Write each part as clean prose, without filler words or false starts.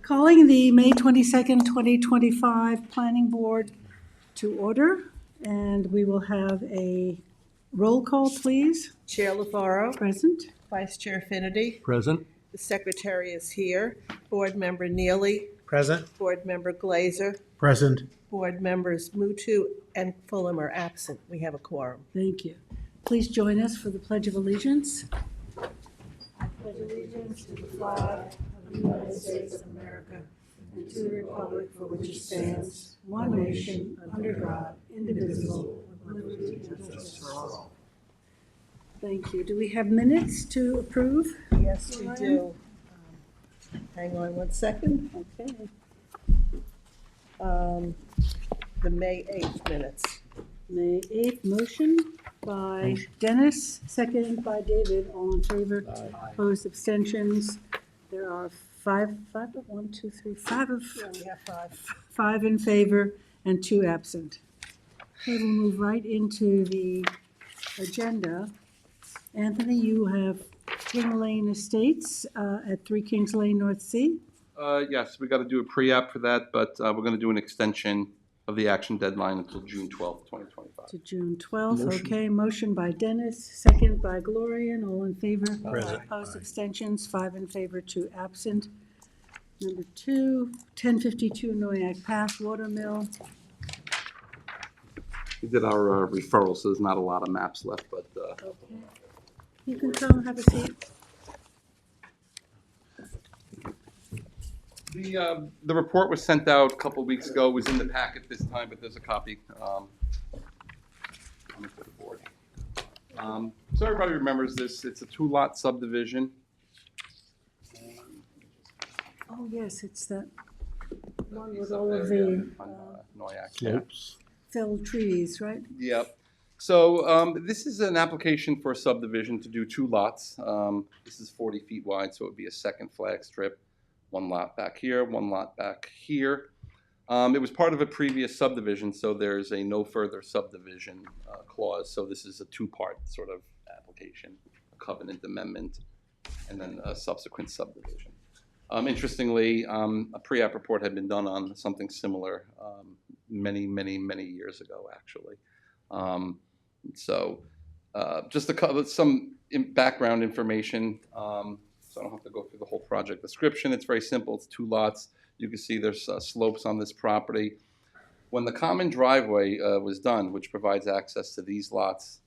Calling the May 22nd, 2025 Planning Board to order, and we will have a roll call, please. Chair LaFaro, Present. Vice Chair Finity, Present. the Secretary is here, Board Member Neely, Present. Board Member Glazer, Present. Board Members Mutu and Fulham are absent. We have a quorum. Thank you. Please join us for the Pledge of Allegiance. I pledge allegiance to the flag of the United States of America and to the republic for which it stands, one nation, under God, indivisible, with liberty and justice for all. Thank you. Do we have minutes to approve? Yes, we do. Hang on one second. Okay. The May 8th minutes. May 8th, motion by Dennis, second by David. All in favor? Opposed, abstentions? There are five of, Yeah, we have five. 5 in favor and 2 absent. Okay, we'll move right into the agenda. Anthony, you have King Lane Estates at 3 Kings Lane, North Sea. Yes, we got to do a pre-app for that, but we're going to do an extension of the action deadline until June 12th, 2025. To June 12th, Motion. okay. Motion by Dennis, second by Gloria, all in favor. Present. Opposed, abstentions, 5 in favor, 2 absent. Number 2, 1052 Noyak Path, Watermill. We did our referral, so there's not a lot of maps left, but Okay. You can come have a seat. the report was sent out a couple of weeks ago. It was in the packet this time, but there's a copy. For the board. So everybody remembers this. It's a 2-lot subdivision. Oh, yes, it's that one with all of the Noyak. Slopes. felled trees, right? Yep. So this is an application for a subdivision to do 2 lots. This is 40 feet wide, so it would be a second flag strip. 1 lot back here, 1 lot back here. It was part of a previous subdivision, so there's a no further subdivision clause. So this is a 2-part sort of application, a covenant amendment, and then a subsequent subdivision. Interestingly, a pre-app report had been done on something similar many years ago, actually. Just to cover some background information, so I don't have to go through the whole project description. It's very simple. It's 2 lots. You can see there's slopes on this property. When the common driveway was done, which provides access to these lots,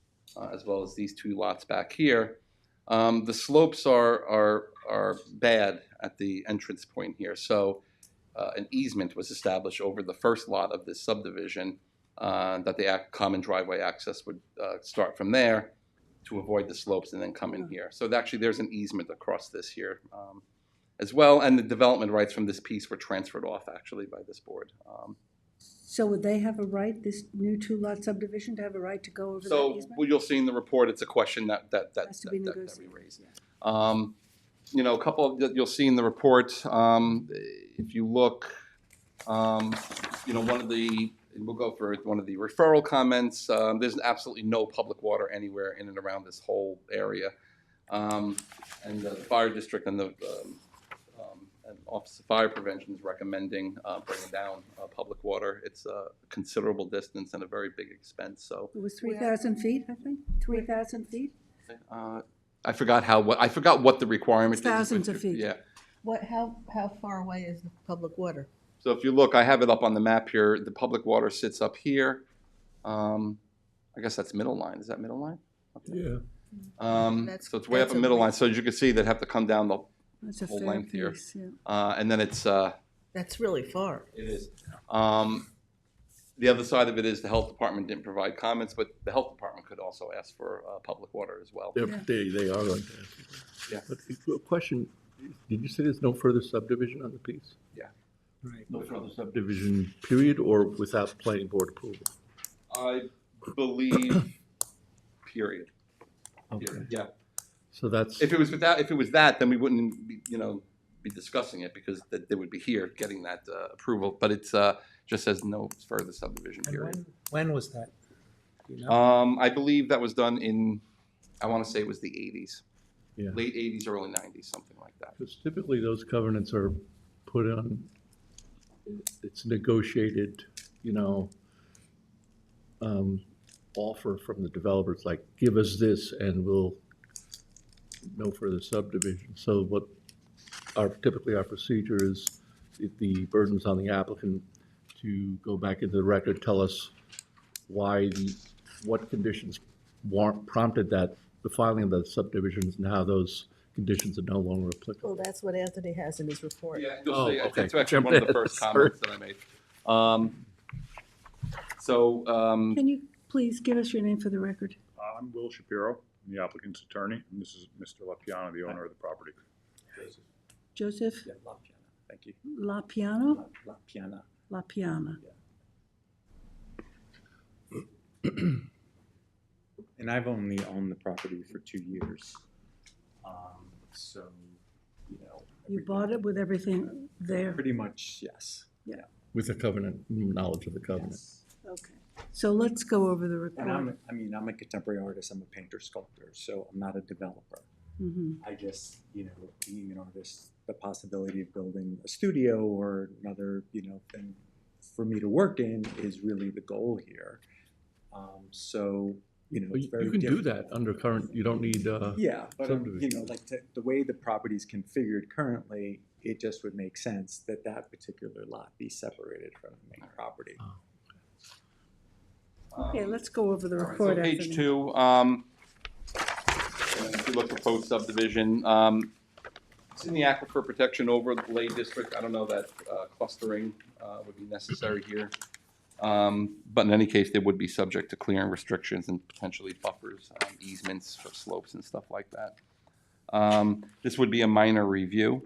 as well as these 2 lots back here, the slopes are bad at the entrance point here. So an easement was established over the first lot of this subdivision that the common driveway access would start from there to avoid the slopes and then come in here. So actually there's an easement across this here as well, and the development rights from this piece were transferred off actually by this board. So would they have a right, this new 2-lot subdivision, to have a right to go over that So easement? what you'll see in the report, it's a question that Has to be we negotiated. raised. You know, a couple of, you'll see in the report, if you look, you know, we'll go for one of the referral comments. There's absolutely no public water anywhere in and around this whole area. And the fire district and the Office of Fire Prevention is recommending bringing down public water. It's a considerable distance and a very big expense. So It was 3,000 feet, I think, 3,000 feet? I forgot what the requirement is. Thousands of feet. Yeah. How far away is the public water? So if you look, I have it up on the map here. The public water sits up here. I guess that's middle line. Is that middle line? Yeah. So it's way up in middle line. So as you can see, they'd have to come down the That's a whole fair length here. piece, yeah. And then it's That's really far. it is. The other side of it is the health department didn't provide comments, but the health department could also ask for public water as well. They are like that. Yeah. But a question, did you say there's no further subdivision on the piece? Yeah. Right. No further subdivision, period, or without planning board approval? I believe, period. Okay. Yeah. So that's, If it was that, then we wouldn't be, be discussing it because they would be here getting that approval. But it's just says no further subdivision period. When was that? Do you know? I believe that was done in, I want to say it was the 80s, yeah. late 80s, early 90s, something like that. Because typically those covenants are put on, it's negotiated, offer from the developers, like, give us this and we'll no further subdivision. So what typically our procedure is, if the burden's on the applicant to go back into the record, tell us what conditions prompted the filing of the subdivisions and how those conditions are no longer applicable. Well, that's what Anthony has in his report. Yeah, you'll Oh, see, okay. it's actually one of the first comments that I made. Can you please give us your name for the record? I'm Will Shapiro, I'm the applicant's attorney, and this is Mr. Lapiano, the owner of the property. Joseph Yeah, La Piana, thank you. LaPiano? La Piana. LaPiana. And I've only owned the property for 2 years. So, You bought it with everything there? pretty much, yes. With the covenant, knowledge of the covenant. Yes. Okay. So let's go over the And report. I'm a contemporary artist, I'm a painter sculptor, so I'm not a developer. Mhm. I just, being an artist, the possibility of building a studio or another, thing for me to work in is really the goal here. So, it's very You can do different. that under current, you don't need, Yeah, but subdivision. the way the property's configured currently, it just would make sense that that particular lot be separated from the main property. Okay, let's go over the All right, report, so Anthony. page 2, and if you look proposed subdivision, it's in the Aquifer Protection Overlay District. I don't know that clustering would be necessary here. But in any case, they would be subject to clearing restrictions and potentially buffers, easements for slopes and stuff like that. This would be a minor review.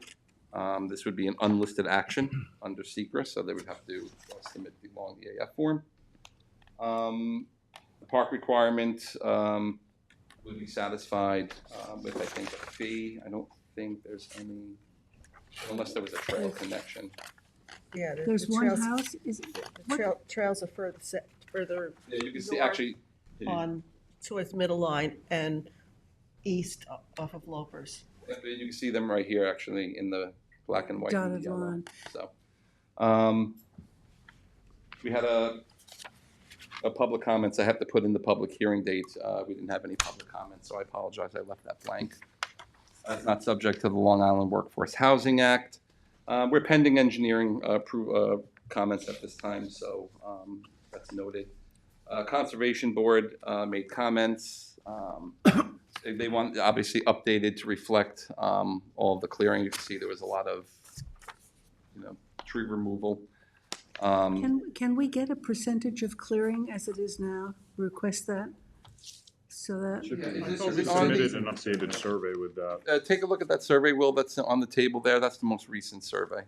This would be an unlisted action under secret, so they would have to submit the long EAF form. The park requirement would be satisfied with, I think, a fee. I don't think there's any, unless there was a trail connection. Yeah, There's the one trails, house, is, the trails are further Yeah, you can see, North. actually, on towards middle line and east off of Lopers. you can see them right here, actually, in the black and white and dotted yellow. line. So, we had a public comments. I have to put in the public hearing date. We didn't have any public comments, so I apologize. I left that blank. Not subject to the Long Island Workforce Housing Act. We're pending engineering comments at this time, so that's noted. Conservation Board made comments. They want, obviously, updated to reflect all of the clearing. You can see there was a lot of, tree removal. Can we get a percentage of clearing as it is now? Request that? So that, Yeah, is We it on the- submitted an updated survey with that. Take a look at that survey, Will, that's on the table there. That's the most recent survey.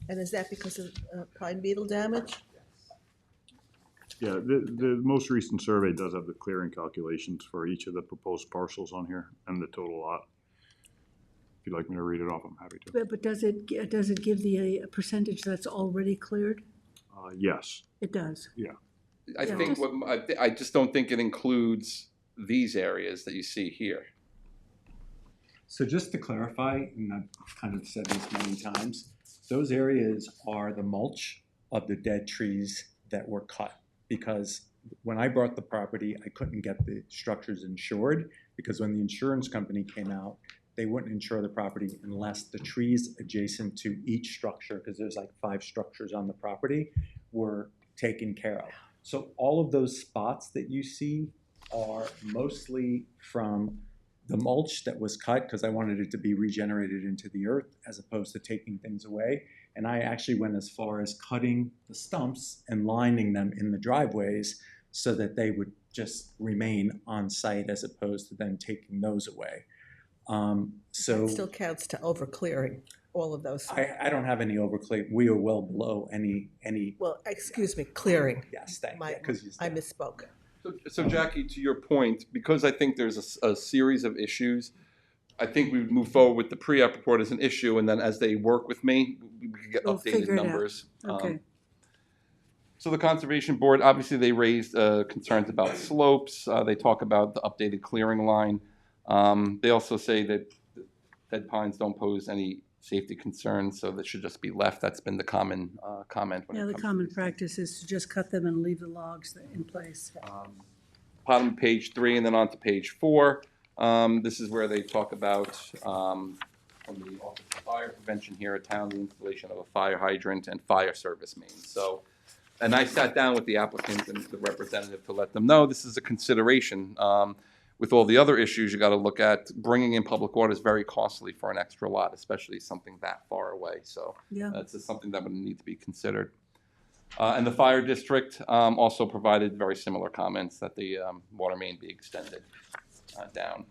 And is that because of pine beetle damage? Yeah, the most recent survey does have the clearing calculations for each of the proposed parcels on here and the total lot. If you'd like me to read it off, I'm happy to. but does it give the percentage that's already cleared? Yes, It does. I Yeah. think, I just don't think it includes these areas that you see here. So just to clarify, and I've kind of said this many times, those areas are the mulch of the dead trees that were cut. Because when I bought the property, I couldn't get the structures insured, because when the insurance company came out, they wouldn't insure the property unless the trees adjacent to each structure, because there's like 5 structures on the property, were taken care of. So all of those spots that you see are mostly from the mulch that was cut, because I wanted it to be regenerated into the earth as opposed to taking things away. And I actually went as far as cutting the stumps and lining them in the driveways so that they would just remain on site as opposed to then taking those away. So It still counts to over clearing all of those. I don't have any overclear. We are well below any. Well, excuse me, clearing. Yes, thank My- you. 'Cause you I said- misspoke. So Jackie, to your point, because I think there's a series of issues, I think we would move forward with the pre-app report as an issue, and then as they work with me, we could get We'll updated figure it out. numbers. Okay. So the Conservation Board, obviously, they raised concerns about slopes. They talk about the updated clearing line. They also say that dead pines don't pose any safety concerns, so that should just be left. That's been the common comment when it Yeah, the comes to common these things. practice is to just cut them and leave the logs in place. Bottom of page 3 and then on to page 4. This is where they talk about, from the Office of Fire Prevention here at town, the installation of a fire hydrant and fire service main. So, and I sat down with the applicant and the representative to let them know this is a consideration. With all the other issues you got to look at, bringing in public water is very costly for an extra lot, especially something that far away. So Yeah. that's just something that would need to be considered. And the fire district also provided very similar comments that the water main be extended down.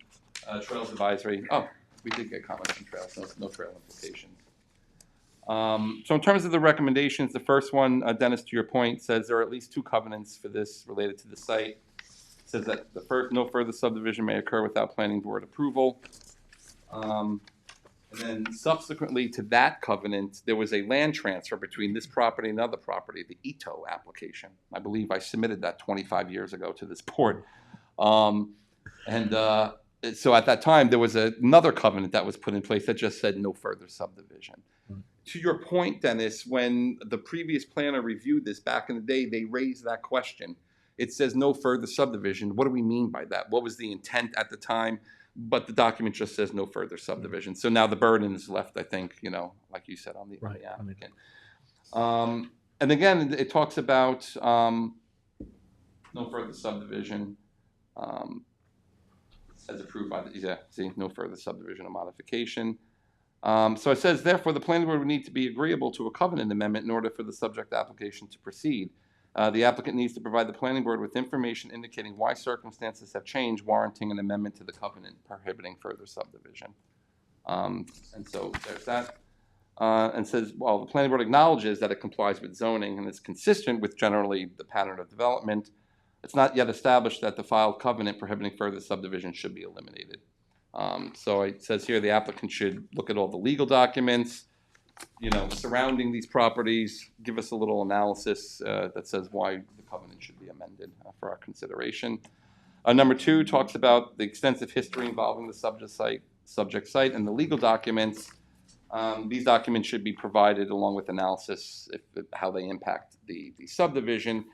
Trails advisory, we did get comments from trails, no trail implications. So in terms of the recommendations, the first one, Dennis, to your point, says there are at least 2 covenants for this related to the site. It says that no further subdivision may occur without planning board approval. And then subsequently to that covenant, there was a land transfer between this property and another property, the Ito application. I believe I submitted that 25 years ago to this board. So at that time, there was another covenant that was put in place that just said no further subdivision. To your point, Dennis, when the previous planner reviewed this back in the day, they raised that question. It says no further subdivision. What do we mean by that? What was the intent at the time? But the document just says no further subdivision. So now the burden is left, I think, like you said, on the applicant. And again, it talks about no further subdivision as approved by no further subdivision or modification. So it says, therefore, the planning board would need to be agreeable to a covenant amendment in order for the subject application to proceed. The applicant needs to provide the planning board with information indicating why circumstances have changed, warranting an amendment to the covenant prohibiting further subdivision. And so there's that. And says, well, the planning board acknowledges that it complies with zoning and is consistent with generally the pattern of development. It's not yet established that the filed covenant prohibiting further subdivision should be eliminated. So it says here the applicant should look at all the legal documents, surrounding these properties, give us a little analysis that says why the covenant should be amended for our consideration. Number 2 talks about the extensive history involving the subject site and the legal documents. These documents should be provided along with analysis how they impact the subdivision.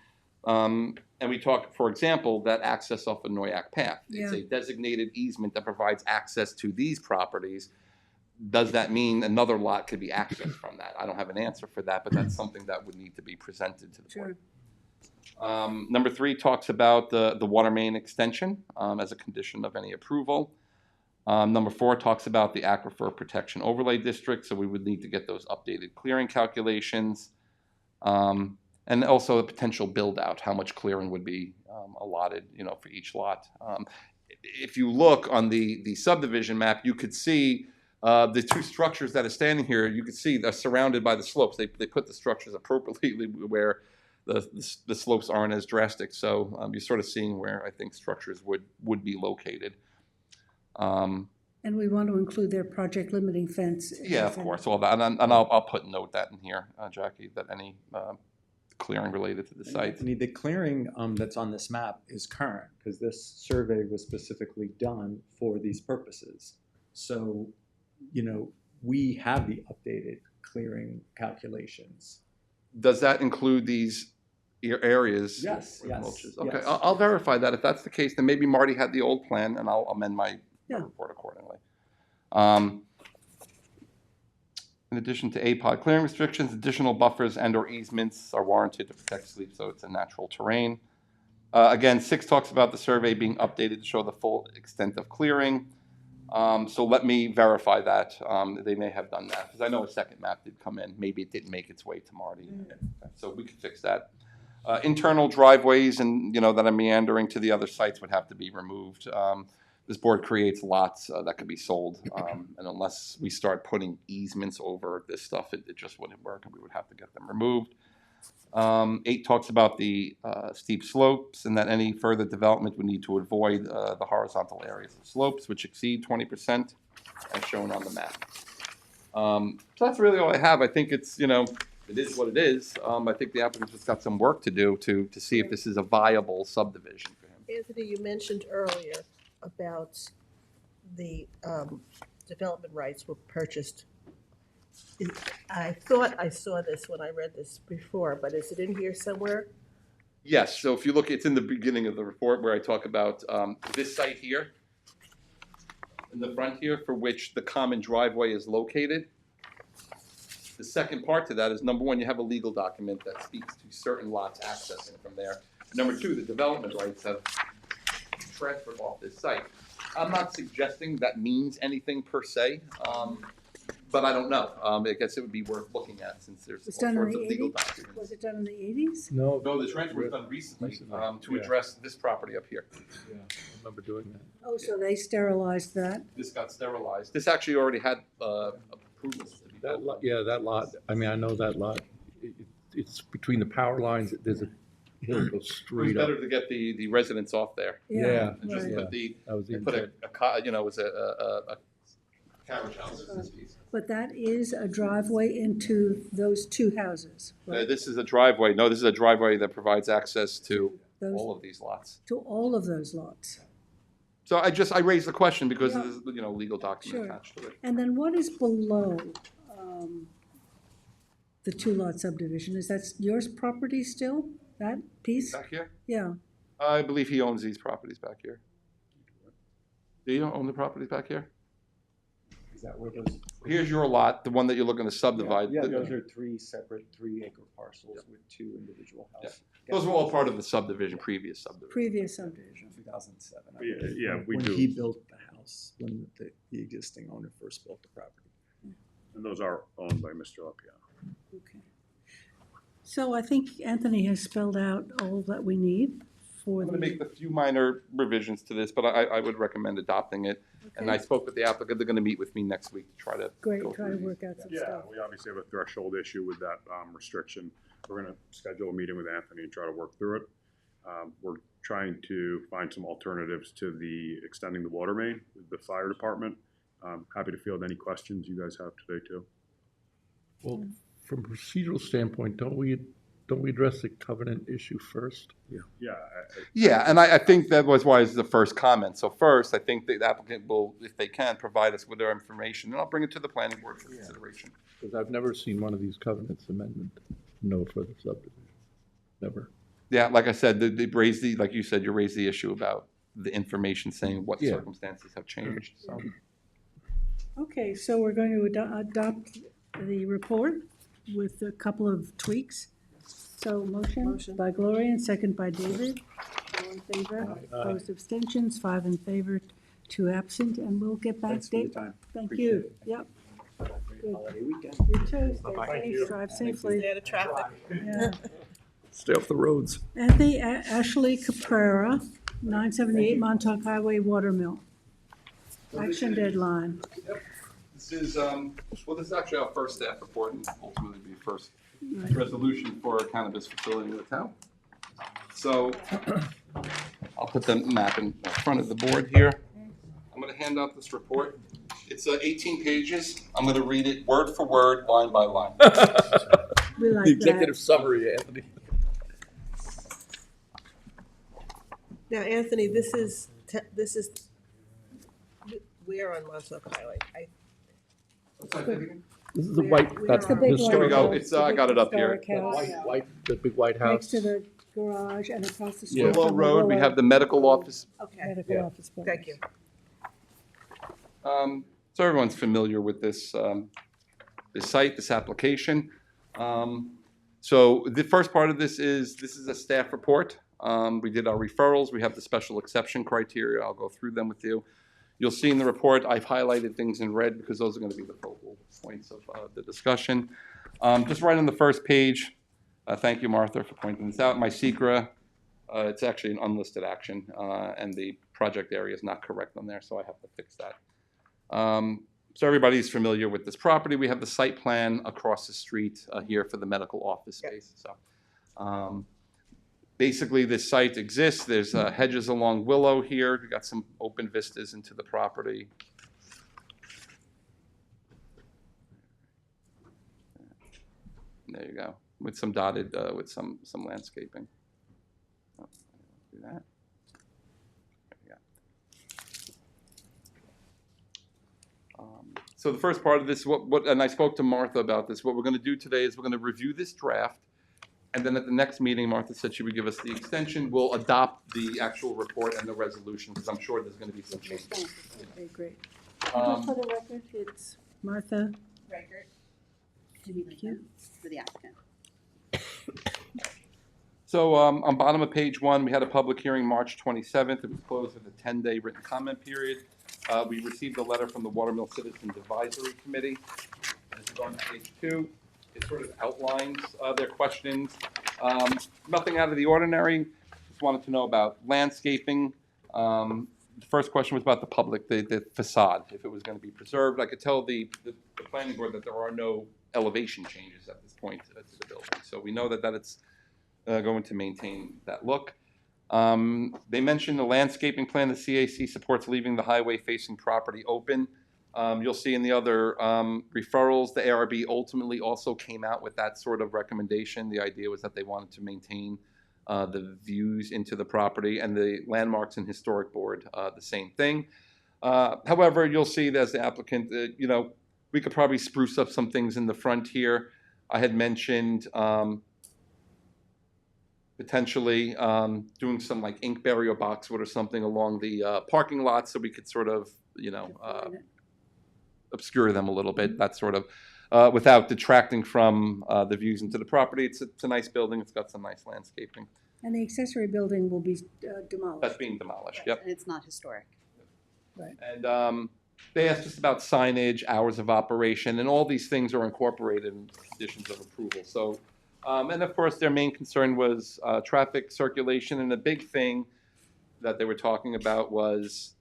And we talk, for example, that access off of Noyak Path. It's a designated easement that provides access to these properties. Does that mean another lot could be accessed from that? I don't have an answer for that, but that's something that would need to be presented to the board. Number 3 talks about the water main extension as a condition of any approval. Number 4 talks about the Aquifer Protection Overlay District, so we would need to get those updated clearing calculations. And also a potential build out, how much clearing would be allotted, for each lot. If you look on the subdivision map, you could see the 2 structures that are standing here. You can see they're surrounded by the slopes. They put the structures appropriately where the slopes aren't as drastic. So you're sort of seeing where I think structures would be located. And we want to include their project limiting fence. Yeah, of course, all that, and I'll put note that in here, Jackie, that any clearing related to the site. The clearing that's on this map is current because this survey was specifically done for these purposes. So, we have the updated clearing calculations. Does that include these areas? Yes. Okay, Yes. I'll verify that. If that's the case, then maybe Marty had the old plan, and I'll amend my report accordingly. In addition to APOD clearing restrictions, additional buffers and/or easements are warranted to protect sleep, so it's a natural terrain. Again, 6 talks about the survey being updated to show the full extent of clearing. So let me verify that. They may have done that, because I know a second map did come in. Maybe it didn't make its way to Marty. So we can fix that. Internal driveways and, that are meandering to the other sites would have to be removed. This board creates lots that could be sold, and unless we start putting easements over this stuff, it just wouldn't work, and we would have to get them removed. 8 talks about the steep slopes and that any further development would need to avoid the horizontal areas of slopes, which exceed 20%, as shown on the map. So that's really all I have. I think it's, it is what it is. I think the applicant's just got some work to do to see if this is a viable subdivision for him. Anthony, you mentioned earlier about the development rights were purchased I thought I saw this when I read this before, but is it in here somewhere? Yes, so if you look, it's in the beginning of the report where I talk about this site here, in the front here, for which the common driveway is located. The second part to that is, number one, you have a legal document that speaks to certain lots accessing from there. Number two, the development rights have transferred off this site. I'm not suggesting that means anything per se, but I don't know. I guess it would be worth looking at since there's It was all done in sorts the of legal 80s? documents. Was it done in the 80s? No, No, the transfer was done recently to Yeah. address this property up here. yeah, I remember doing that. Oh, so they sterilized that? This got sterilized. This actually already had approvals to be That built. lot, yeah, that lot, I mean, I know that lot. It's between the power lines, there's a hill that goes It was straight up. better to get the residents off there Yeah, and just right. put the, That was the and put intent. it was a carriage house. in this piece. But that is a driveway into those two houses, right? This is a driveway. No, this is a driveway that provides access to Those, all of these lots. to all of those lots. So I raised the question because Yeah. there's, legal document Sure. attached to it. And then what is below the two-lot subdivision? Is that yours property still, that piece? Back here? Yeah, I believe he owns these properties back here. Do you own the properties back here? Is that where those? Here's your lot, the one that you're looking to subdivide. Yeah, those are three separate 3-acre parcels with 2 individual houses. Those were all part of the subdivision, previous subdivision. previous subdivision. 2007. I Yeah, believe, yeah, we when do. he built the house, when the existing owner first built the property. And those are owned by Mr. LaPiano. Okay. So I think Anthony has spelled out all that we need for I'm the. gonna make a few minor revisions to this, but I would recommend adopting it. And I Okay. spoke with the applicant, they're gonna meet with me next week to try to Great, go try to through work these. out some Yeah, stuff. we obviously have a threshold issue with that restriction. We're gonna schedule a meeting with Anthony and try to work through it. We're trying to find some alternatives to the extending the water main with the fire department. Happy to field any questions you guys have today too. Well, from a procedural standpoint, don't we address the covenant issue first? Yeah, Yeah, and I think that was why it's the first comment. So first, I think the applicant will, if they can, provide us with their information, and I'll bring it to the planning board for consideration. Because I've never seen one of these covenants amendment, no further subdivision, never. Yeah, like I said, they raised like you said, you raised the issue about the information saying what Yeah. circumstances have changed, so. Okay, so we're going to adopt the report with a couple of tweaks. So motion by Gloria and second by David. All in favor? Opposed, abstentions, 5 in favor, 2 absent, and we'll get back. Thanks for your Dave. time. Thank Appreciate you. it. Yep, Have a great Good. holiday weekend. you too. Stay Bye-bye. safe, drive safely. Stay out of traffic. Yeah. Stay off the roads. Anthony Ashley Caprera, 978 Montauk Highway, Watermill. Action deadline. This is, well, this is actually our first staff report and ultimately be first resolution for a cannabis facility in the town. So I'll put the map in front of the board here. I'm gonna hand out this report. It's 18 pages. I'm gonna read it word for word, line by line. We like The executive that. summary, Anthony. Now, Anthony, this is, we're on Montauk Highway. This is the white, We that's are- the The big Here we white go. house, It's, the I big got it up here. historic house, the big white house. next to the garage and across the street. Yeah. Willow from Road, we Willow have the medical office. Okay, Medical Yeah. office building. thank you. So everyone's familiar with this, this site, this application. So the first part of this is a staff report. We did our referrals. We have the special exception criteria. I'll go through them with you. You'll see in the report, I've highlighted things in red because those are going to be the focal points of the discussion. Just right on the first page, thank you, Martha, for pointing this out. My secra, it's actually an unlisted action, and the project area is not correct on there, so I have to fix that. So everybody's familiar with this property. We have the site plan across the street here for the medical office space. So basically, this site exists. There's hedges along Willow here. We've got some open vistas into the property. There you go, with some dotted, with some landscaping. Oh, do that. There So the first part of this, and I spoke to Martha about this, what we're going to do today is we're going to review this draft, and then at the next meeting, Martha said she would give us the extension. We'll adopt the actual report and the resolution, because I'm sure there's going to be some changes. Okay, great. Um, For the record, it's Martha. Reichert. Thank you. For the applicant. So on bottom of page 1, we had a public hearing March 27th. It was closed with a 10-day written comment period. We received a letter from the Watermill Citizens Advisory Committee. This is on page 2. It sort of outlines their questions. Nothing out of the ordinary. Just wanted to know about landscaping. The first question was about the public, the facade, if it was going to be preserved. I could tell the planning board that there are no elevation changes at this point to the building. So we know that it's going to maintain that look. They mentioned the landscaping plan. The CAC supports leaving the highway-facing property open. You'll see in the other referrals, the ARB ultimately also came out with that sort of recommendation. The idea was that they wanted to maintain the views into the property, and the Landmarks and Historic Board, the same thing. However, you'll see that as the applicant, we could probably spruce up some things in the front here. I had mentioned potentially doing some like inkberry or boxwood or something along the parking lot, so we could sort of, obscure them a little bit, that sort of, without detracting from the views into the property. It's a nice building. It's got some nice landscaping. And the accessory building will be demolished. That's being demolished, yep. And it's not historic. And they asked us about signage, hours of operation, and all these things are incorporated in conditions of approval. So, and of course, their main concern was traffic circulation, and the big thing that they were talking about was,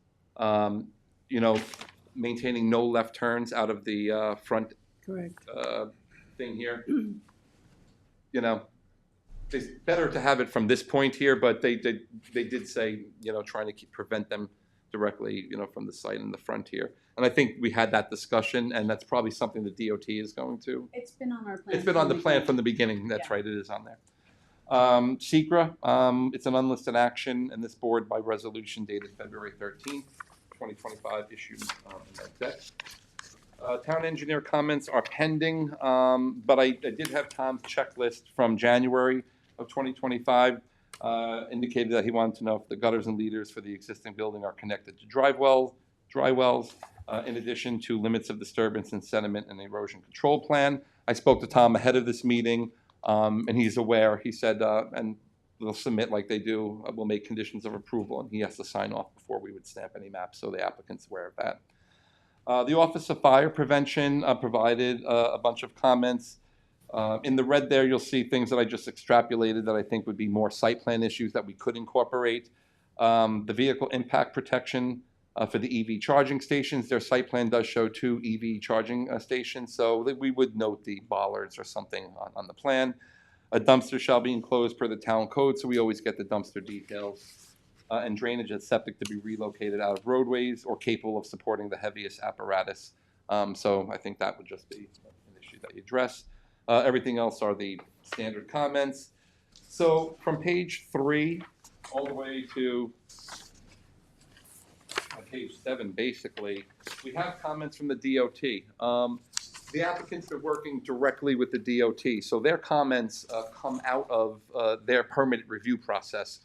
maintaining no left turns out of the front Correct. thing here. It's better to have it from this point here, but they did say, trying to prevent them directly, from the site in the front here. And I think we had that discussion, and that's probably something the DOT is going to. It's been on our plan. It's been on the plan from the beginning. That's Yeah. right, it is on there. SECRA, it's an unlisted action, and this board by resolution dated February 13th, 2025 issued that. Town engineer comments are pending, but I did have Tom's checklist from January of 2025. Indicated that he wanted to know if the gutters and leaders for the existing building are connected to dry wells, in addition to limits of disturbance and sediment and erosion control plan. I spoke to Tom ahead of this meeting, and he's aware. He said, and they'll submit like they do, we'll make conditions of approval, and he has to sign off before we would stamp any maps, so the applicant's aware of that. The Office of Fire Prevention provided a bunch of comments. In the red there, you'll see things that I just extrapolated that I think would be more site plan issues that we could incorporate. The vehicle impact protection for the EV charging stations, their site plan does show 2 EV charging stations, so we would note the bollards or something on the plan. A dumpster shall be enclosed per the town code, so we always get the dumpster details. And drainage and septic to be relocated out of roadways or capable of supporting the heaviest apparatus. So I think that would just be an issue that you address. Everything else are the standard comments. So from page 3 all the way to page 7, basically, we have comments from the DOT. The applicants are working directly with the DOT, so their comments come out of their permit review process.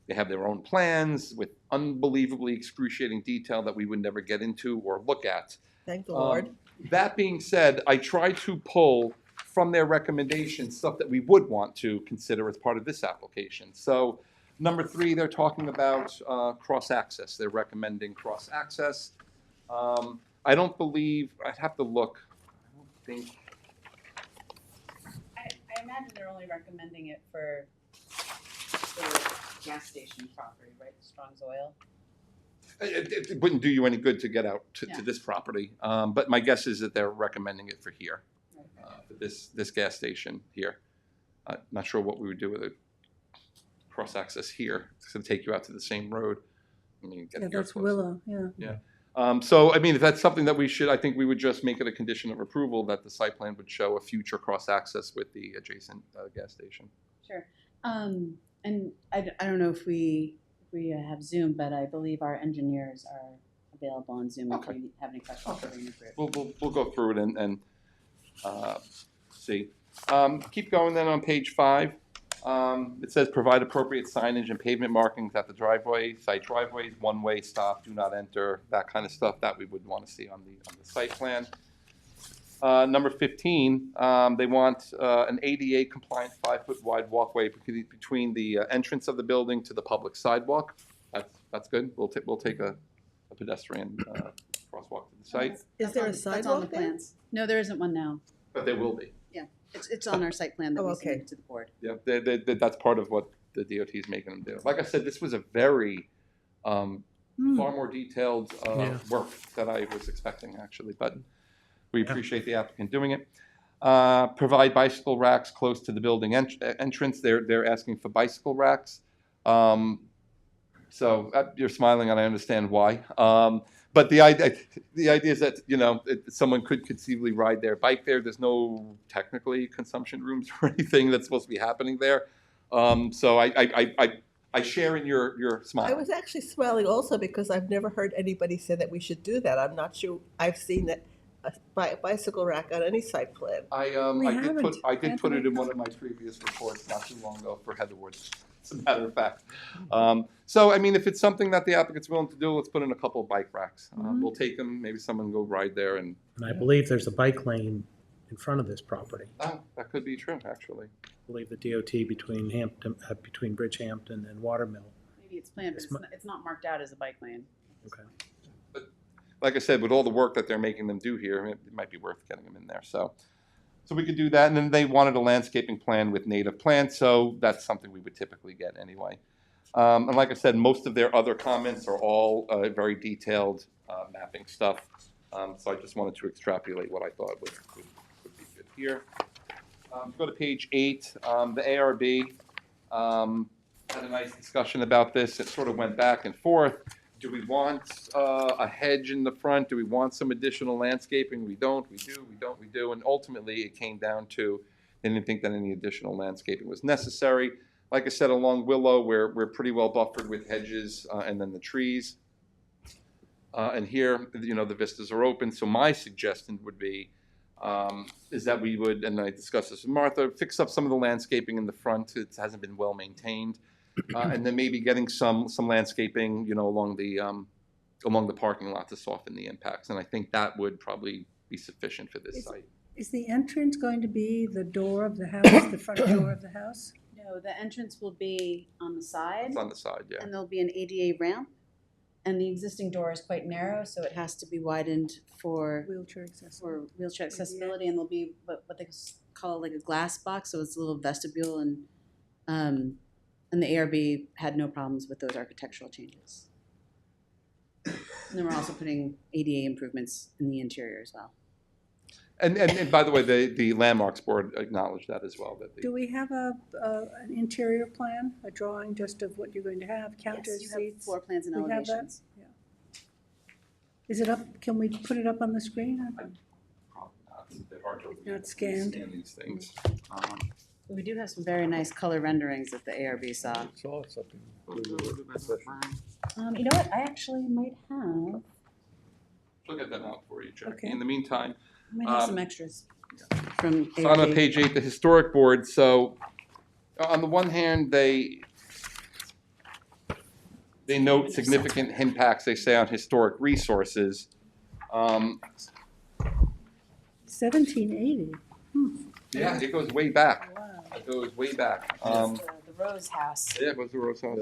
They have their own plans with unbelievably excruciating detail that we would never get into or look at. Thank the Lord. That being said, I try to pull from their recommendations stuff that we would want to consider as part of this application. So number 3, they're talking about cross-access. They're recommending cross-access. I don't believe, I'd have to look. I don't think. I imagine they're only recommending it for the gas station property, right, the Strong's Oil? It wouldn't do you any good to get out to Yeah. this property, but my guess is that they're recommending it for here, for this gas station here. Not sure what we would do with a cross-access here. It's going to take you out to the same road. I mean, get Yeah, here that's closer. Willow, yeah. So, I mean, if that's something that I think we would just make it a condition of approval that the site plan would show a future cross-access with the adjacent gas station. Sure. And I don't know if we have Zoom, but I believe our engineers are available on Zoom if Okay. you have any questions Okay. for your group. We'll go through it and see. Keep going then on page 5. It says provide appropriate signage and pavement markings at the driveway, site driveways, one-way stop, do not enter, that kind of stuff that we would want to see on the site plan. Number 15, they want an ADA compliant 5-foot wide walkway between the entrance of the building to the public sidewalk. That's good. We'll take a pedestrian crosswalk to the site, Is there a That's on the sidewalk there? plans. No, there isn't one now. but there will be. It's on our site plan that Oh, we okay. submitted to the board. Yeah, that's part of what the DOT is making them do. Like I said, this was a very far more detailed Yeah. work that I was expecting, actually, but we appreciate the applicant doing it. Provide bicycle racks close to the building entrance. They're asking for bicycle racks. So you're smiling, and I understand why. But the idea is that, you know, someone could conceivably ride their bike there. There's no technically consumption rooms or anything that's supposed to be happening there. So I share in your smile. I was actually smiling also because I've never heard anybody say that we should do that. I'm not sure I've seen that a bicycle rack on any site plan. We I did put it haven't. in one of my previous reports not too long ago for Heatherwood, as a matter of fact. So, I mean, if it's something that the applicant's willing to do, let's put in a couple of bike racks. We'll take them, maybe someone go ride there, and And I believe there's a bike lane in front of this property. that could be true, actually. I believe the DOT between between Bridgehampton and Watermill. Maybe it's planned, but it's not marked out as a bike lane. Okay. Like I said, with all the work that they're making them do here, it might be worth getting them in there. So we could do that. And then they wanted a landscaping plan with native plants, so that's something we would typically get anyway. And like I said, most of their other comments are all very detailed mapping stuff. So I just wanted to extrapolate what I thought would be good here. Go to page 8. The ARB had a nice discussion about this. It sort of went back and forth. Do we want a hedge in the front? Do we want some additional landscaping? We don't, we do, we don't, we do. And ultimately, it came down to they didn't think that any additional landscaping was necessary. Like I said, along Willow, we're pretty well buffered with hedges and then the trees. And here, you know, the vistas are open. So my suggestion would be is that we would, and I discussed this with Martha, fix up some of the landscaping in the front. It hasn't been well maintained. And then maybe getting some landscaping, you know, along the parking lot to soften the impacts. And I think that would probably be sufficient for this site. Is the entrance going to be the door of the house, the front door of the house? No, the entrance will be on the side, It's on the side, yeah. and there'll be an ADA ramp. And the existing door is quite narrow, so it has to be widened for Wheelchair accessible. wheelchair accessibility, and there'll be what they call like a glass box, so it's a little vestibule, and the ARB had no problems with those architectural changes. And then we're also putting ADA improvements in the interior as well. And by the way, the Landmarks Board acknowledged that as well. That Do we have an interior plan, a drawing just of what you're going to have, counters, Yes, you have seats? floor plans and We have that? elevations. Is it up, can we put it up on the screen? Probably not. They're hard to Not scanned. scan these things. We do have some very nice color renderings that the ARB saw. Saw something. You know what, I actually might have, Look at them out for you, Jackie. Okay. In the meantime, I might have some extras from ARB. so I'm on page 8, the historic board. So on the one hand, they note significant impacts, they say, on historic resources. 1780, Yeah, it goes way back. wow. It goes way back. The Rose House. Yeah, it was the Rose House.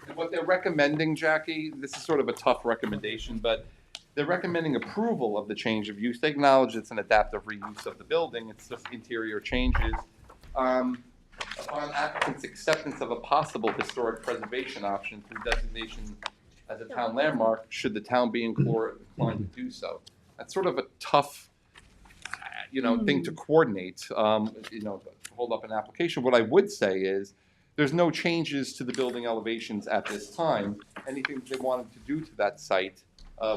And what they're recommending, Jackie, this is sort of a tough recommendation, but they're recommending approval of the change of use. They acknowledge it's an adaptive reuse of the building, it's just interior changes. Upon applicant's acceptance of a possible historic preservation option through designation as a town landmark, should the town be inclined to do so. That's sort of a tough, thing to coordinate, to hold up an application. What I would say is, there's no changes to the building elevations at this time. Anything that they wanted to do to that site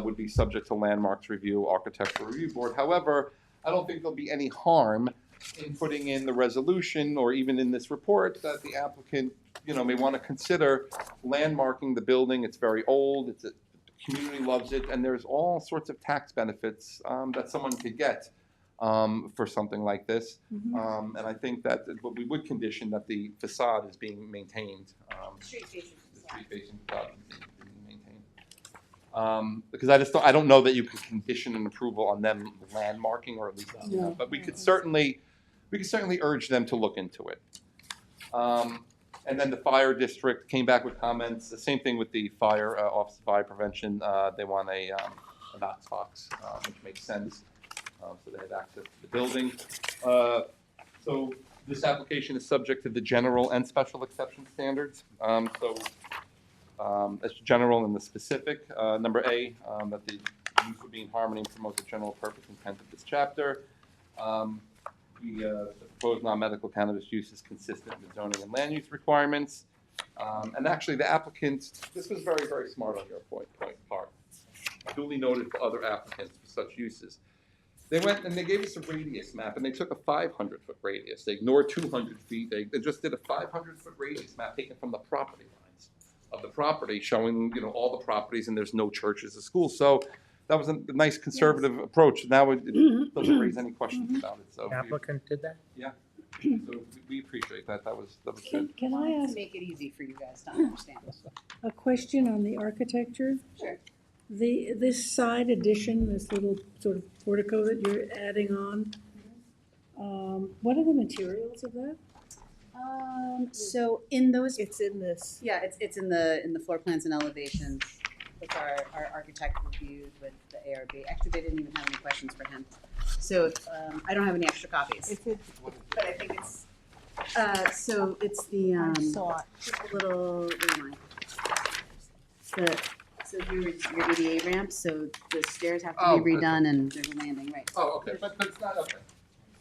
would be subject to landmarks review, architectural review board. However, I don't think there'll be any harm in putting in the resolution or even in this report that the applicant, may want to consider landmarking the building. It's very old. It's community loves it, and there's all sorts of tax benefits that someone could get for something like this. Mhm. And I think that what we would condition that the facade is being maintained. Street facing. The street facing facade is being maintained. Because I don't know that you could condition an approval on them landmarking, or at least, No. but we could certainly urge them to look into it. And then the fire district came back with comments. The same thing with the fire Office of Fire Prevention. They want a Knox box, which makes sense. So they have access to the building. So this application is subject to the general and special exception standards. As general and the specific. Number A, that the use would be in harmony and promote the general purpose intent of this chapter. The proposed non-medical cannabis use is consistent with zoning and land use requirements. And actually, the applicant, this was very, very smart on your part. Duly noted for other applicants for such uses. They went and they gave us a radius map, and they took a 500-foot radius. They ignored 200 feet. They just did a 500-foot radius map taken from the property lines of the property, showing all the properties, and there's no churches or schools. So that was a nice conservative approach. Now it doesn't raise any questions about it. So Applicant did that? so we appreciate that. That was good. Can I ask Make it easy for you guys to understand. a question on the architecture? Sure. This side addition, this little sort of portico that you're adding on, what are the materials of that? So in those, It's in this. yeah, it's in the floor plans and elevations, which our architect reviewed with the ARB. Actually, they didn't even have any questions for him. So I don't have any extra copies, It's in, but I think it's, so it's the, saw it. little, where am I? So your ADA ramp, so the stairs have to be redone and there's a landing, right? Oh, okay, but it's not okay.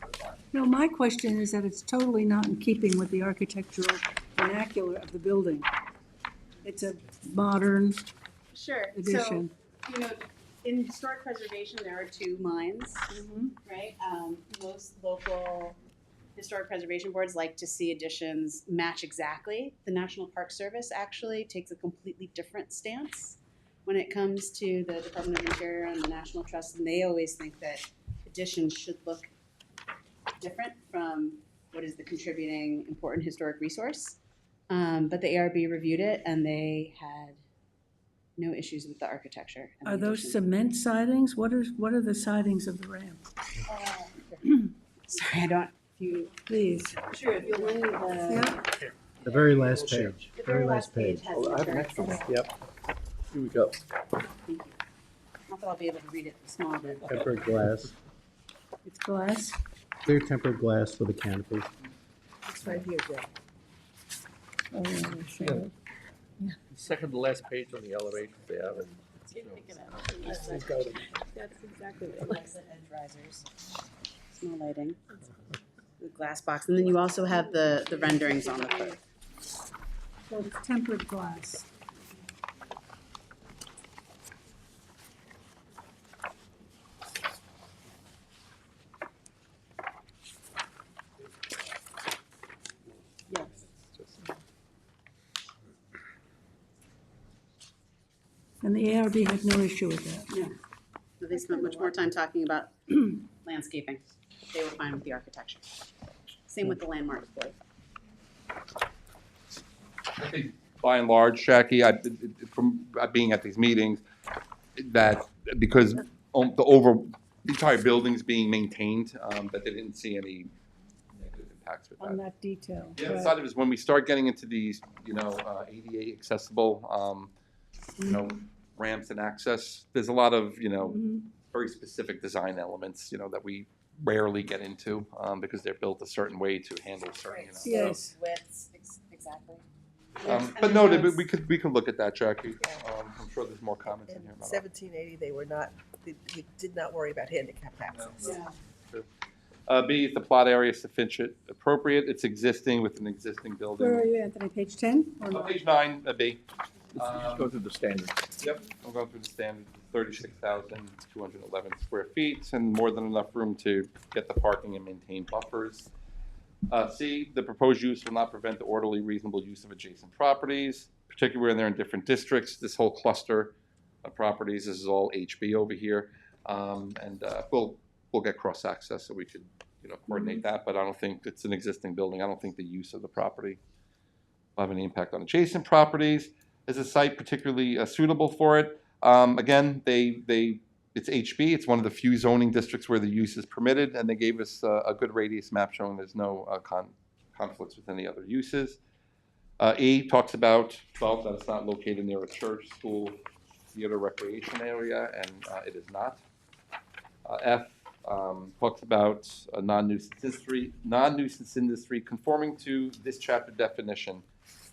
That's fine. No, my question is that it's totally not in keeping with the architectural vernacular of the building. It's a modern Sure, so, addition. in historic preservation, there are two minds, right? Most local historic preservation boards like to see additions match exactly. The National Park Service actually takes a completely different stance when it comes to the Department of Interior and the National Trust, and they always think that additions should look different from what is the contributing important historic resource. But the ARB reviewed it and they had no issues with the architecture. and the Are those addition. cement sidings? What are the sidings of the ramp? Sorry, I don't, if you, Please. sure, if you'll lend me the. Yeah. The very last page. The very last page has Oh, I have the an extra one. Yep, Here we go. Thank you. Not that I'll be able to read it small, but. tempered glass, It's glass? clear tempered glass with a canopy. It's right here, Joe. Oh, yeah, sure. Second to last page on the elevations, they have it. That's exactly what it Like the edge risers, small lighting, the glass box, and then you also have the renderings on the front. So it's tempered glass. Yes. And the ARB had no issue with that. Yeah. So they spent much more time talking about landscaping. They were fine with the architecture. Same with the landmarks board. I think by and large, Jackie, from being at these meetings, that because the entire building's being maintained, that they didn't see any negative impacts with On that. that detail. The other Right. side of it is when we start getting into these, ADA accessible, ramps and access, there's a lot of, Mhm. very specific design elements, that we rarely get into, because they're built a certain way to handle certain, Yes. Widths, exactly. But no, we could look at that, Jackie. I'm sure there's more comments in In here about it. 1780, they did not worry about handicap access. Yeah. B, is the plot area sufficient, appropriate? It's existing with an existing building. Where are you, Anthony? Page 10? Or no? Page 9, B. Just go through the standards. Yep, I'll go through the standards, 36,211 square feet, and more than enough room to get the parking and maintain buffers. C, the proposed use will not prevent the orderly, reasonable use of adjacent properties, particularly when they're in different districts. This whole cluster properties. This is all HB over here. And we'll get cross-access so we could, coordinate that, but I don't think it's an existing building. I don't think the use of the property will have any impact on adjacent properties. Is the site particularly suitable for it? Again, it's HB. It's one of the few zoning districts where the use is permitted, and they gave us a good radius map showing there's no conflicts with any other uses. E talks about, well, that it's not located near a church, school, theater, recreation area, and it is not. F talks about a non-nuisance industry conforming to this chapter definition.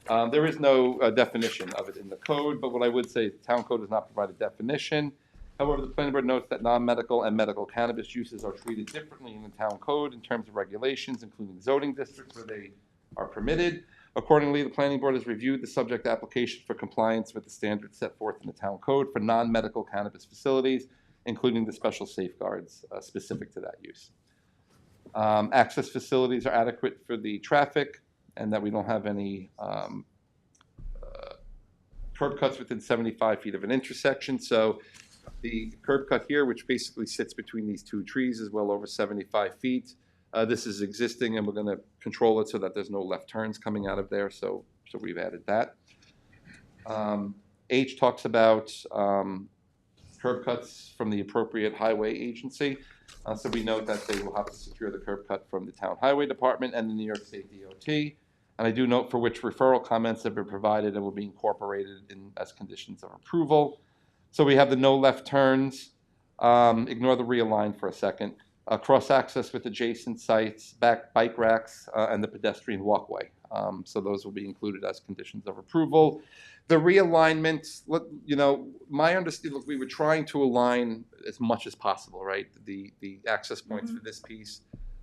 There is no definition of it in the code, but what I would say is the town code does not provide a definition. However, the planning board notes that non-medical and medical cannabis uses are treated differently in the town code in terms of regulations, including zoning districts where they are permitted. Accordingly, the planning board has reviewed the subject application for compliance with the standards set forth in the town code for non-medical cannabis facilities, including the special safeguards specific to that use. Access facilities are adequate for the traffic, and that we don't have any curb cuts within 75 feet of an intersection. So the curb cut here, which basically sits between these two trees, is well over 75 feet. This is existing, and we're going to control it so that there's no left turns coming out of there. So we've added that. H talks about curb cuts from the appropriate highway agency. So we note that they will have to secure the curb cut from the town highway department and the New York State DOT. And I do note for which referral comments have been provided and will be incorporated as conditions of approval. So we have the no left turns. Ignore the realign for a second. Cross-access with adjacent sites, bike racks, and the pedestrian walkway. So those will be included as conditions of approval. The realignment, my understanding, we were trying to align as much as possible, right? The access points for this piece.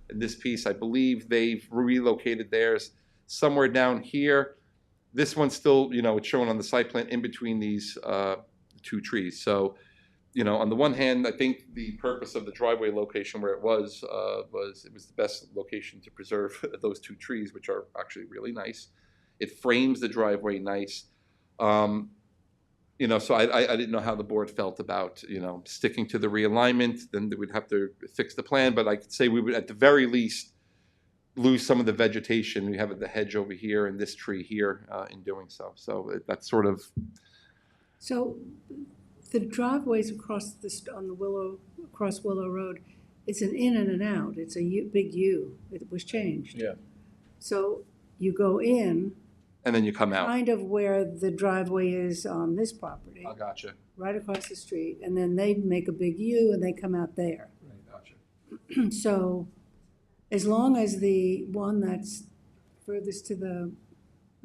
And this piece, I believe they've relocated theirs somewhere down here. This one's still, it's shown on the site plan in between these two trees. So, on the one hand, I think the purpose of the driveway location where it was the best location to preserve those two trees, which are actually really nice. It frames the driveway nice. So I didn't know how the board felt about, sticking to the realignment. Then we'd have to fix the plan, but I could say we would at the very least lose some of the vegetation. We have the hedge over here and this tree here in doing so. So that's sort of. So the driveways across Willow Road, it's an in and an out. It's a big U. It was changed. Yeah. So you go in. And then you come out. Kind of where the driveway is on this property. I gotcha. Right across the street, and then they make a big U and they come out there. Right, gotcha. So as long as the one that's furthest to the,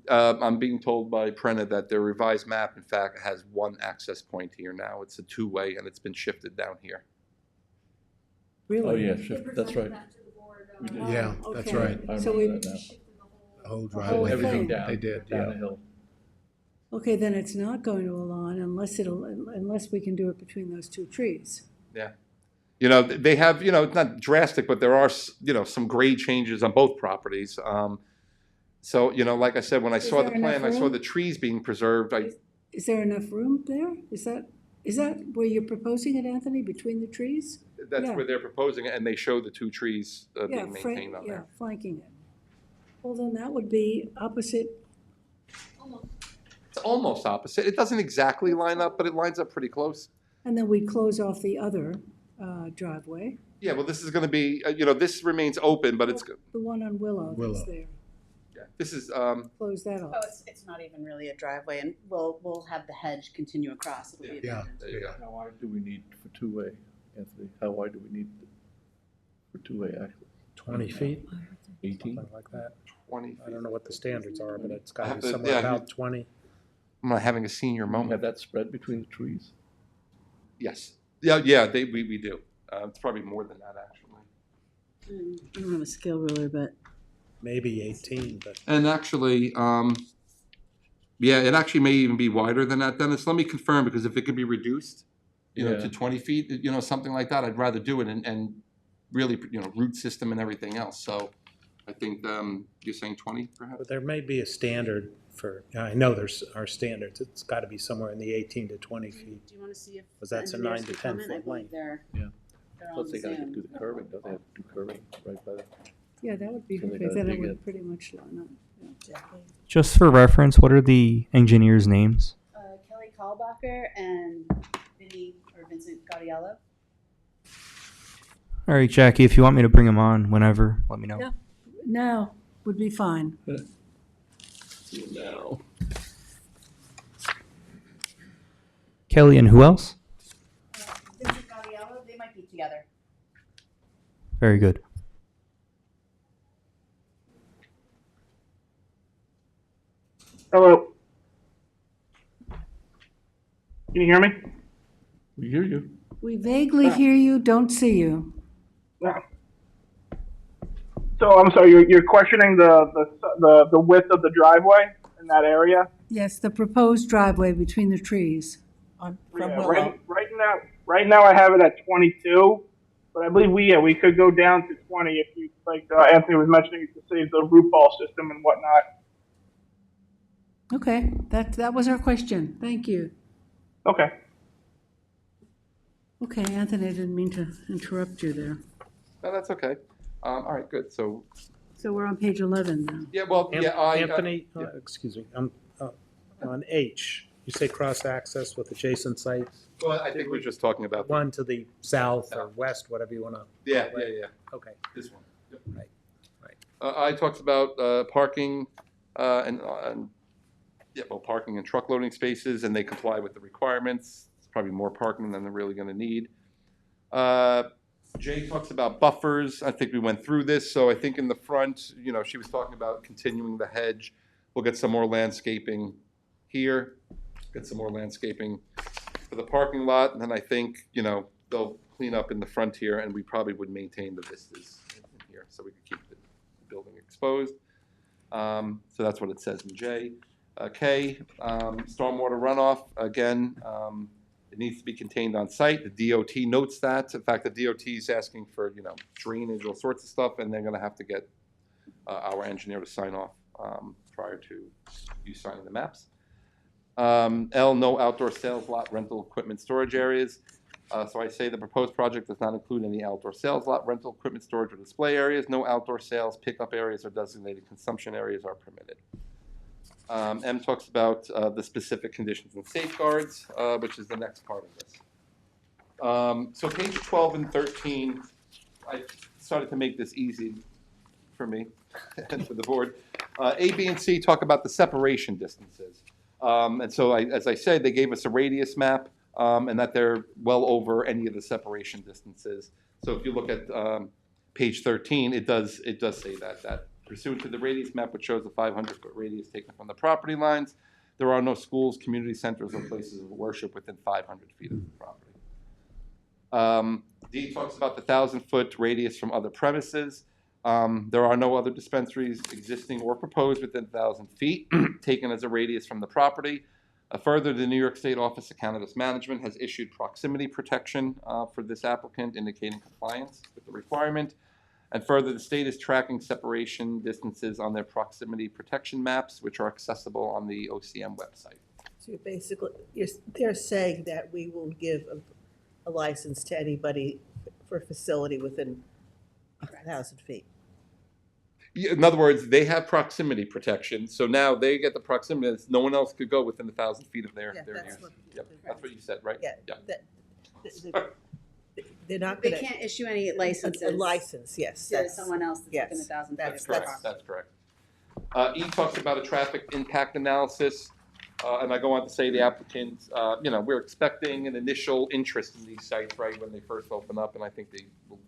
I'm being told by Prena that their revised map, in fact, has one access point here now. It's a two-way, and it's been shifted down here. really? Oh, yeah, that's right. We did. Yeah, that's right. I So remember we, that now. The whole whole driveway. Everything thing. down. They did, Down yeah. the hill. okay, then it's not going to align unless we can do it between those two trees. Yeah. They have, it's not drastic, but there are, some grade changes on both properties. So, like I said, when I Is saw the there enough plan, I saw room? the trees being preserved. Is there enough room there? Is that where you're proposing it, Anthony, between the trees? That's Yeah. where they're proposing it, and they show the two trees Yeah, being maintained on there. flanking it. Well, then that would be opposite. It's almost opposite. It doesn't exactly line up, but it lines up pretty close. And then we'd close off the other driveway, Yeah, well, this is going to be, this remains open, but it's, the one on Willow that's Willow. there. yeah, this is, Close that off. Oh, it's not even really a driveway, and we'll have the hedge continue across. It'll be Yeah. abandoned. there you go. How wide do we need for two-way, Anthony? How wide do we need for two-way access? 20 feet, 18? something like that. 20. I don't know what the standards are, but it's got I to have be to- somewhere yeah. about 20. I'm not having a senior Have moment. that spread between the trees? Yes. Yeah, we do. It's probably more than that, actually. I don't have a scale ruler, but Maybe 18, but And actually, it actually may even be wider than that, Dennis. Let me confirm, because if it could be reduced, Yeah. to 20 feet, something like that, I'd rather do it and really, root system and everything else. So I think you're saying 20 perhaps? But there may be a standard for, I know there's our standards. It's got to be somewhere in the 18 to 20 feet. Do you want to see if? Was the that's a engineers 9 to can come 10 in? I foot believe length. they're on Plus they gotta Zoom. do the curving, don't they have to do curving right by the? Yeah, that would be So they perfect, gotta then it dig would it. pretty much line up. Jackie? Just for reference, what are the engineers' names? Kelly Kahlbacher and Vincent Gaudiello. All right, Jackie, if you want me to bring them on whenever, let me know. Yeah. Now would be fine. No. Kelly and who else? Vincent Gaudiello, they might be together. Very good. Hello. Can you hear me? We hear you. We vaguely hear you, don't see you. Yeah. So I'm sorry, you're questioning the width of the driveway in that area? Yes, the proposed driveway between the trees. From Yeah, Willow. right now I have it at 22, but I believe we could go down to 20 if you like. Anthony was mentioning to save the root ball system and whatnot. Okay, that was our question. Thank you. Okay. Okay, Anthony, I didn't mean to interrupt you there. No, that's okay. All right, good. So, So we're on page 11 now. yeah, well, Anthony, yeah. excuse me, on H, you say cross-access with adjacent sites, Well, I think we're just talking about. one to the south or west, whatever you want to. Yeah. Okay. This one. Yep. Right. I talked about parking and parking and truck loading spaces, and they comply with the requirements. It's probably more parking than they're really going to need. Jay talks about buffers. I think we went through this. So I think in the front, she was talking about continuing the hedge. We'll get some more landscaping here, get some more landscaping for the parking lot. And then I think, they'll clean up in the front here, and we probably would maintain the vistas in here so we could keep the building exposed. So that's what it says in J. K, stormwater runoff, again, it needs to be contained on site. The DOT notes that. In fact, the DOT is asking for, drainage, all sorts of stuff, and they're gonna have to get our engineer to sign off prior to you signing the maps. L, no outdoor sales lot, rental equipment storage areas. So I say the proposed project does not include any outdoor sales lot, rental equipment storage or display areas. No outdoor sales, pickup areas, or designated consumption areas are permitted. M talks about the specific conditions and safeguards, which is the next part of this. So page 12 and 13, I started to make this easy for me and for the board. A, B, and C talk about the separation distances. And so, as I said, they gave us a radius map, and that they're well over any of the separation distances. So if you look at page 13, it does say that pursuant to the radius map, which shows a 500-foot radius taken from the property lines, there are no schools, community centers, or places of worship within 500 feet of the property. D talks about the 1,000-foot radius from other premises. There are no other dispensaries existing or proposed within 1,000 feet taken as a radius from the property. Further, the New York State Office of Cannabis Management has issued proximity protection for this applicant, indicating compliance with the requirement. And further, the state is tracking separation distances on their proximity protection maps, which are accessible on the OCM website. So they're saying that we will give a license to anybody for a facility within 1,000 feet. Yeah, in other words, they have proximity protection, so now they get the proximity. No one else could go within 1,000 feet of their that's use. what- Yep, that's what you said, right? Yeah. They're not They going to. can't issue any licenses. A license, yes. To someone else that's yes, within 1,000 feet that's of the Correct, property. that's correct. E talks about a traffic impact analysis, and I go on to say the applicant, we're expecting an initial interest in these sites, right, when they first open up, and I think they will,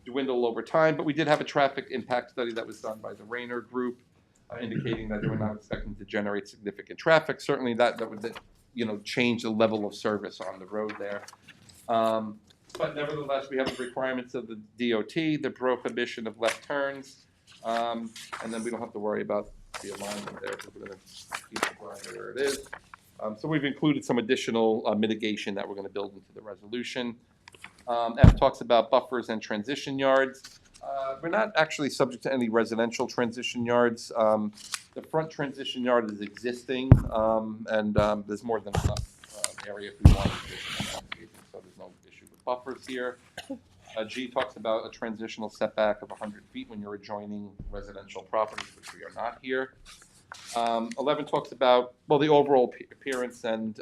dwindle over time, but we did have a traffic impact study that was done by the Rayner Group, indicating that they were not expecting to generate significant traffic. Certainly that would, change the level of service on the road there. But nevertheless, we have the requirements of the DOT, the prohibition of left turns, and then we don't have to worry about the alignment there, because we're going to keep the line where it is. So we've included some additional mitigation that we're going to build into the resolution. F talks about buffers and transition yards. We're not actually subject to any residential transition yards. The front transition yard is existing, and there's more than enough area if we want to, so there's no issue with buffers here. G talks about a transitional setback of 100 feet when you're adjoining residential properties, which we are not here. 11 talks about, well, the overall appearance and,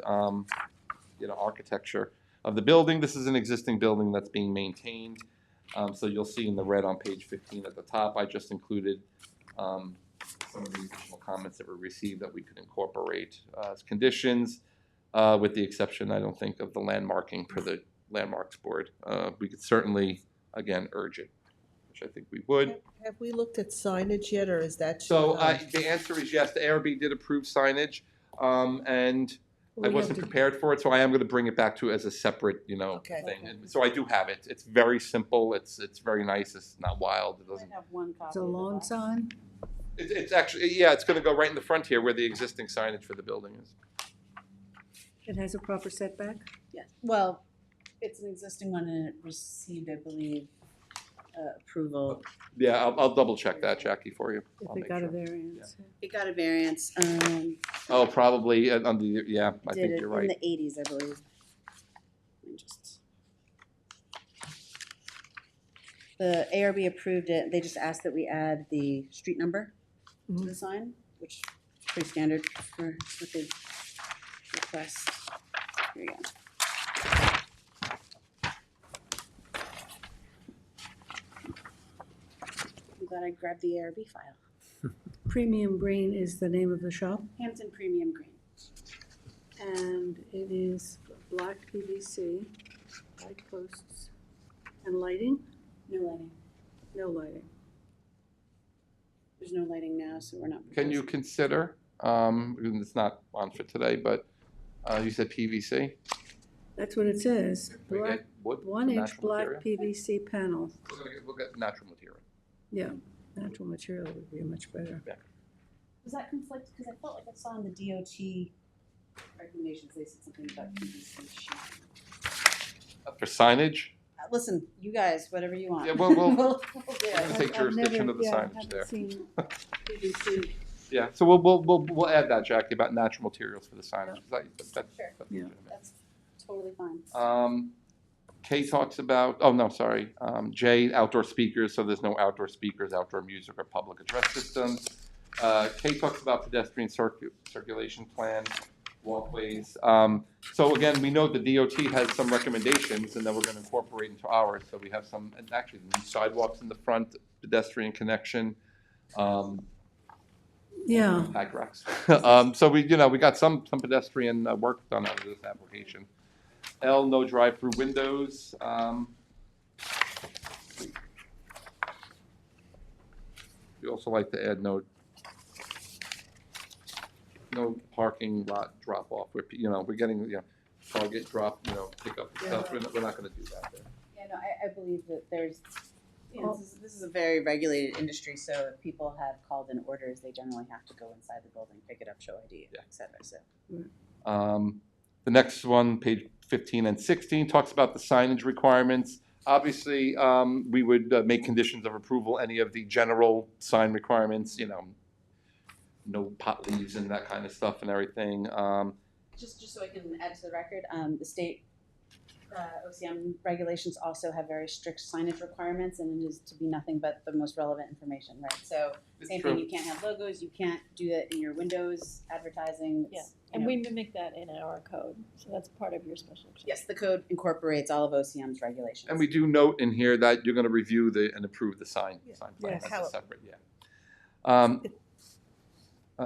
architecture of the building. This is an existing building that's being maintained. So you'll see in the red on page 15 at the top, I just included some of the additional comments that were received that we could incorporate as conditions, with the exception, I don't think, of the landmarking per the Landmarks Board. We could certainly, again, urge it, which I think we would. Have we looked at signage yet, or is that? So the answer is yes, the ARB did approve signage, and I wasn't prepared for it, so I am going to bring it back to as a separate, Okay. thing. And so I do have it. It's very simple. It's very nice. It's not wild. It I doesn't. have one copy. It's a of the lawn box. sign? It's actually, yeah, it's going to go right in the front here where the existing signage for the building is. It has a proper setback? Yes, well, it's an existing one and it received, I believe, approval. Yeah, I'll double check that, Jackie, for you. If I'll they make got a sure. variance? It got a variance, Oh, probably under, yeah, I did think it you're in right. the 80s, I believe. Let me just. The ARB approved it, they just asked that we add the street number to the sign, which is pretty standard for what they request. Here you go. I'm glad I grabbed the ARB file. Premium Green is the name of the shop, Hampton Premium Green. and it is black PVC, light posts, and lighting? No lighting. No lighting. There's no lighting now, so we're not. Can you consider, and it's not on for today, but you said PVC? That's what it says. We Black, get wood, 1-inch natural black material? PVC panel. We'll get natural material. Yeah, natural material would be much better. Does that conflict? Because I felt like I saw in the DOT recommendations, they said something about PVC sheet. For signage? Listen, you guys, whatever you want. Yeah, we'll We'll do we'll it. take jurisdiction of the signage haven't there. seen PVC. Yeah, so we'll add that, Jackie, about natural materials for the signage. That's Sure. Yeah. legitimate. That's totally fine. K talks about, oh, no, sorry. J, outdoor speakers, so there's no outdoor speakers, outdoor music, or public address systems. K talks about pedestrian circulation plan, walkways. So again, we know the DOT has some recommendations, and then we're going to incorporate into ours. So we have some, and actually, new sidewalks in the front, pedestrian connection. Yeah, Bike racks. So we got some pedestrian work done on this application. L, no drive-through windows. We also like to add no parking lot drop-off. We're getting, Target drop, pick up the stuff. We're not going to do that there. Yeah, no, I believe that there's, this is a very regulated industry, so if people have called in orders, they generally have to go inside the building, pick it up, show ID, Yeah. et cetera, so. The next one, page 15 and 16, talks about the signage requirements. Obviously, we would make conditions of approval any of the general sign requirements, no pot leaves and that kind of stuff and everything. Just so I can add to the record, the state OCM regulations also have very strict signage requirements, and it is to be nothing but the most relevant information, right? So It's same true. thing, you can't have logos, you can't do that in your windows, advertising. Yeah, it's, and you know- we mimic that in our code, so that's part of your special exception. Yes, the code incorporates all of OCM's regulations. And we do note in here that you're going to review and approve the sign plan. Yes. That's a separate,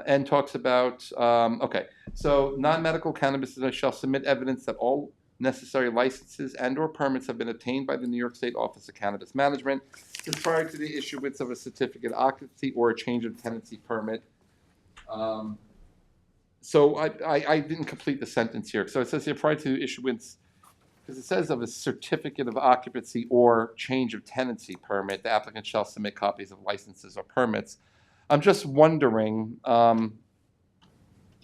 N talks about, okay, so non-medical cannabis shall submit evidence that all necessary licenses and/or permits have been obtained by the New York State Office of Cannabis Management since prior to the issuance of a certificate of occupancy or a change of tenancy permit. So I didn't complete the sentence here. So it says here prior to issuance, because it says of a certificate of occupancy or change of tenancy permit, the applicant shall submit copies of licenses or permits. I'm just wondering,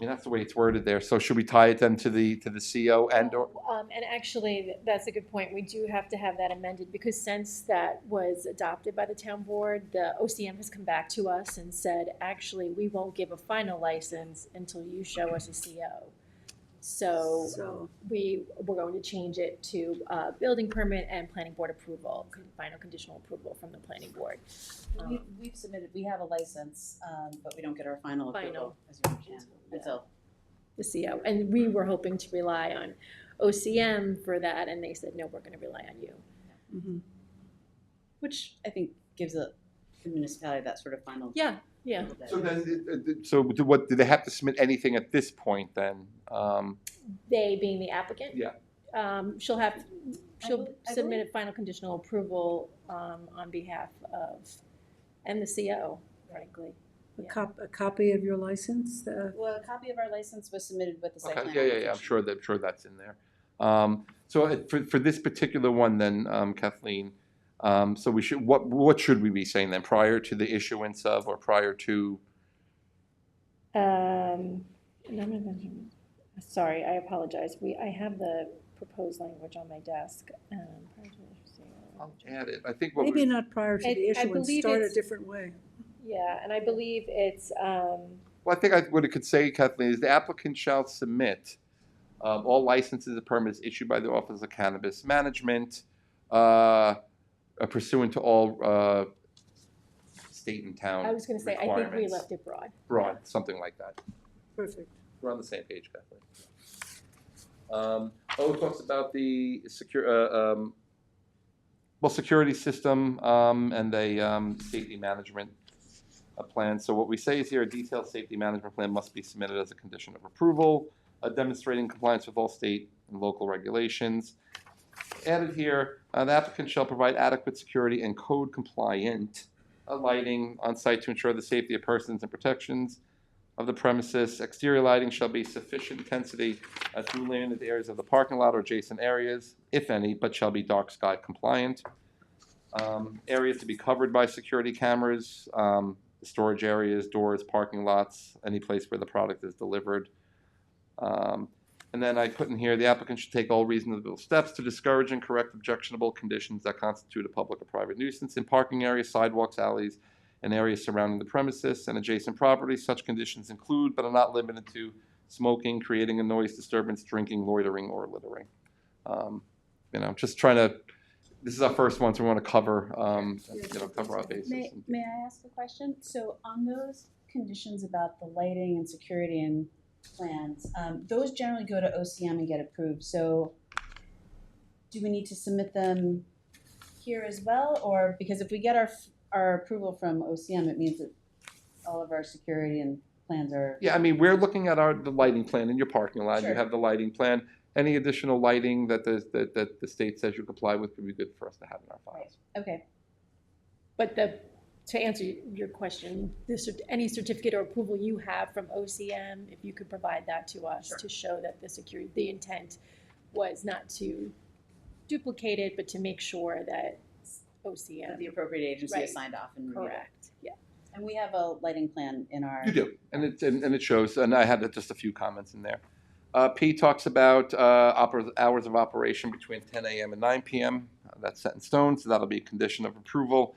mean, that's the way it's worded there. So should we tie it then to the CO and or? And actually, that's a good point. We do have to have that amended because since that was adopted by the town board, the OCM has come back to us and said, actually, we won't give a final license until you show us a CO. So we're going to change it to building permit and planning board approval, final conditional approval from the planning board. We've submitted, we have a license, but we don't get our final approval, as you understand, until. The CO, and we were hoping to rely on OCM for that, and they said, no, we're gonna rely on you. Mm-hmm. Which I think gives the municipality that sort of final. Yeah. So then, so what, do they have to submit anything at this point then? They being the applicant? Yeah. She'll I submit a final conditional approval on behalf of, and the CO, frankly. A copy of your license? Well, a copy of our license was submitted with the site plan. Okay, yeah, I'm sure that's in there. So for this particular one then, Kathleen, so we should, what should we be saying then, prior to the issuance of, or prior to? Sorry, I apologize. I have the proposed language on my desk. I'll add it. I think what Maybe not prior to the I issuance, believe start a it's- different way. Yeah, and I believe it's, Well, I think what it could say, Kathleen, is the applicant shall submit all licenses and permits issued by the Office of Cannabis Management pursuant to all state and town I was gonna say, I think we requirements. left it broad. Broad, something like that. Perfect. We're on the same page, Kathleen. It talks about the security system and the safety management plan. So what we say is here, a detailed safety management plan must be submitted as a condition of approval, demonstrating compliance with all state and local regulations. Added here, the applicant shall provide adequate security and code compliant lighting on site to ensure the safety of persons and protections of the premises. Exterior lighting shall be sufficient intensity to illuminate the areas of the parking lot or adjacent areas, if any, but shall be dark sky compliant. Areas to be covered by security cameras, storage areas, doors, parking lots, any place where the product is delivered. And then I put in here, the applicant should take all reasonable steps to discourage and correct objectionable conditions that constitute a public or private nuisance in parking areas, sidewalks, alleys, and areas surrounding the premises and adjacent properties. Such conditions include, but are not limited to, smoking, creating a noise disturbance, drinking, loitering, or littering. Just trying to, this is our first one, so we want to cover, cover our bases. May I ask a question? So on those conditions about the lighting and security and plans, those generally go to OCM and get approved. So do we need to submit them here as well? Or because if we get our approval from OCM, it means that all of our security and plans are. Yeah, I mean, we're looking at the lighting plan in your parking lot. Sure. You have the lighting plan. Any additional lighting that the state says you comply with would be good for us to have in our files. Okay. But to answer your question, any certificate or approval you have from OCM, if you could provide that to us. Sure. To show that the intent was not to duplicate it, but to make sure that OCM. That the appropriate agency Right. has signed off and reviewed it. Correct, yeah. And we have a lighting plan in our. You do, and it shows, and I had just a few comments in there. P talks about hours of operation between 10 a.m. and 9 p.m. That's set in stone, so that'll be a condition of approval.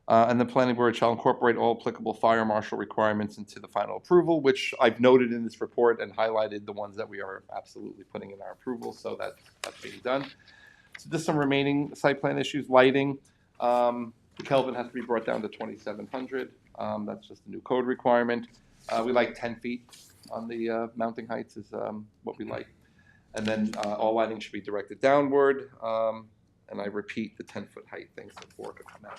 And the planning board shall incorporate all applicable fire marshal requirements into the final approval, which I've noted in this report and highlighted the ones that we are absolutely putting in our approval, so that's being done. So just some remaining site plan issues, lighting. Kelvin has to be brought down to 2,700. That's just a new code requirement. We like 10 feet on the mounting heights is what we like. And then all lighting should be directed downward. And I repeat the 10-foot height thing so 4 could come out.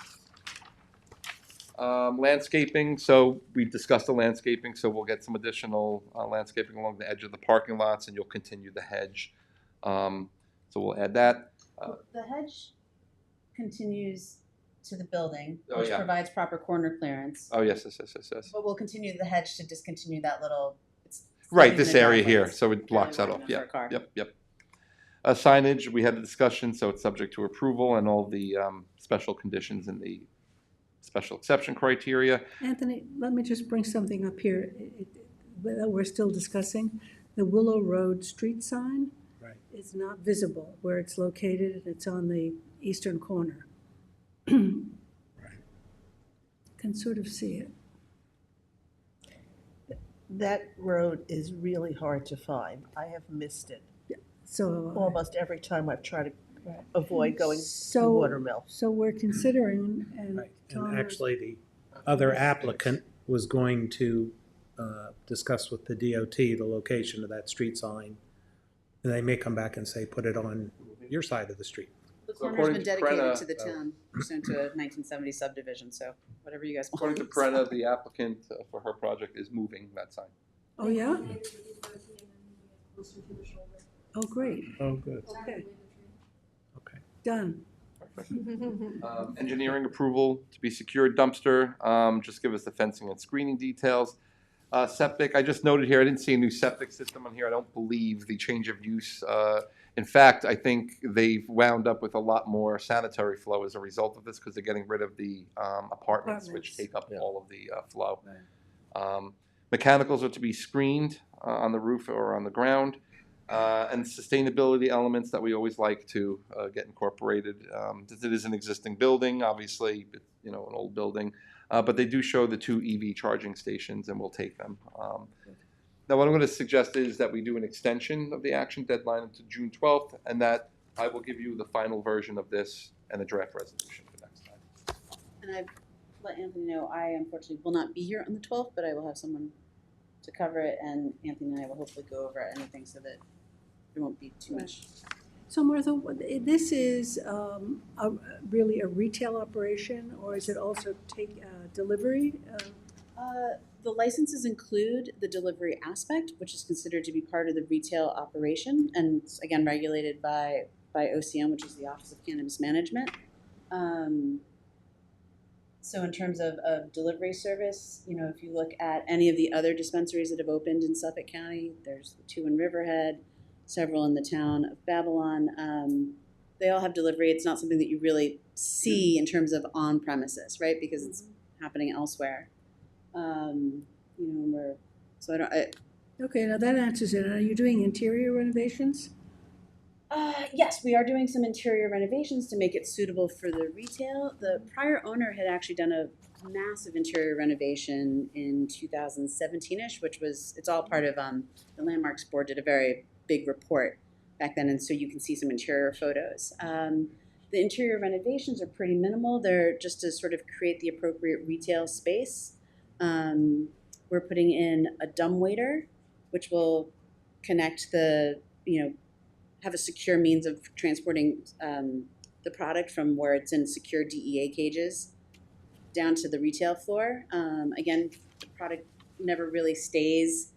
Landscaping, so we discussed the landscaping, so we'll get some additional landscaping along the edge of the parking lots, and you'll continue the hedge. So we'll add that. The hedge continues to the building, Oh, which yeah. provides proper corner clearance. Oh, yes. But we'll continue the hedge to discontinue that little. Right, this area here, Driveways. so it blocks that Really off. wide Yeah, enough for a car. yep. Signage, we had a discussion, so it's subject to approval and all the special conditions and the special exception criteria. Anthony, let me just bring something up here. that we're still discussing, the Willow Road street sign Right. is not visible where it's located, and it's on the eastern corner. Can sort of see it. That road is really hard to find. I have missed it So, almost every time I've tried to avoid going to so, Watermill. so we're considering, and Right. Tom And is- actually, the other applicant was going to discuss with the DOT the location of that street sign. And they may come back and say, put it on your side of the street. The So corner's according been to dedicated Prena, to the town pursuant to a 1970 subdivision, so whatever you guys want. According to Prena, the applicant for her project is moving that sign. Oh, yeah? Oh, great. Oh, good. Okay, Okay. done. Engineering approval to be secured dumpster, just give us the fencing and screening details. Septic, I just noted here, I didn't see a new septic system on here. I don't believe the change of use. In fact, I think they've wound up with a lot more sanitary flow as a result of this because they're getting rid of the apartments, which take up all of the flow. Mechanicals are to be screened on the roof or on the ground. And sustainability elements that we always like to get incorporated. It is an existing building, obviously, an old building, but they do show the 2 EV charging stations, and we'll take them. Now, what I'm going to suggest is that we do an extension of the action deadline to June 12th, and that I will give you the final version of this and a draft resolution for next time. And I've let Anthony know I unfortunately will not be here on the 12th, but I will have someone to cover it, and Anthony and I will hopefully go over anything so that there won't be too much. So Martha, this is really a retail operation, or is it also take delivery? The licenses include the delivery aspect, which is considered to be part of the retail operation, and again regulated by OCM, which is the Office of Cannabis Management. So in terms of delivery service, if you look at any of the other dispensaries that have opened in Suffolk County, there's the 2 in Riverhead, several in the town of Babylon. They all have delivery. It's not something that you really see in terms of on premises, right? Because it's happening elsewhere. Okay, now that answers it. Are you doing interior renovations? Yes, we are doing some interior renovations to make it suitable for the retail. The prior owner had actually done a massive interior renovation in 2017-ish, it's all part of, the Landmarks Board did a very big report back then, and so you can see some interior photos. The interior renovations are pretty minimal. They're just to sort of create the appropriate retail space. We're putting in a dumbwaiter, which will connect have a secure means of transporting the product from where it's in secure DEA cages down to the retail floor. Again, the product never really stays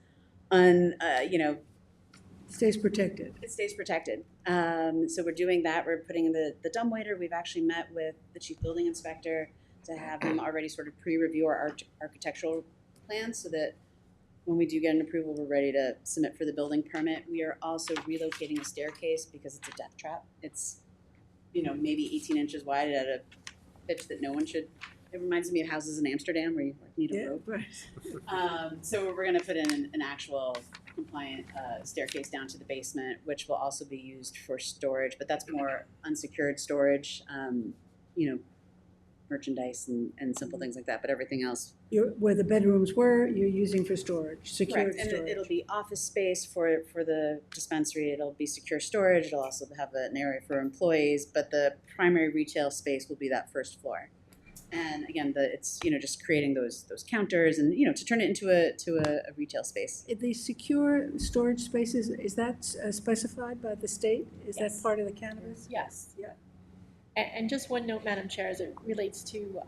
Stays protected. It stays protected. So we're doing that. We're putting in the dumbwaiter. We've actually met with the chief building inspector to have him already sort of pre-review our architectural plans so that when we do get an approval, we're ready to submit for the building permit. We are also relocating a staircase because it's a death trap. It's, maybe 18 inches wide at a pitch that no one should. It reminds me of houses in Amsterdam where you need a rope. Right. So we're going to put in an actual compliant staircase down to the basement, which will also be used for storage, but that's more unsecured storage, merchandise and simple things like that, but everything else. Where the bedrooms were, you're using for storage, secured Correct, and storage. it'll be office space for the dispensary. It'll be secure storage. It'll also have an area for employees, but the primary retail space will be that first floor. And again, it's just creating those counters and to turn it into a retail space. The secure storage spaces, is that specified by the state? Is Yes. that part of the cannabis? Yes. Yeah. And just one note, Madam Chair, as it relates to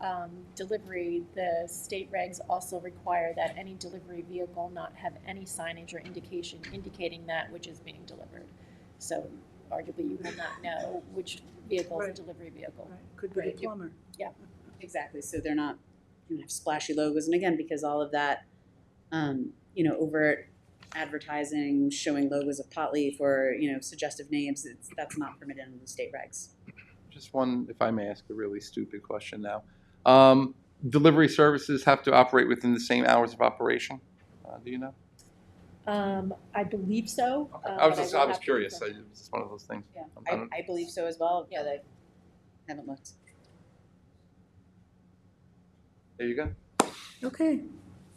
delivery, the state regs also require that any delivery vehicle not have any signage or indication indicating that which is being delivered. So arguably you will not know which vehicle is a delivery vehicle. Right. Could be Right. the plumber. Yeah, exactly. So they're not have splashy logos, and again, because all of that, overt advertising, showing logos of pot leaf or suggestive names, that's not permitted in the state regs. Just one, if I may ask a really stupid question now. Delivery services have to operate within the same hours of operation. Do you know? I believe so. I was but just, will I was have to curious. confirm. It was just one of those things. Yeah, I don't- I believe so as well, but I haven't looked. There you go. Okay.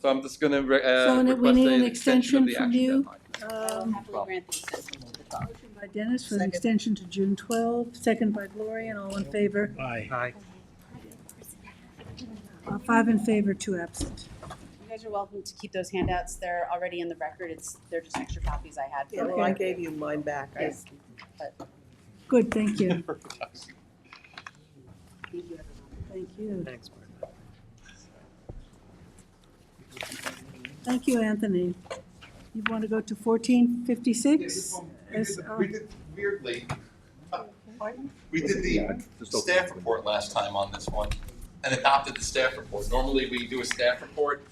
So I'm just gonna So request we need an an extension of extension the from action you. deadline. I will happily Well. grant the extension to the 12th. Motion by Dennis for the Second. extension to June 12, second by Gloria, and all in favor. Aye. 5 in favor, 2 absent. You guys are welcome to keep those handouts. They're already in the record. They're just extra copies I had. Yeah, well, I gave you mine back. Yes. But Good, thank you. thank you, everyone. Thank you. Thanks, Martha. Thank you, Anthony. You want to go to 1456? We did weirdly. We did the staff report last time on this one and adopted the staff report. Normally, we do a staff report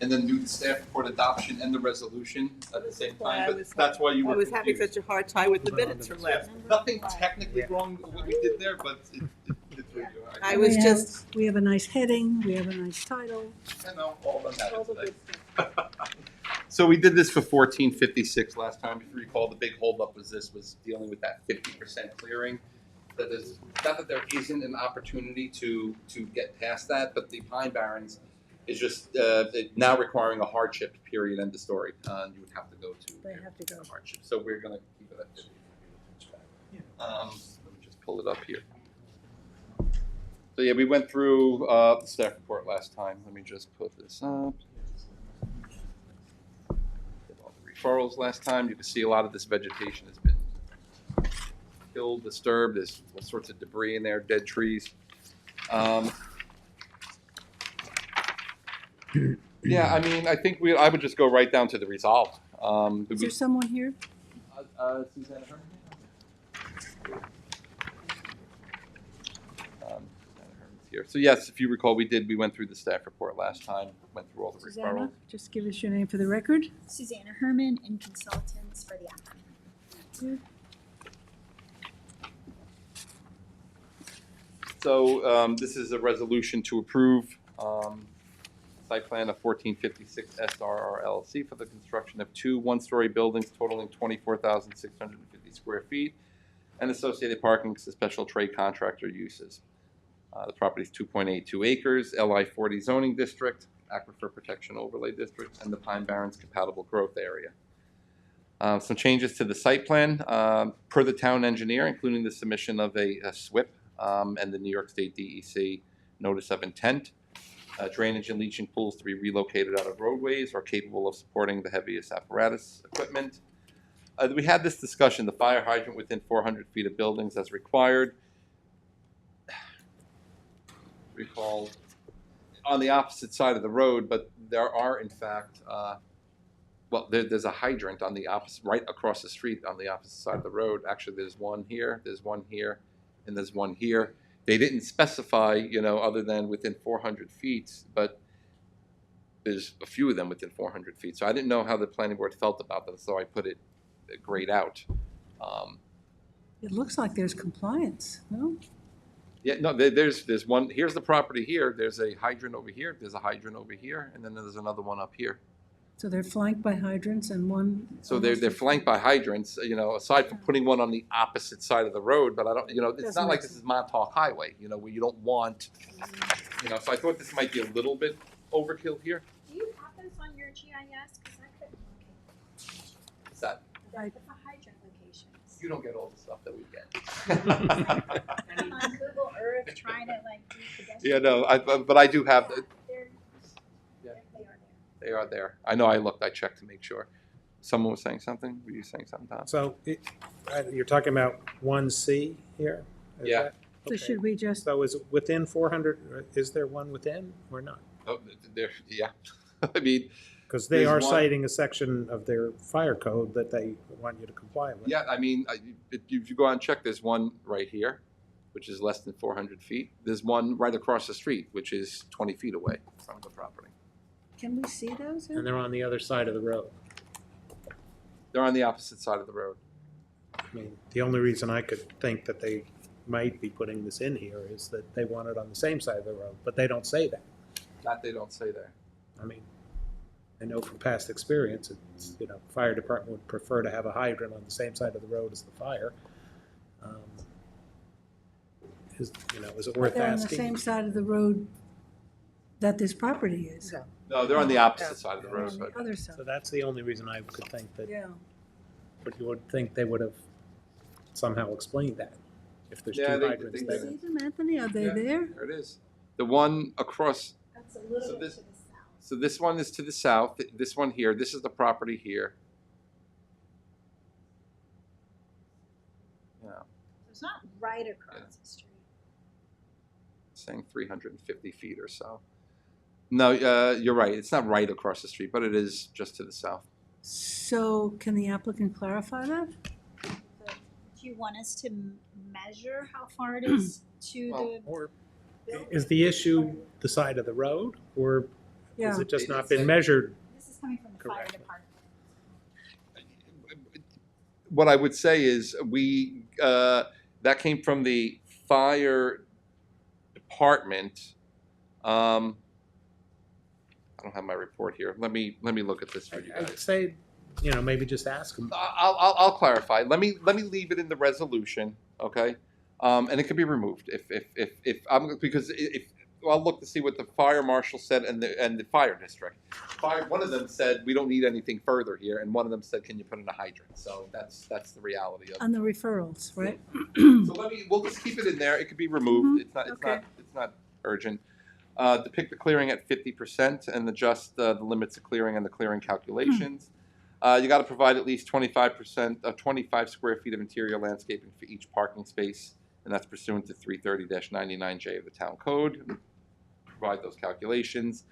and then do the staff report adoption and the resolution at the same Why I time, but was- that's why you were I was having confused. such a hard time with the minutes from last. Nothing technically wrong with what we did there, but it's what you I was just, We have a nice heading, we have a nice title. I know, all of them have it today. So we did this for 1456 last time. If you recall, the big holdup was dealing with that 50% clearing. That is, not that there isn't an opportunity to get past that, but the Pine Barrens is just now requiring a hardship, period, end of story. You would have to go to They have to go. hardship. So we're gonna keep it at 50. Let me just pull it up here. So yeah, we went through the staff report last time. Let me just put this up. Did all the referrals last time. You can see a lot of this vegetation has been killed, disturbed. There's all sorts of debris in there, dead trees. Yeah, I mean, I think I would just go right down to the resolve. Is there someone here? Susanna Herman? Susanna Herman's here. So yes, if you recall, we went through the staff report last time, went through all the Susanna, referrals. just give us your name for the record. Susanna Herman and consultants for the applicant. So this is a resolution to approve site plan of 1456 SRR LLC for the construction of 2 one-story buildings totaling 24,650 square feet and associated parking to special trade contractor uses. The property is 2.82 acres, LI 40 zoning district, Aquifer Protection Overlay District, and the Pine Barrens Compatible Growth Area. Some changes to the site plan per the town engineer, including the submission of a SWIP and the New York State DEC notice of intent. Drainage and leaching pools to be relocated out of roadways are capable of supporting the heaviest apparatus equipment. We had this discussion, the fire hydrant within 400 feet of buildings as required. Recall on the opposite side of the road, but there are in fact, there's a hydrant on the opposite, right across the street on the opposite side of the road. Actually, there's one here, and there's one here. They didn't specify, other than within 400 feet, but there's a few of them within 400 feet. So I didn't know how the planning board felt about that, so I put it grayed out. It looks like there's compliance, no? Yeah, no, there's one, here's the property here, there's a hydrant over here, there's a hydrant over here, and then there's another one up here. So they're flanked by hydrants and one. So they're flanked by hydrants, aside from putting one on the opposite side of the road, but I don't, it's Doesn't not like make this is Montauk Highway, where you don't want, so I thought this might be a little bit overkill here. Do you have those on your GIS? Because I couldn't locate Is that, the hydrant locations. you don't get all the stuff that we get. I'm on Google Earth trying to do pedestrian. Yeah, no, but I do have, They're- Yeah. They are there. they are there. I know I checked to make sure. Someone was saying something? Were you saying something, Tom? So you're talking about 1C here? Is Yeah. that- So okay. should we just, So is it within 400, is there one within or not? Oh, yeah. I mean, Because they There's are one- citing a section of their fire code that they want you to comply with. yeah, I mean, if you go out and check, there's one right here, which is less than 400 feet. There's one right across the street, which is 20 feet away from the property. can we see those? And they're on the other side of the road. They're on the opposite side of the road. I mean, the only reason I could think that they might be putting this in here is that they want it on the same side of the road, but they don't say that. That they don't say there. I mean, I know from past experience, it's, fire department would prefer to have a hydrant on the same side of the road as the fire. Is it worth They're on the asking? same side of the road that this property is. No. No, they're on the opposite side of the They're road. on the other side. So that's the only reason I could think that, Yeah. but you would think they would have somehow explained that, if there's two Yeah, they- hydrants they- there. See them, Anthony? Are they Yeah. there? There it is. The one across, That's a little So bit this- to the south. so this one is to the south, this one here, this is the property here. Yeah, So it's not right across the street. saying 350 feet or so. No, you're right, it's not right across the street, but it is just to the south. So can the applicant clarify that? Do you want us to measure how far it is to Well, the? Or is the issue the side of the road, or Yeah. has it just not It's- been measured? This is coming from the fire Correctly. department. What I would say is that came from the fire department. I don't have my report here. Let me look at this for you I'd guys. say, maybe just ask them. I'll clarify. Let me leave it in the resolution, okay? And it can be removed if I'm because if I'll look to see what the fire marshal said and the fire district. One of them said we don't need anything further here, and one of them said, can you put in a hydrant? So that's the reality of it. On the referrals, right? So we'll just keep it in there. It could be removed. Okay. It's not urgent. Depict the clearing at 50% and adjust the limits of clearing and the clearing calculations. You got to provide at least 25% of 25 square feet of interior landscaping for each parking space, and that's pursuant to 330-99J of the town code. Provide those calculations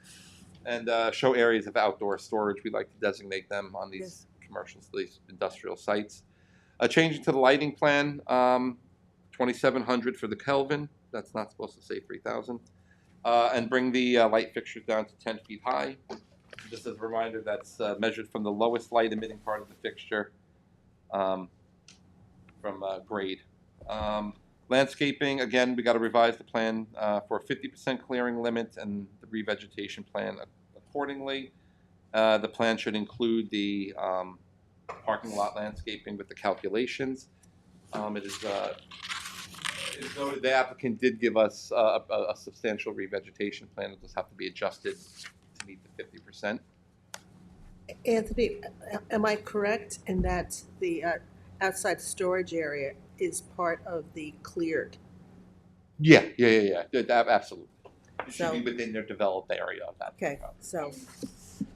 and show areas of outdoor storage. We like to designate them on these commercial, these industrial sites. Changing to the lighting plan, 2,700 for the Kelvin. That's not supposed to say 3,000. And bring the light fixtures down to 10 feet high. Just as a reminder, that's measured from the lowest light emitting part of the fixture from grade. Landscaping, again, we got to revise the plan for a 50% clearing limit and the revegetation plan accordingly. The plan should include the parking lot landscaping with the calculations. It is noted the applicant did give us a substantial revegetation plan. It'll just have to be adjusted to meet the 50%. Anthony, am I correct in that the outside storage area is part of the cleared? Yeah. Absolutely. It So- should be within their developed area of that. Okay, so,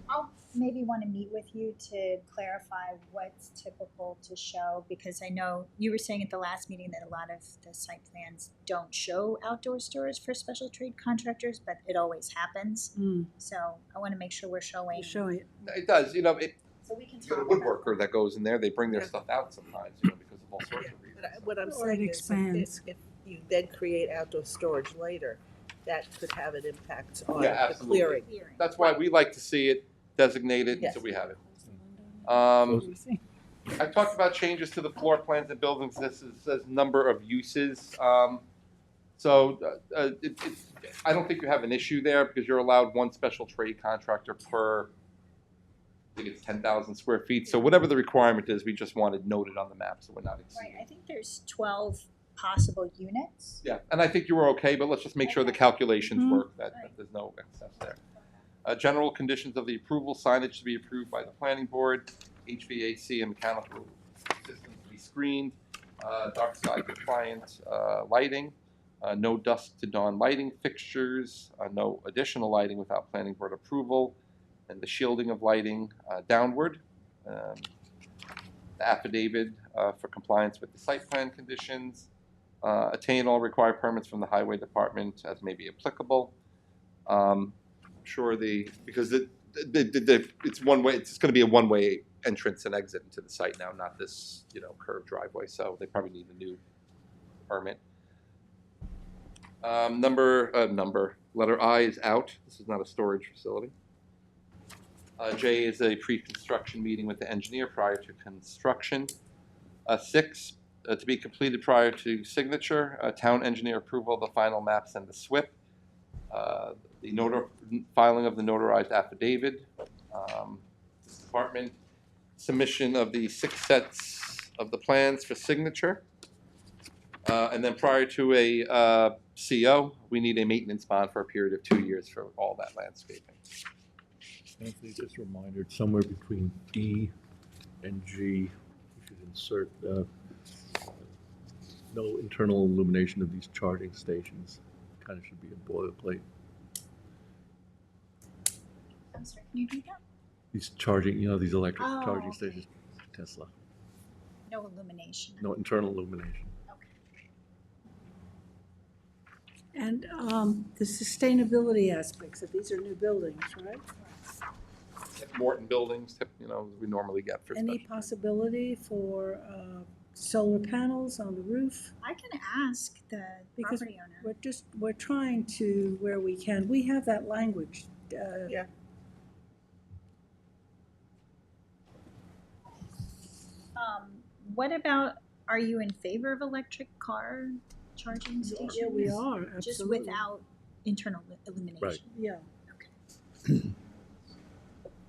I'll maybe want to meet with you to clarify what's typical to show, because I know you were saying at the last meeting that a lot of the site plans don't show outdoor storage for special trade contractors, but it always happens. So I want to make sure we're showing. You're showing it. It does. So we can You got a talk woodworker that goes in there. They bring their stuff out sometimes, because of all sorts of reasons. but what I'm Or saying it is, expands. if you then create outdoor storage later, that could have an impact on Yeah, the absolutely. clearing. That's why we like to see it designated, Yes. so we have it. I talked about changes to the floor plans and buildings. This says number of uses. I don't think you have an issue there because you're allowed one special trade contractor per, I think it's 10,000 square feet. So whatever the requirement is, we just want it noted on the map so we're not Right, exceeding. I think there's 12 possible units. Yeah, and I think you were okay, but let's just make sure the calculations work, that there's no excess there. General conditions of the approval, signage to be approved by the planning board, HVAC and mechanical systems to be screened, dark sky compliant lighting, no dusk to dawn lighting fixtures, no additional lighting without planning board approval, and the shielding of lighting downward. The affidavit for compliance with the site plan conditions, attain all required permits from the highway department as may be applicable. Sure, because it's one way. It's just going to be a one-way entrance and exit into the site now, not this curved driveway. So they probably need a new permit. Letter I is out. This is not a storage facility. J is a pre-construction meeting with the engineer prior to construction. 6, to be completed prior to signature, town engineer approval of the final maps and the SWIP. The filing of the notarized affidavit, this department, submission of the 6 sets of the plans for signature. And then prior to a CO, we need a maintenance bond for a period of 2 years for all that landscaping. Anthony, just a reminder, somewhere between D and G, we should insert no internal illumination of these charging stations. Kind of should be a boilerplate. I'm sorry, can you do that? These charging, these electric Oh, charging okay. stations, Tesla, No illumination. no internal illumination. And the sustainability aspects of these are new buildings, right? Morton buildings, we normally get for Any special. possibility for solar panels on the roof? I can ask the Because property owner. we're trying to, where we can, we have that language. Yeah. What about, are you in favor of electric car charging stations? Yeah, we are, Just absolutely. without internal illumination? Right. Yeah.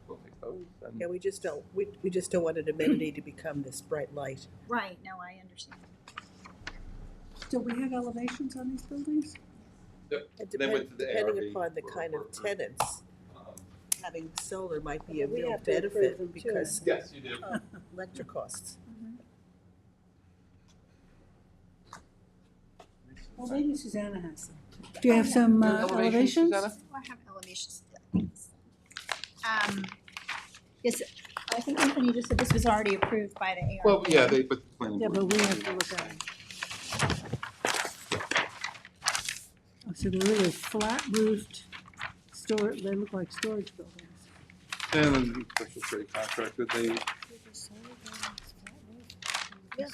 We'll take those, and- Yeah, we just don't want an amenity to become this bright light. Right, no, I understand. Do we have elevations on these buildings? Yep. And Then went to the depending ARB upon the for- kind of for- tenants, um, having solar might be a We real have to approve benefit them too. because Yes, you do. of electric costs. Well, maybe Susanna has them. Do you have some elevations? Susanna? Oh, I have elevations. Yes, I think Anthony just said this was already approved by the ARB. Well, yeah, but the planning Yeah, board- but we have to look at them. Oh, so they're really flat roofed they look like storage buildings. And then special trade contractor, they, Yeah,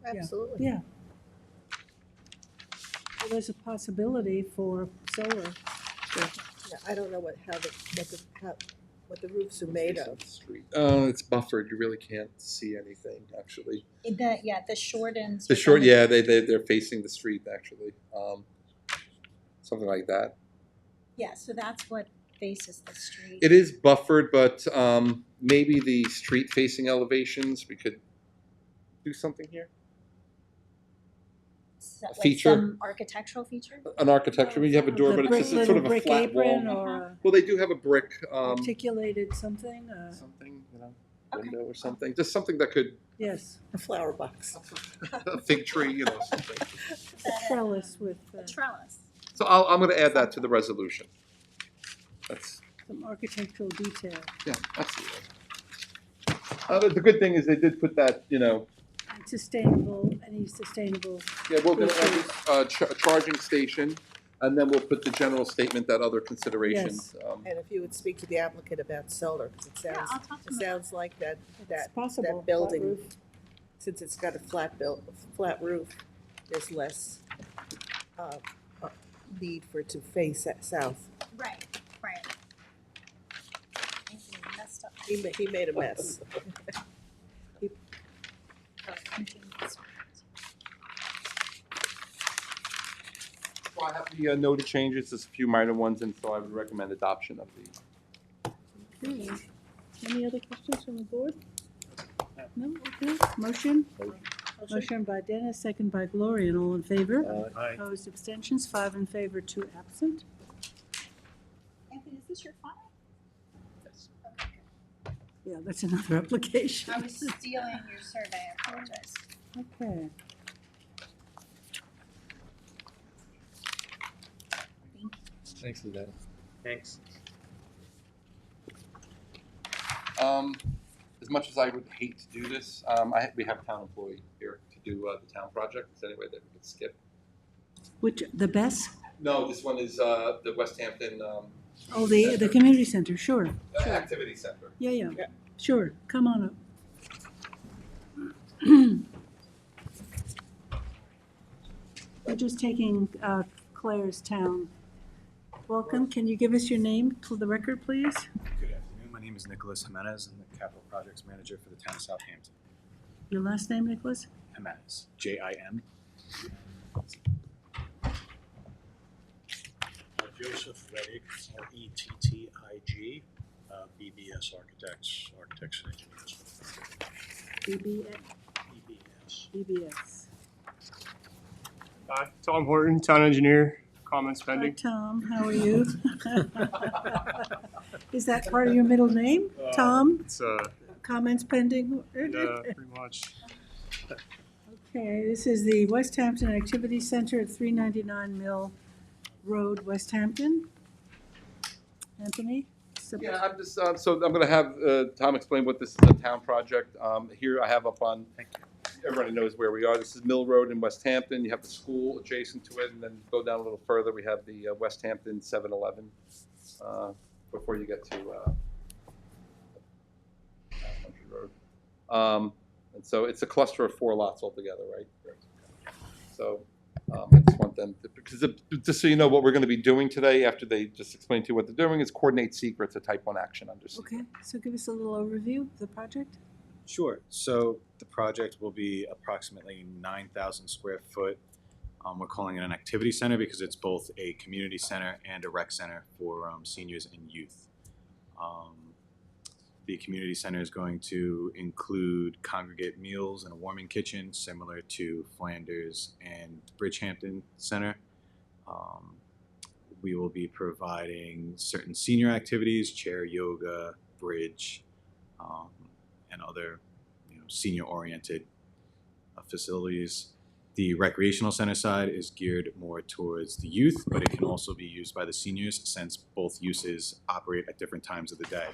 absolutely. Yeah. Well, there's a possibility for solar. Yeah, I don't know what the roofs are made of. street. It's buffered, you really can't see anything, actually. The short ends. The short, yeah, they're facing the street, actually. Something like that. Yeah, so that's what faces the street. It is buffered, but maybe the street-facing elevations, we could do something here. Like feature. some architectural feature? An architecture, you have a door, The but it's just little sort of a brick flat apron wall. or a Well, they do have a brick, articulated something, something, Okay. window or something, just something that could, yes, A flower box. a fig tree, something. a trellis with A trellis. So I'm gonna add that to the resolution. That's, some architectural detail. yeah, absolutely. The good thing is they did put that, And sustainable, any sustainable, yeah, we're gonna add this, a charging station, and then we'll put the general statement that other considerations. And if you would speak to the applicant about solar, because it Yeah, sounds, I'll talk to it him. sounds like that it's possible. that building, flat roof. since it's got a flat roof, there's less need for it to face south. Right. Anthony messed up. He made a mess. So I have the noted changes, there's a few minor ones, and so I would recommend adoption of the. Okay. Any other questions from the board? No, okay, motion? Motion by Dennis, second by Gloria, and all in favor? Aye. Opposed, abstentions, 5 in favor, 2 absent. Anthony, is this your file? Okay, Yeah, that's another application. good. I was stealing your survey, I apologize. Okay. Thanks for that. Thanks. As much as I would hate to do this, we have a town employee here to do the town project. Is there any way that we could skip? Which, the best? No, this one is the West Hampton Oh, the community center, sure. Activity Center. Yeah, yeah, sure, come on up. We're just taking Claire's town. Welcome, can you give us your name for the record, please? Good afternoon. My name is Nicholas Jimenez. I'm the Capital Projects Manager for the town of Southampton. Your last name, Nicholas? Jimenez, J-I-M. Joseph Rettig, R-E-T-T-I-G. BBS Architects and Engineers. BBS, BBS. BBS. Tom Horton, town engineer. Comments Hi, pending. Tom, how are you? Is that part of your middle name, Tom? It's Comments pending? yeah, pretty much. Okay, this is the West Hampton Activity Center at 399 Mill Road, West Hampton. Anthony? Yeah, I'm just, so I'm gonna have Tom explain what this is, a town project. Here I have up on, everybody knows where we are. This is Mill Road in West Hampton. You have the school adjacent to it, and then go down a little further, we have the West Hampton 7-Eleven before you get to Country Road. And so it's a cluster of 4 lots altogether, right? So I just want them to, because just so you know what we're going to be doing today, after they just explain to you what they're doing, is coordinate secrets, a type 1 action under secret. Okay, so give us a little overview of the project. Sure. So the project will be approximately 9,000 square foot. We're calling it an activity center because it's both a community center and a rec center for seniors and youth. The community center is going to include congregate meals and a warming kitchen similar to Flanders and Bridgehampton Center. We will be providing certain senior activities, chair yoga, bridge, and other senior-oriented facilities. The recreational center side is geared more towards the youth, but it can also be used by the seniors since both uses operate at different times of the day.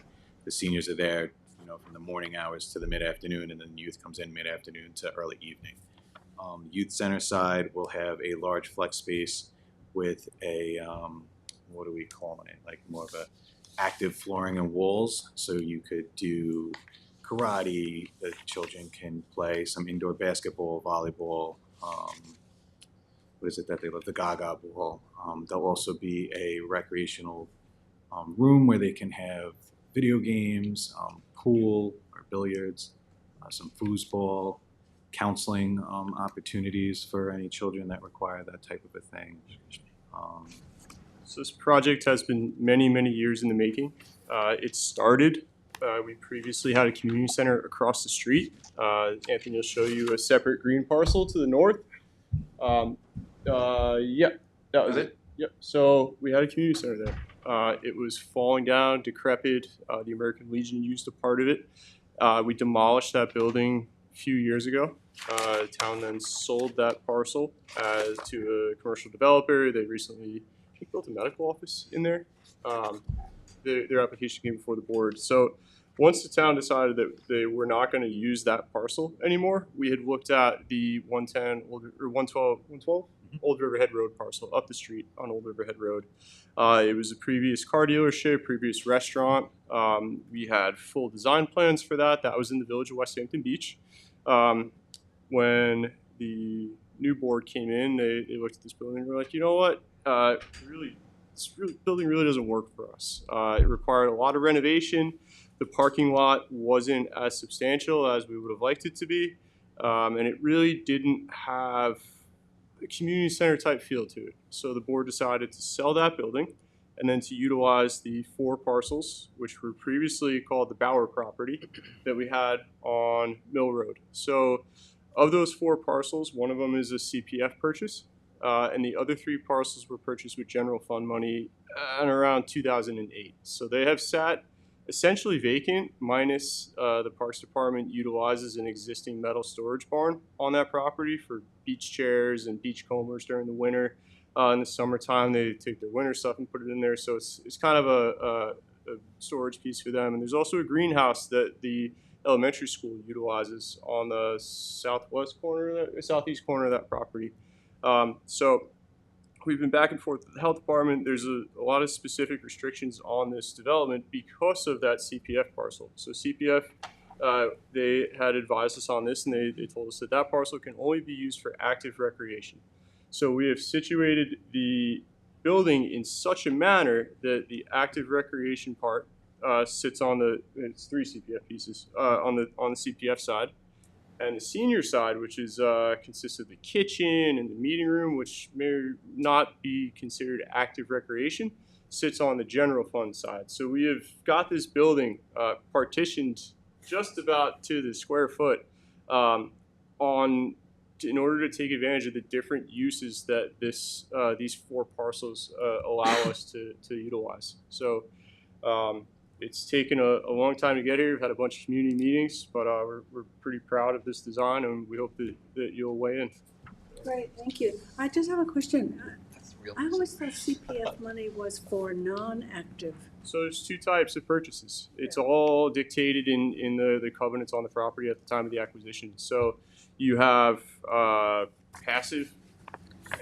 The seniors are there, from the morning hours to the mid-afternoon, and then the youth comes in mid-afternoon to early evening. Youth center side will have a large flex space with a, what are we calling it? Like more of a active flooring and walls, so you could do karate, the children can play some indoor basketball, volleyball, what is it that they love? The Gaga ball. There'll also be a recreational room where they can have video games, pool or billiards, some foosball, counseling opportunities for any children that require that type of a thing. So this project has been many, many years in the making. It started, we previously had a community center across the street. Anthony will show you a separate green parcel to the north. Yep, that was it. Yep, so we had a community center there. It was falling down, decrepit. The American Legion used a part of it. We demolished that building a few years ago. The town then sold that parcel to a commercial developer. They recently, I think, built a medical office in there. Their application came before the board. So once the town decided that they were not going to use that parcel anymore, we had looked at the 112 Old Riverhead Road parcel up the street on Old Riverhead Road. It was a previous car dealership, previous restaurant. We had full design plans for that. That was in the village of West Hampton Beach. When the new board came in, they looked at this building and were like, you know what, this building really doesn't work for us. It required a lot of renovation. The parking lot wasn't as substantial as we would have liked it to be. And it really didn't have a community center type feel to it. So the board decided to sell that building and then to utilize the 4 parcels, which were previously called the Bauer property, that we had on Mill Road. So of those 4 parcels, one of them is a CPF purchase, and the other 3 parcels were purchased with general fund money in around 2008. So they have sat essentially vacant, minus the Parks Department utilizes an existing metal storage barn on that property for beach chairs and beach combers during the winter. In the summertime, they take their winter stuff and put it in there. So it's kind of a storage piece for them. And there's also a greenhouse that the elementary school utilizes on the southeast corner of that property. So we've been back and forth with the health department. There's a lot of specific restrictions on this development because of that CPF parcel. So CPF, they had advised us on this, and they told us that that parcel can only be used for active recreation. So we have situated the building in such a manner that the active recreation part sits on it's 3 CPF pieces on the CPF side. And the senior side, which is consists of the kitchen and the meeting room, which may not be considered active recreation, sits on the general fund side. So we have got this building partitioned just about to the square foot in order to take advantage of the different uses that these 4 parcels allow us to utilize. So it's taken a long time to get here. We've had a bunch of community meetings, but we're pretty proud of this design, and we hope that you'll weigh in. Great, thank you. I just have a question. I always thought CPF money was for non-active. So there's 2 types of purchases. It's all dictated in the covenants on the property at the time of the acquisition. So you have passive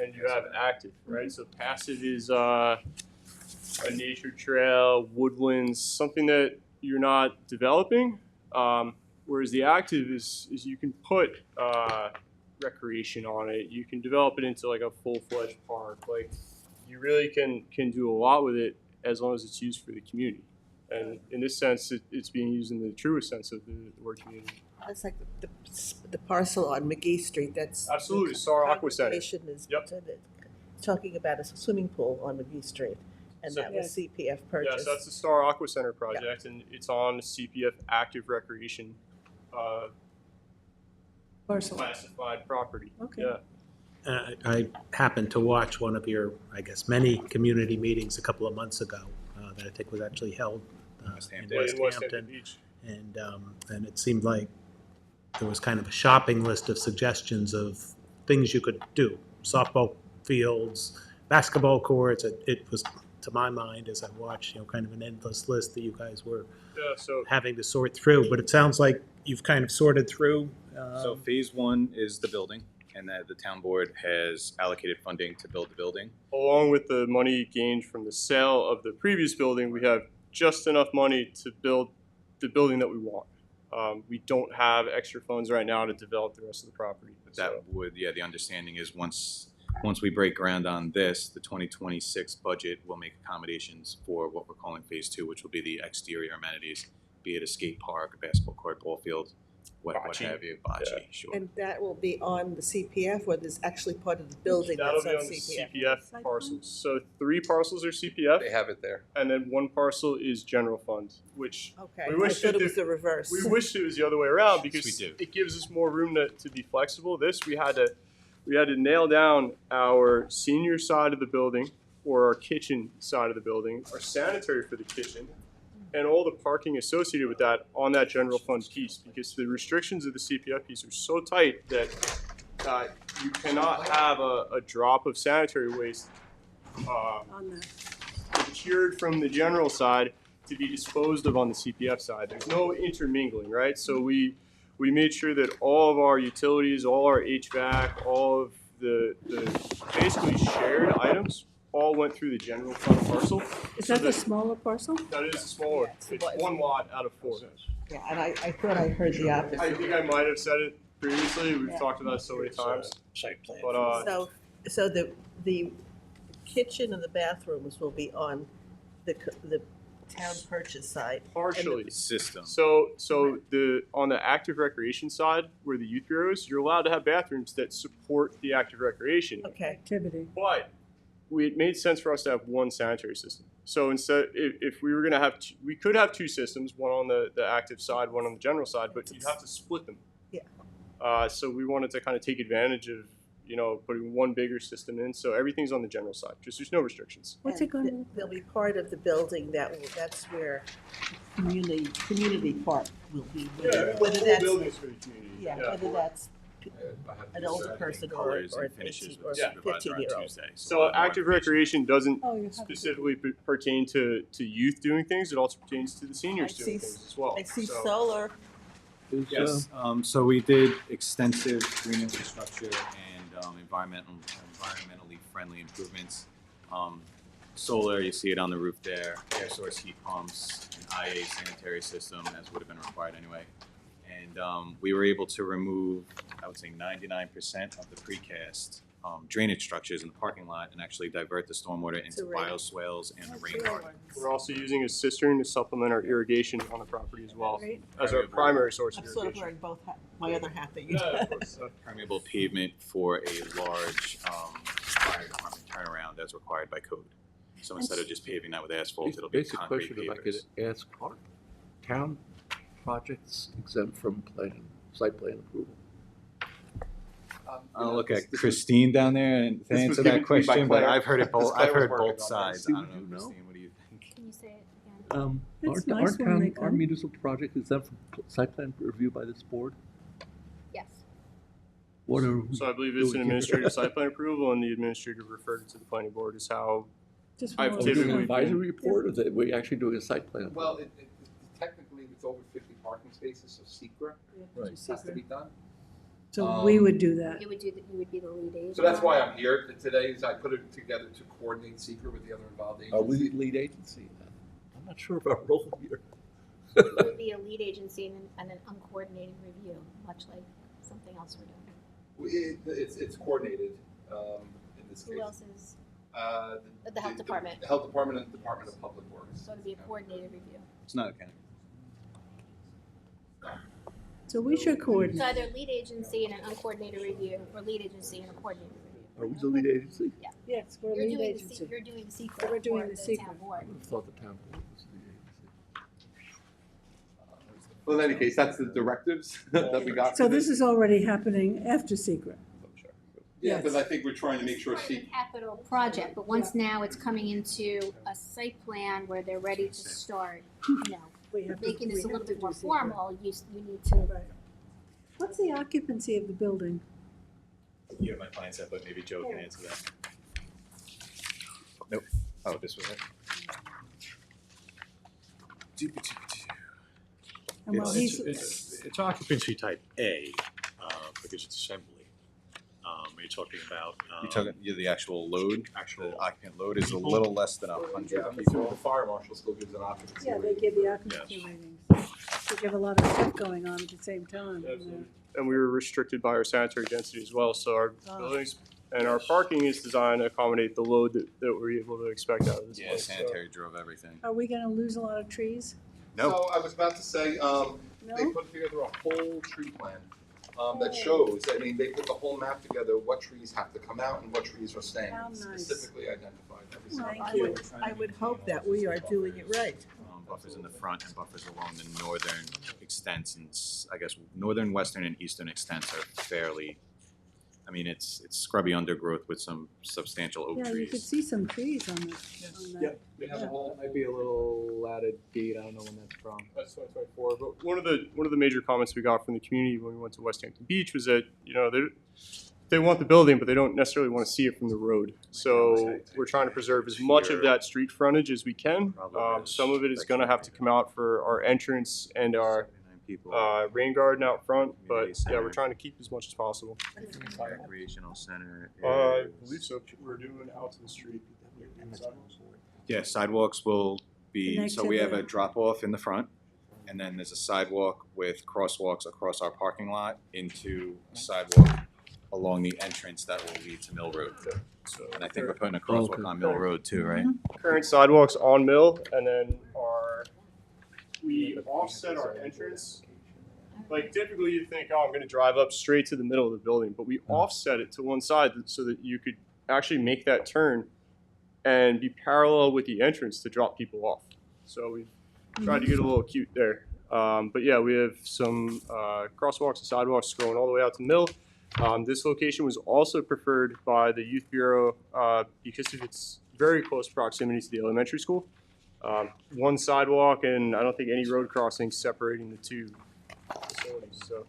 and you have active, right? So passive is a nature trail, woodlands, something that you're not developing. Whereas the active is you can put recreation on it. You can develop it into like a full-fledged park. Like you really can do a lot with it as long as it's used for the community. And in this sense, it's being used in the truest sense of the word community. It's like the parcel on McGee Street, that's. Absolutely, Star Aqua Center. Congregation is Yep. talking about a swimming pool on McGee Street, and So- that was CPF purchase. Yes, that's the Star Aqua Center project, and it's on CPF active recreation Parcel. classified property. Okay. Yeah. I happened to watch one of your, I guess, many community meetings a couple of months ago that I think was actually held in West In West Hampton Hampton. Beach. And it seemed like there was kind of a shopping list of suggestions of things you could do. Softball fields, basketball courts. It was, to my mind, as I watched, kind of an endless list that you guys were Yeah, so having to sort through. But it sounds like you've kind of sorted through. So phase 1 is the building, and that the town board has allocated funding to build the building. along with the money gained from the sale of the previous building, we have just enough money to build the building that we want. We don't have extra funds right now to develop the rest of the property. That would, the understanding is once we break ground on this, the 2026 budget will make accommodations for what we're calling phase 2, which will be the exterior amenities, be it a skate park, a basketball court, ball field, what Bocce. have you, bocce, sure. And that will be on the CPF, or there's actually part of the building That'll that's be on on the CPF? CPF parcels. So 3 parcels are CPF, They have it there. and then 1 parcel is general fund, which Okay, We I wish thought it it was did- the reverse. we wish it was the other way around because we do. it gives us more room to be flexible. This we had to nail down our senior side of the building or our kitchen side of the building, our sanitary for the kitchen, and all the parking associated with that on that general fund piece because the restrictions of the CPF piece are so tight that you cannot have a drop of sanitary waste On the, procured from the general side to be disposed of on the CPF side. There's no intermingling, right? So we made sure that all of our utilities, all our HVAC, all of the basically shared items all went through the general fund parcel. is So that the smaller parcel? That is a smaller. Yeah, It's it's- 1 lot out of 4. Yeah, and I thought I heard the opposite. I think I might have said it previously. We've Yeah. talked about it so many times. Site plan. But So the kitchen and the bathrooms will be on the town purchase side. partially. System. So on the active recreation side, where the youth bureau is, you're allowed to have bathrooms that support the active recreation. Okay, Activity. But it made sense for us to have 1 sanitary system. So instead, if we were going to have, we could have 2 systems, one on the active side, one on the general side, but you'd have to split them. Yeah. So we wanted to kind of take advantage of, putting 1 bigger system in. So everything's on the general side. Just there's no restrictions. What's it going to? There'll be part of the building that's where community park will be. Yeah, Whether the whole that's, building's for the community. yeah, whether that's an older person or Colors an and finishes 18 with or the supervisor on 15-year-old. Tuesday. So we'll have more active information. recreation doesn't Oh, you have. specifically pertain to youth doing things. It also pertains to the seniors I doing see- things as well. I see So- solar. Yes, so we did extensive green infrastructure and environmentally friendly improvements. Solar, you see it on the roof there, air source heat pumps, an IA sanitary system, as would have been required anyway. And we were able to remove, I would say 99% of the precast drainage structures in the parking lot and actually divert the stormwater into rain. bioswales and the rain garden. We're also using a cistern to supplement our irrigation on the property as well Great. as our primary source I'm of sort of irrigation. wearing my other hat that you Yeah, of have. course. Permeable pavement for a large fire department turnaround as required by code. So instead of just paving that with asphalt, it'll be Basic concrete question, if I could pavers. ask, are town projects exempt from site plan approval? I'll look at Christine down there and to This was answer given that to me by question, but Claire. I've heard it Because both, I've Claire was heard working both on it. sides. I See, don't would know, you know? Christine, what do you think? Can you say it again? It's nice when they Our come. municipal project exempt from site plan review by this board? Yes. What are we So I believe it's an doing here? administrative site plan approval, and the administrator referred it to the planning board is how. Just I've more Are we doing an typically fun. advisory report, or is it, we actually doing a site plan? Well, technically, it's over 50 parking spaces, so secret has to be done. So we would do that. You would you would be the lead agent. So that's on why it? I'm here today, is I put it together to coordinate secret with the other involved agencies. Are we the lead agency? I'm not sure of our role here. It would be a lead agency and an uncoordinated review, much like something else we're doing. It's coordinated in this case. Who else is, The health department. The health department and the Department of Public Works. so it'd be a coordinated review. It's not okay. So we should It's coordinate. either lead agency and an uncoordinated review, or lead agency and a coordinated review. Are we the lead agency? Yes, we're You're lead doing agency. you're doing the secret So we're doing for the the secret. town board. I would have thought the town board was the lead agency. Well, in any case, that's the directives that we got. So for this is already happening after secret. Yeah, Yes. because I think we're trying to make sure It's part of the capital project, but once now it's coming into a site plan where they're ready to start, We have to- making we this a have little to bit do more secret. formal, you need to. Right. What's the occupancy of the building? You have my plan set, but maybe Joe can answer that. Nope. Oh, this was it. And while he's, It's occupancy type A, because it's assembly. You're talking about. You're talking, the actual load, the occupant load is a little less than 100 Yeah, people. the fire marshal still gives an occupancy. yeah, they rate. give the occupancy ratings. They give a lot of stuff going on at the same time. And we were restricted by our sanitary density as well, so our Ah. buildings and our parking is designed to accommodate the load that we're able to expect out of this Yeah, place. So- sanitary drove everything. Are we gonna lose a lot of trees? No. So I was about to say, they No? put together a whole tree plan that shows, I mean, they put the whole map together, what trees have to come out and what trees are staying. How nice. Specifically identified. every single Thank one. you. I would hope that we are doing it right. Buffers in the front and buffers along the northern extents, and I guess northern, western, and eastern extents are fairly, I mean, it's scrubby undergrowth with some substantial oak Yeah, you could trees. see some trees on this, on that. They have a Yeah. whole. Might be a little out of date, I don't know when that's from. That's 2024. But one of the major comments we got from the community when we went to West Hampton Beach was that they want the building, but they don't necessarily want to see it from the road. So we're trying to preserve as much of that street frontage as we can. Some of it is going to have to come out for our entrance and our 79 people. rain garden out front. But Community yeah, we're center. trying to keep as much as possible. Recreational center. I is- believe so. We're doing out to the street. Yeah, sidewalks will be, Connect so to we have the- a drop off in the front, and then there's a sidewalk with crosswalks across our parking lot into a sidewalk along the entrance that will lead to Mill Road. So And I think we're putting a crosswalk on Mill Road too, right? current sidewalks on Mill, and then we offset our entrance. Like typically you think, oh, I'm going to drive up straight to the middle of the building, but we offset it to one side so that you could actually make that turn and be parallel with the entrance to drop people off. So we tried to get a little cute there. But yeah, we have some crosswalks and sidewalks going all the way out to Mill. This location was also preferred by the Youth Bureau because of its very close proximity to the elementary school. One sidewalk and I don't think any road crossings separating the two facilities. So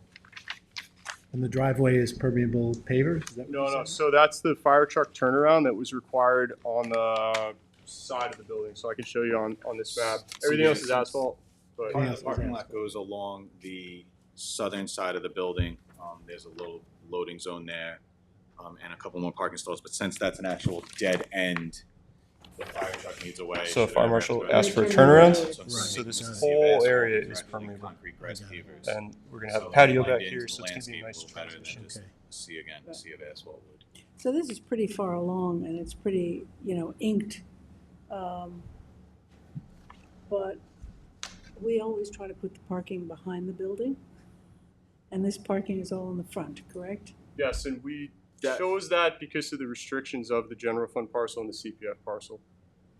And the driveway is permeable pavers? Is that what no, you no. said? So that's the fire truck turnaround that was required on the side of the building. So I can show you on this map. Everything else is asphalt. But Yeah. The parking lot goes along the southern side of the building. There's a little loading zone there, and a couple more parking stalls. But since that's an actual dead end, the fire truck needs a way. So should fire ever marshal have to asked for a go. turnaround. So So making this a sea of whole asphalt area rather is than permeable. Concrete grass pavers. And we're gonna have So a patio it'll back blend here, into so the it's gonna be a landscape nice a little better than transition. just Okay. a sea again, a sea of asphalt would. So this is pretty far along and it's pretty, inked. But we always try to put the parking behind the building. And this parking is all in the front, correct? Yes, and we chose that because of the restrictions of the general fund parcel and the CPF parcel.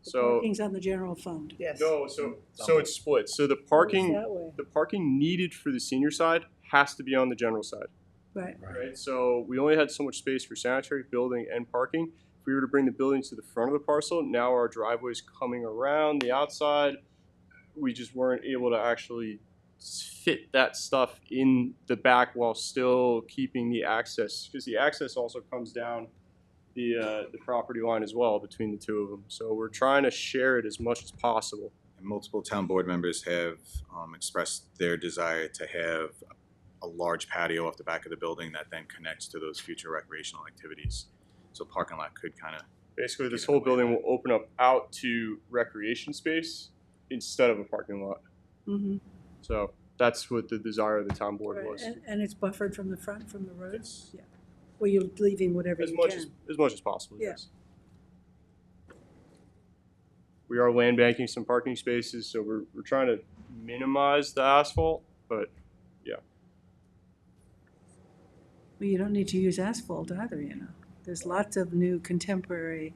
So Parking's on the general fund. Yes. no, so it's split. So the parking That way, the parking needed for the senior side has to be on the general side. right. Right. So we only had so much space for sanitary, building, and parking. If we were to bring the building to the front of the parcel, now our driveway's coming around the outside. We just weren't able to actually fit that stuff in the back while still keeping the access, because the access also comes down the property line as well between the two of them. So we're trying to share it as much as possible. And multiple town board members have expressed their desire to have a large patio off the back of the building that then connects to those future recreational activities. So parking lot could kind of. Basically, this whole building will open up out to recreation space instead of a parking lot. Mm-hmm. So that's what the desire of the town board Right. was. And it's buffered from the front, from the road? Yes. Yeah. Well, you're leaving whatever As you much can. as much as possible. Yeah. Yes. We are land banking some parking spaces, so we're trying to minimize the asphalt, but yeah. Well, you don't need to use asphalt either, you know. There's lots of new contemporary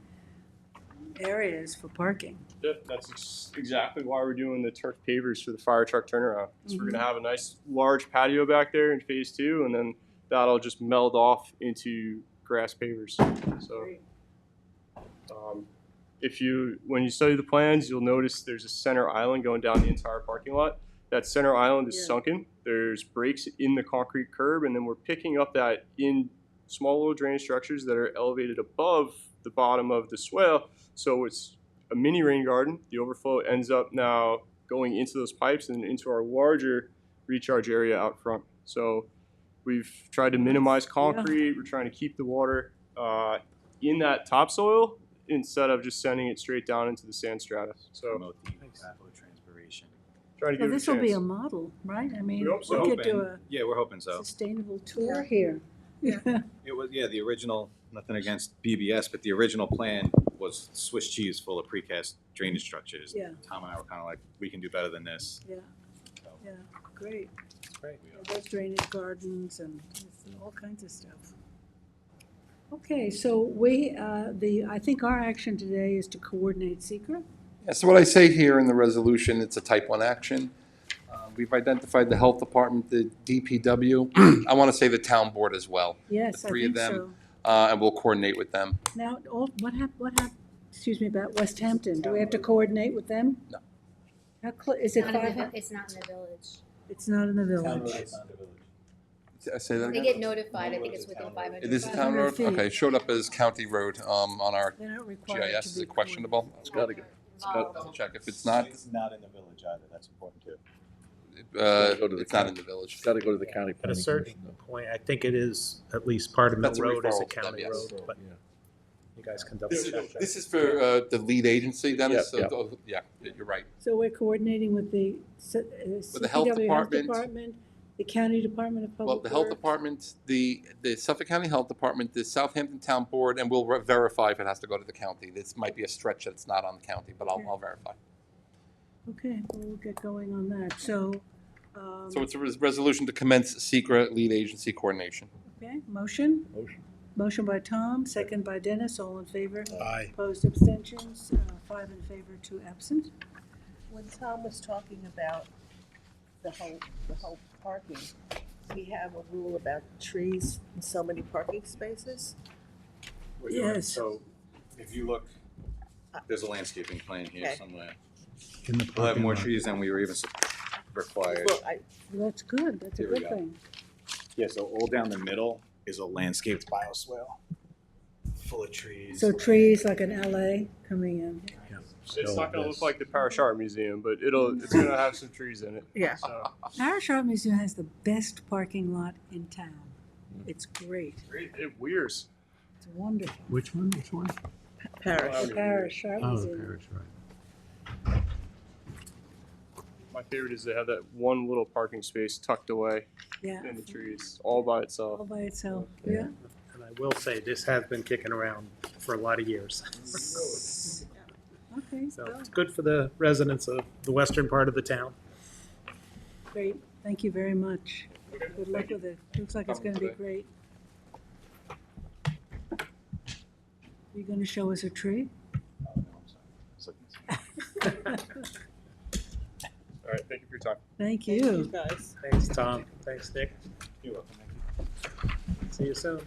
areas for parking. Yeah, that's exactly why we're doing the turf pavers for the fire truck turnaround. So we're gonna have a nice large patio back there in phase 2, and then that'll just meld off into grass pavers. So, when you study the plans, you'll notice there's a center island going down the entire parking lot. That center island is sunken. There's breaks in the concrete curb, and then we're picking up that in small little drainage structures that are elevated above the bottom of the swale. So it's a mini rain garden. The overflow ends up now going into those pipes and into our larger recharge area out front. So we've tried to minimize concrete. We're trying to keep the water in that topsoil instead of just sending it straight down into the sand strata. So Promote the evapotranspiration. trying to So give it a this will be a chance. model, right? I mean, We hope so. we could do a Yeah, we're hoping so. sustainable tour here. It was, the original, nothing against BBS, but the original plan was Swiss cheese full of precast drainage structures. Yeah. Tom and I were kind of like, we can do better than this. Yeah, yeah, great. Great. Yeah, there's drainage gardens and all kinds of stuff. Okay, so I think our action today is to coordinate secret. Yeah, so what I say here in the resolution, it's a type 1 action. We've identified the health department, the DPW, I want to say the town board as well. Yes, The I three of think them, so. and we'll coordinate with them. Now, what happened, excuse me, about West Hampton? Do we have to coordinate with them? No. Is it Not in the 5? It's not in the village. It's not in the village. I say that They again? get notified, I think it's within 500. It is a town 500 road? feet. Okay, it showed up as county road on our They're not required GIS. to Is be it questionable? It's got to go. Double check. If it's not, It's not in the village either, that's important too. Go to the it's not in county. the village. It's got to go to the county At a planning certain commission. point, I think it is at least part of Mill That's a Road as a referral to them, county yes. road, but Yeah. you guys can double This check that. this is for the lead agency, Dennis? Yeah, So, yeah, you're right. So we're coordinating with the the health CPW department. the County Department of Public Well, the health Works. department, the Suffolk County Health Department, the Southampton Town Board, and we'll verify if it has to go to the county. This might be a stretch that's not on the county, but I'll verify. Okay, we'll get going on that. So, So it's a resolution to commence secret lead agency coordination. okay, motion? Motion. Motion by Tom, second by Dennis, all in favor? Aye. Opposed, abstentions, 5 in favor, 2 absent. When Tom was talking about the whole parking, we have a rule about trees in so many parking spaces. We're doing- Yes. So if you look, there's a landscaping plan here Okay. somewhere. In the We'll have parking more lot. trees than we were even required. Well, That's good, that's a Here we good go. thing. Yeah, so all down the middle is a landscaped bioswale, full of trees. So trees like an LA coming in. It's not going to look like the Parish Art Museum, but it's going to have some trees in it. Yeah. So Parish Art Museum has the best parking lot in town. It's great, it weirs. it's wonderful. Which one? Which one? Parish. The Parish Art Oh, the Museum. parish, right. My favorite is they have that one little parking space tucked away Yeah, in the trees, all by all itself. by itself, yeah. And I will say, this has been kicking around for a lot of years. Okay, So well, it's good for the residents of the western part of the town. great, thank you very much. Good luck with it, looks like it's gonna be great. You gonna show us a tree? Oh, no, I'm sorry. I was looking All right, thank you for your time. Thank Thank you, you. guys. Thanks, Tom. Thanks, Nick. You're welcome. See you soon.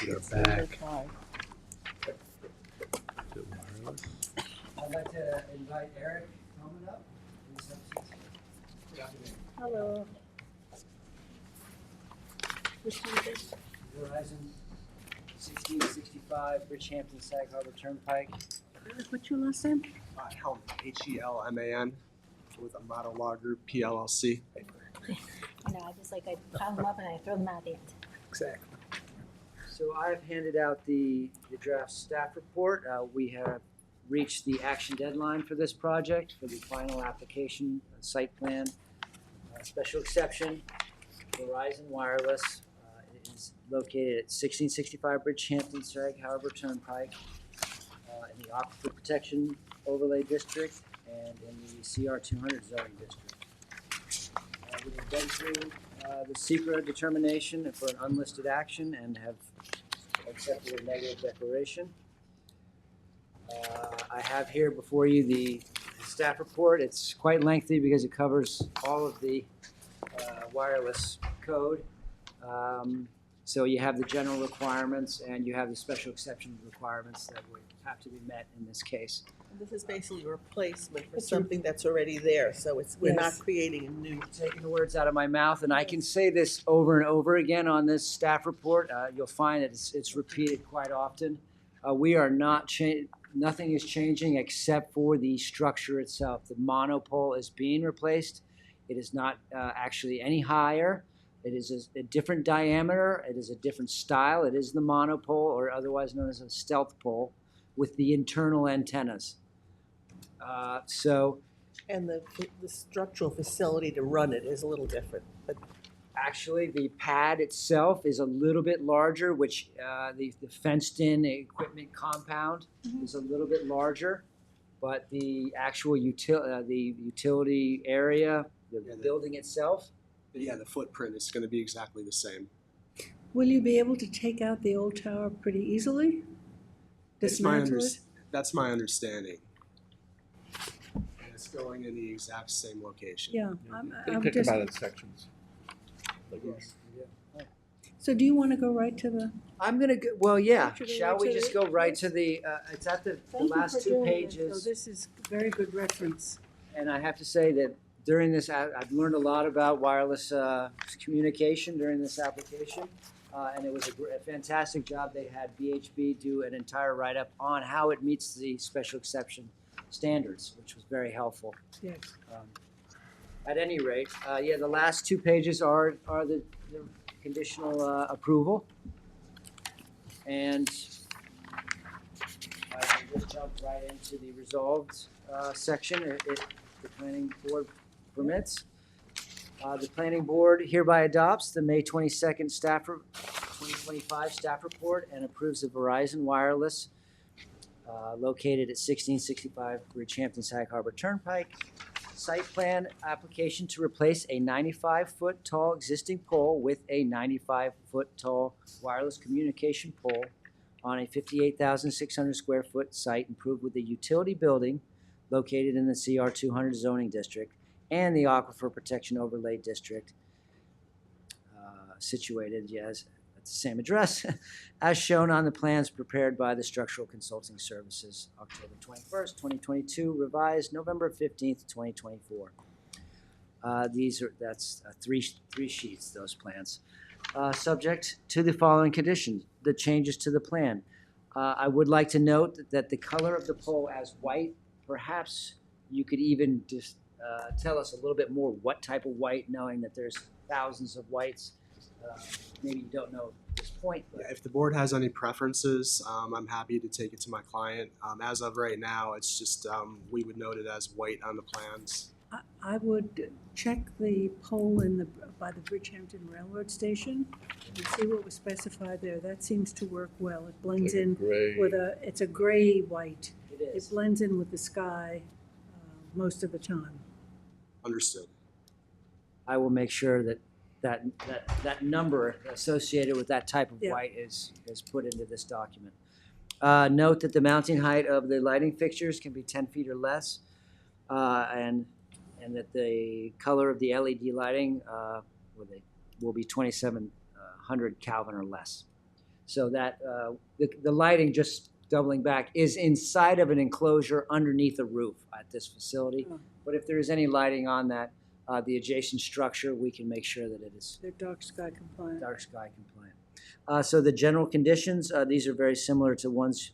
You're back. I'd like to invite Eric Coleman up. Hello. Verizon, 1665 Bridgehampton Sag Harbor Turnpike. What's your last name? Helman, Helman, with Amato Law Group, PLLC. You know, I just like, I pile them up and I throw them out at the end. Exactly. So I've handed out the draft staff report. We have reached the action deadline for this project for the final application, site plan, special exception. Verizon Wireless is located at 1665 Bridgehampton Sag Harbor Turnpike in the Aquifer Protection Overlay District and in the CR 200 zoning district. We have been through the secret determination for an unlisted action and have accepted a negative declaration. I have here before you the staff report. It's quite lengthy because it covers all of the wireless code. So you have the general requirements and you have the special exception requirements that would have to be met in this case. This is basically a replacement for something that's already there, so we're not Yes. creating a new. Taking the words out of my mouth, and I can say this over and over again on this staff report. You'll find that it's repeated quite often. We are not nothing is changing except for the structure itself. The monopole is being replaced. It is not actually any higher. It is a different diameter. It is a different style. It is the monopole, or otherwise known as a stealth pole, with the internal antennas. And the structural facility to run it is a little different, but. Actually, the pad itself is a little bit larger, which the fenced-in equipment compound is a little bit larger, but the actual utility area, the building itself. But yeah, the footprint is going to be exactly the same. Will you be able to take out the old tower pretty easily? Dismantle it? That's my understanding. And it's going in the exact same location. Yeah, They I'm pick just, them out in sections. Like Yes. so do you want to go right to the? I'm gonna go, well, yeah, Should we shall go we to just the- go right to the, it's at the Thank you last for two doing this. pages. So this is very good reference. And I have to say that during this, I've learned a lot about wireless communication during this application. And it was a fantastic job. They had BHB do an entire write-up on how it meets the special exception standards, which was very helpful. Yes. At any rate, yeah, the last two pages are the conditional approval. And I will just jump right into the resolved section, if the planning board permits. The planning board hereby adopts the May 22nd 2025 staff report and approves the Verizon Wireless located at 1665 Bridgehampton Sag Harbor Turnpike site plan application to replace a 95-foot tall existing pole with a 95-foot tall wireless communication pole on a 58,600 square foot site improved with a utility building located in the CR 200 zoning district and the Aquifer Protection Overlay District situated, yes, at the same address, as shown on the plans prepared by the Structural Consulting Services, October 21st, 2022, revised November 15th, 2024. That's three sheets, those plans. Subject to the following conditions, the changes to the plan. I would like to note that the color of the pole as white, perhaps you could even just tell us a little bit more what type of white, knowing that there's thousands of whites. Maybe you don't know at this point. But. Yeah, if the board has any preferences, I'm happy to take it to my client. As of right now, it's just we would note it as white on the plans. I would check the pole by the Bridgehampton Railroad Station and see what was specified there. That seems to work well. It blends Like a in gray. with it's a gray white. It is. It blends in with the sky most of the time. Understood. I will make sure that that number associated with that type of Yeah. white is put into this document. Note that the mounting height of the lighting fixtures can be 10 feet or less, and that the color of the LED lighting will be 2700 Kelvin or less. So that the lighting, just doubling back, is inside of an enclosure underneath a roof at this facility. Oh. But if there is any lighting on that, the adjacent structure, we can make sure that it is They're dark sky compliant. dark sky compliant. So the general conditions, these are very similar to ones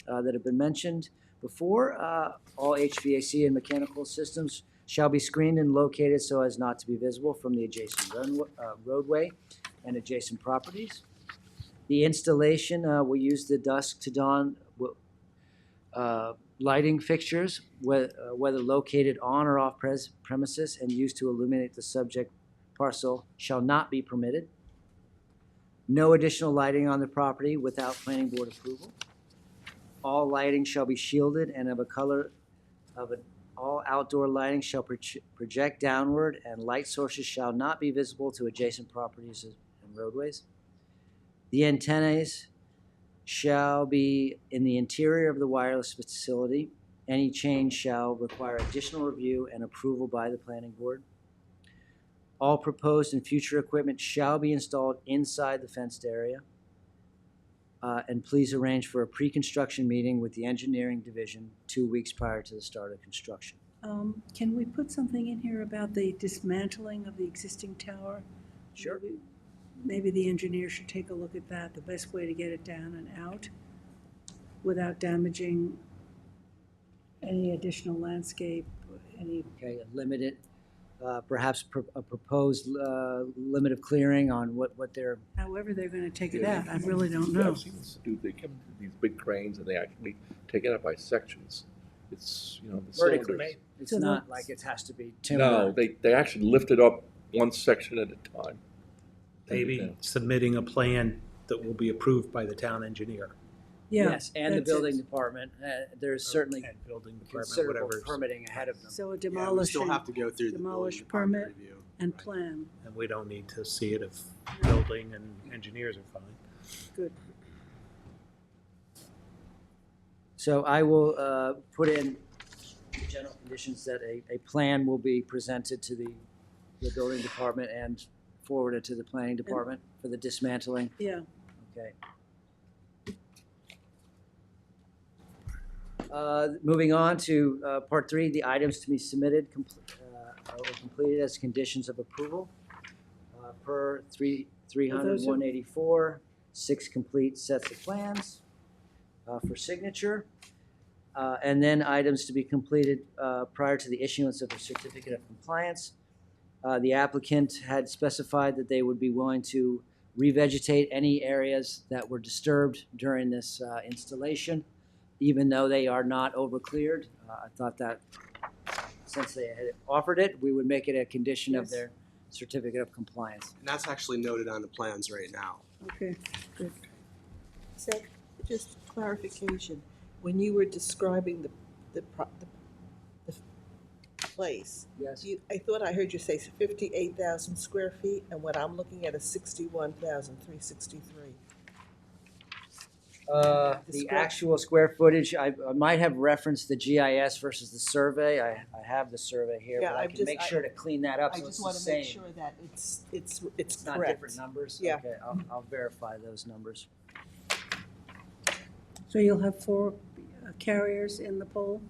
that have been mentioned before. All HVAC and mechanical systems shall be screened and located so as not to be visible from the adjacent roadway and adjacent properties. The installation will use the dusk to dawn lighting fixtures, whether located on or off premises and used to illuminate the subject parcel, shall not be permitted. No additional lighting on the property without planning board approval. All lighting shall be shielded and of a color of all outdoor lighting shall project downward, and light sources shall not be visible to adjacent properties and roadways. The antennas shall be in the interior of the wireless facility. Any change shall require additional review and approval by the planning board. All proposed and future equipment shall be installed inside the fenced area. And please arrange for a pre-construction meeting with the engineering division 2 weeks prior to the start of construction. Can we put something in here about the dismantling of the existing tower? Sure. Maybe the engineer should take a look at that, the best way to get it down and out without damaging any additional landscape, any. Okay, a limited, perhaps a proposed limit of clearing on what they're. However they're gonna take it out, I really don't know. I've seen this dude, they come to these big cranes and they actually take it out by sections. It's, the Vertically cylinders. made. It's So not that's- like it has to be timber. No, they actually lift it up one section at a time. Maybe submitting a plan that will be approved by the town engineer. Yeah. Yes, and the that's it. building department, there's certainly And building department, considerable whatever. permitting ahead of them. So a Yeah, we demolishing, still have to go through the building demolish department permit review. and plan, And we don't need to see it if building and engineers are fine. good. So I will put in the general conditions that a plan will be presented to the building department and forwarded to the planning department for the dismantling. Yeah, Okay. Moving on to part 3, the items to be submitted or completed as conditions of approval. Per 300-184, 6 complete sets of plans for signature. And then items to be completed prior to the issuance of a certificate of compliance. The applicant had specified that they would be willing to revegetate any areas that were disturbed during this installation, even though they are not overcleared. I thought that since they had offered it, we would make it a condition of Yes. their certificate of compliance. And that's actually noted on the plans right now. okay, good. So, just clarification, when you were describing the place, Yes. I thought I heard you say 58,000 square feet, and what I'm looking at is 61,363. The actual square footage, I might have referenced the GIS versus the survey. I have the survey here, Yeah, but I I'm can just- make sure to clean that up I so just it's the want to make same. sure that it's It's not correct. different numbers? Yeah. Okay, I'll verify those numbers. So you'll have 4 carriers in the pole?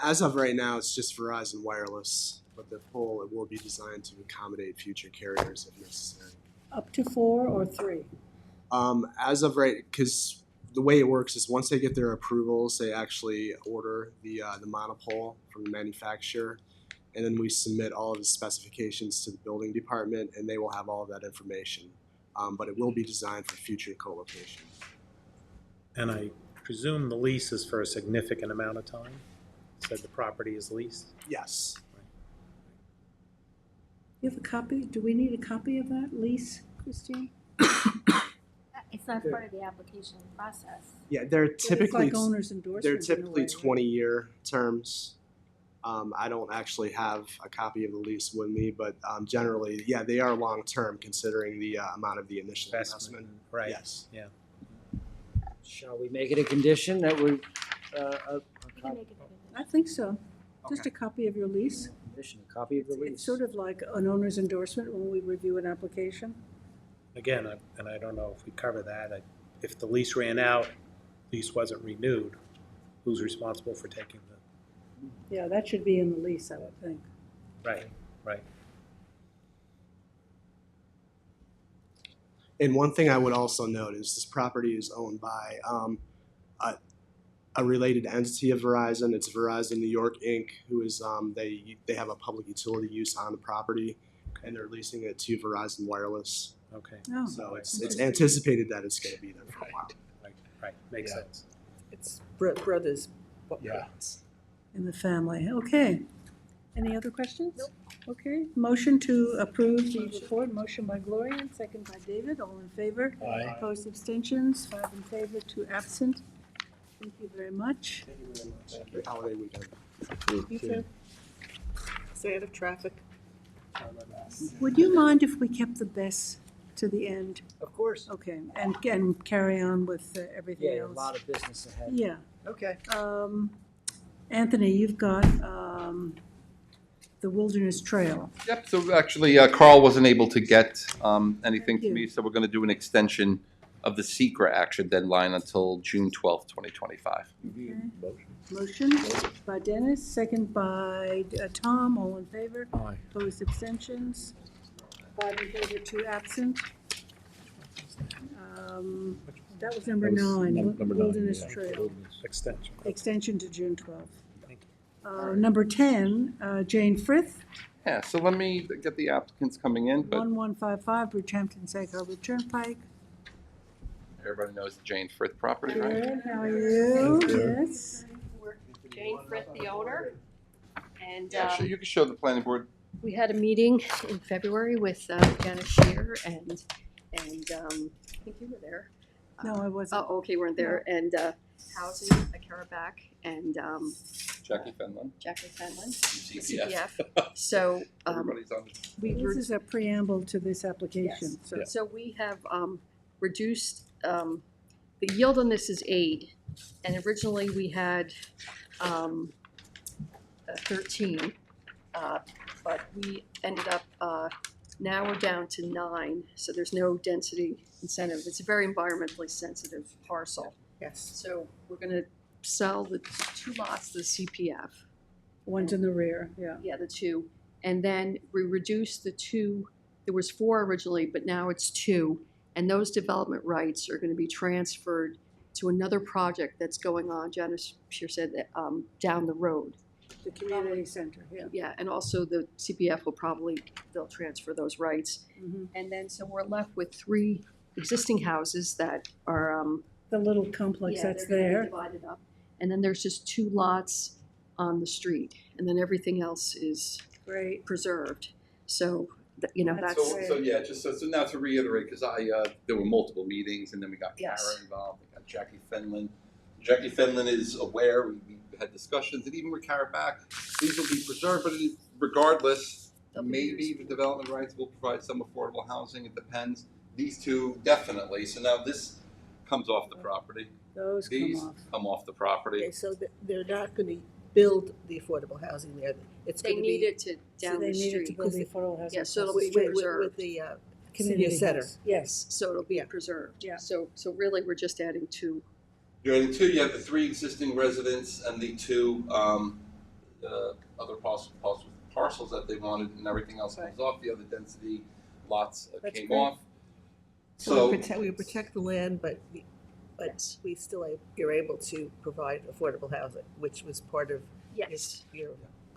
As of right now, it's just Verizon Wireless, but the pole, it will be designed to accommodate future carriers if necessary. Up to 4 or 3? As of right, because the way it works is once they get their approvals, they actually order the monopole from the manufacturer, and then we submit all of the specifications to the building department, and they will have all of that information. But it will be designed for future co-location. And I presume the lease is for a significant amount of time? Said the property is leased? Yes. You have a copy? Do we need a copy of that lease, Christine? It's not part of the application process. Yeah, they're It's typically like owner's endorsement in a way, right? 20-year terms. I don't actually have a copy of the lease with me, but generally, yeah, they are long-term considering the amount of the initial investment. Right. Yes. Yeah. Shall we make it a condition that we, I think so. Just a copy of your lease. condition, a copy of the lease? It's sort of like an owner's endorsement when we review an application. Again, and I don't know if we cover that, if the lease ran out, lease wasn't renewed, who's responsible for taking the, Yeah, that should be in the lease, I would think. right, right. And one thing I would also note is this property is owned by a related entity of Verizon. It's Verizon New York Inc., who is they have a public utility use on the property, and they're leasing it to Verizon Wireless. Okay. Oh, So it's anticipated that it's going to be there for a while. Right, makes Yeah. sense. It's brothers. Yeah. in the family. Okay. Any other questions? Nope. Okay. Motion to approve the report. Motion by Gloria, and second by David. All in favor? Aye. Opposed, abstentions? 5 in favor, 2 absent. Thank you very much. Happy holiday weekend. You too. Stay out of traffic. Would you mind if we kept the best to the end? Of course. Okay, and carry on with everything Yeah, a else? lot of business ahead. Yeah. Okay. Anthony, you've got the Wilderness Trail. Yep, so actually Carl wasn't able to get anything Thank to you. me, so we're going to do an extension of the secret action deadline until June 12th, 2025. Okay. Motion by Dennis, second by Tom, all in favor. Aye. Opposed, abstentions. 5 in favor, 2 absent. That was number 9, Number 9, Wilderness yeah. Trail. Extension. Extension to June 12th. Thank Number 10, Jane Frith, Yeah, so let me get the applicants coming in, but 1155 Bridgehampton Sag Harbor Turnpike. everybody knows the Jane Frith property, right? Good, how are you? Yes. Jane Frith, the owner. And Yeah, sure, you can show the planning board. we had a meeting in February with Janice Shear and I think you were there. No, I wasn't. Oh, okay, you weren't there. And Housing, Carraback, and Jackie Fenlon, Jackie Fenlon, CPF. So Everybody's on. This is a preamble to this application, so. So we have reduced, the yield on this is 8, and originally we had 13, but we ended up, now we're down to 9, so there's no density incentive. It's a very environmentally sensitive parcel. Yes. So we're gonna sell the 2 lots to the CPF. One's in the rear, yeah. Yeah, the 2. And then we reduced the 2, there was 4 originally, but now it's 2. And those development rights are gonna be transferred to another project that's going on, Janice Shear said, that, down the road. The community center, yeah. Yeah, and also the CPF will probably, they'll transfer those rights. Mhm. And then, so we're left with 3 existing houses that are, The little complex yeah, that's they're gonna be there. divided up. And then there's just 2 lots on the street, and then everything else is Great. preserved. So, you know, that's. So yeah, just so now to reiterate, because there were multiple meetings, and then we got Kara Yes. involved, we got Jackie Fenlon. Jackie Fenlon is aware, we had discussions, and even with Kara back, these will be preserved, but regardless, They'll be maybe used. the development rights will provide some affordable housing, it depends. These 2 definitely, so now this comes off the property. Those come These off. come off the property. Okay, so they're not going to build the affordable housing there. It's They going to be. need it to down they the needed to street. build the affordable housing. Yeah, so it'll With, be with, preserved. with the community center. house. Yes. So it'll be preserved. Yeah. So really, we're just adding 2. You're adding 2, you have the 3 existing residents and the 2 other parcels that they wanted, and everything else comes off. The other density lots That's came great. off. So So, we protect the land, but we still you're able to provide affordable housing, which was part of Yes. your.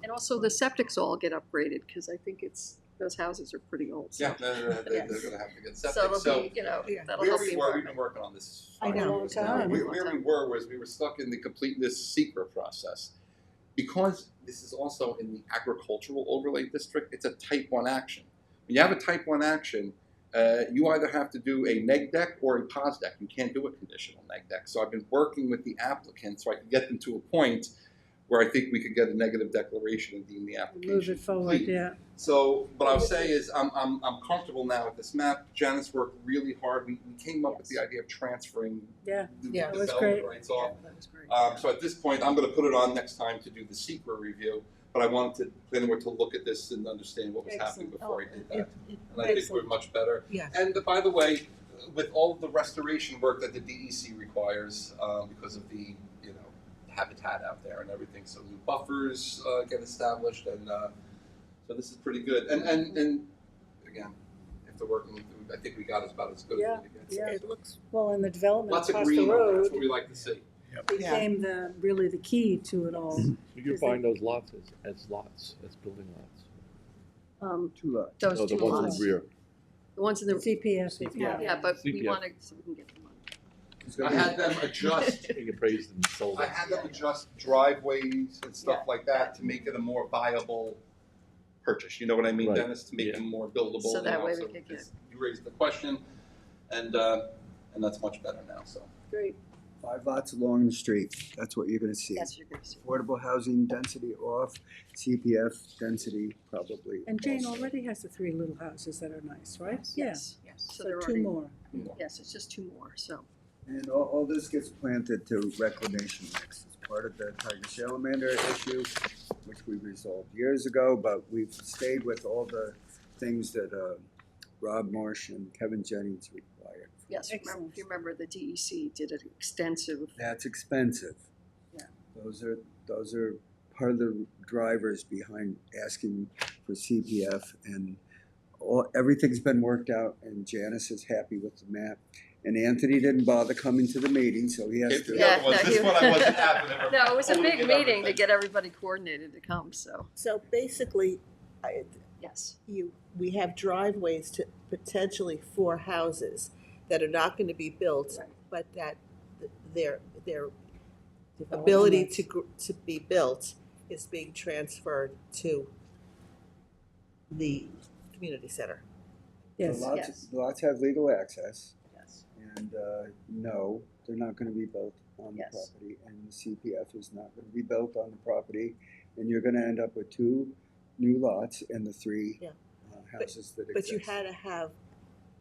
And also the septics all get upgraded, because I think those houses are pretty old. So. yeah, they're Yes. gonna have to get So septic. it'll be, you know, Yeah. that'll Where help we the were, we've been environment. working on this. I know, long time. Where we were was we were stuck in the completeness secret process. Because this is also in the agricultural overlay district, it's a type 1 action. When you have a type 1 action, you either have to do a neg deck or a pos deck. You can't do a conditional neg deck. So I've been working with the applicant so I can get them to a point where I think we could get a negative declaration and deem the application Move it forward, complete. yeah. So what I'll say is I'm comfortable now with this map. Janice worked really hard. We came up with the idea of transferring Yeah, the that was development great. rights off. That was great. So at this point, I'm going to put it on next time to do the secret review. But I wanted the planning board to look at this and understand what was happening before I did that. And I think we're much better. Yes. And by the way, with all of the restoration work that the DEC requires, because of the habitat out there and everything, so new buffers get established, and so this is pretty good. And again, if they're working, I think we got about as good as we could get. Yeah. It looks, Well, and the development Lots across of the green. road That's what we like to see. became really the key to it all. So you're buying those lots as lots, as building lots? Two lots. Those No, two the ones in lots. the rear. The ones in the. CPF. Yeah, but we CPF. want to, so we can get the money. I had them adjust. Being appraised and sold. I had them adjust driveways and stuff like that to make it a more viable purchase. You know what I mean, Right. Dennis? To make them more buildable. So that way we could could get. You raised the question, and that's much better now. So Great. 5 lots along the street, that's what you're gonna see. That's what you're gonna see. Affordable housing density off, CPF density probably. And Jane also. already has the 3 little houses that are nice, right? Yes, yes. So there are 2 more. Yes, it's just 2 more, so. And all this gets planted to reclamation next. It's part of the tiger salamander issue, which we resolved years ago, but we've stayed with all the things that Rob Marsh and Kevin Jennings required. Yes, if you remember, the DEC did an extensive. That's expensive. Yeah. Those are part of the drivers behind asking for CPF, and everything's been worked out, and Janice is happy with the map. And Anthony didn't bother coming to the meeting, so he has to. Yeah, no, this one I wasn't having. No, it was a big meeting to get everybody coordinated to come, so. so basically, Yes. we have driveways to potentially 4 houses that are not going to be built, but that their ability to be built is being transferred to the community center. Yes. The lots have legal access. Yes. And no, they're not gonna be built on the Yes. property, and the CPF is not gonna be built on the property. And you're gonna end up with 2 new lots and the 3 Yeah. houses that exist. But you had to have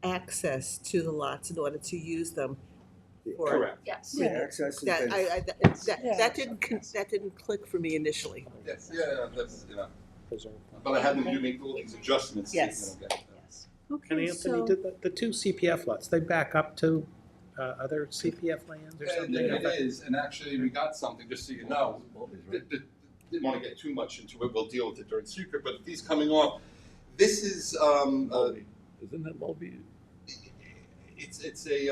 access to the lots in order to use them. For, correct. Yes. The access has That, been. that didn't click for me initially. Yes, yeah, that's But I had them do make all these adjustments. Yes. To, get And Okay, Anthony, so, did the 2 CPF lots, they back up to other CPF lands or something? It is, and actually we got something, just so you know. Didn't want to get too much into it. We'll deal with it during secret. But these coming off, this is Isn't that Mulvey? it's a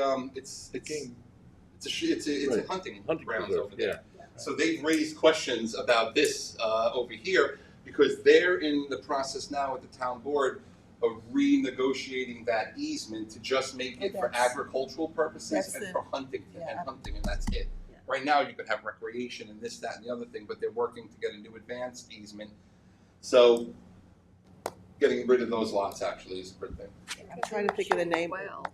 hunting grounds preserve, over there. So they've raised questions about this over here because they're in the process now with the town board of renegotiating that easement to just make it for agricultural purposes and for hunting, and that's it. Right now, you could have recreation and this, that, and the other thing, but they're working to get a new advanced easement. So getting rid of those lots actually is a good thing. I'm trying to think of the name. Quail.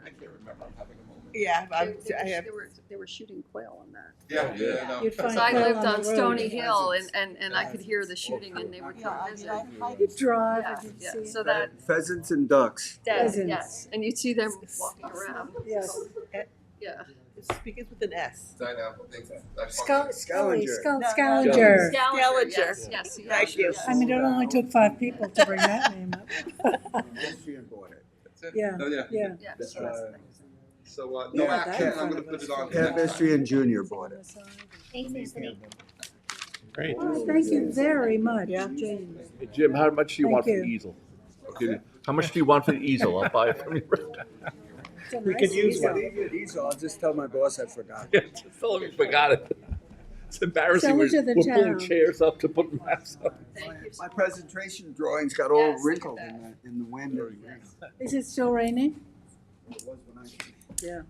I can't remember. I'm having a moment. Yeah, They were shooting quail on that. Yeah, no. You'd find So I quail lived on the on road. Stony Hill, and I could hear the shooting, and they would come visit. You'd drive Yeah, and you'd yeah. see it. So that, Pheasants and ducks. Pheasants. yes, and you'd see them walking around. Yes. Yeah. It begins with an S. I know. Scavenger. Scavenger. Yes, yes. Thank you. I mean, it only took 5 people to bring that name up. History and bought it. That's it. Yeah, Oh, yeah. yeah. Yes. So no Yeah, action. that I'm going to kind put of it on. Pat Mystery and Junior bought it. Thanks, Anthony. Great. Oh, thank you very much, James. Hey, Jim, how much do you Thank want for you. the easel? Okay. How much do you want for the easel? I'll buy it from you. It's a We nice could use easel. one. Leave it easy, I'll just tell my boss I forgot. Just tell him you forgot it. It's embarrassing. Sell it We're to the pulling town. chairs up to put maps up. My presentation drawings got all Yes, wrinkled look at in the wind. Is it still raining? It was when I came. Yeah.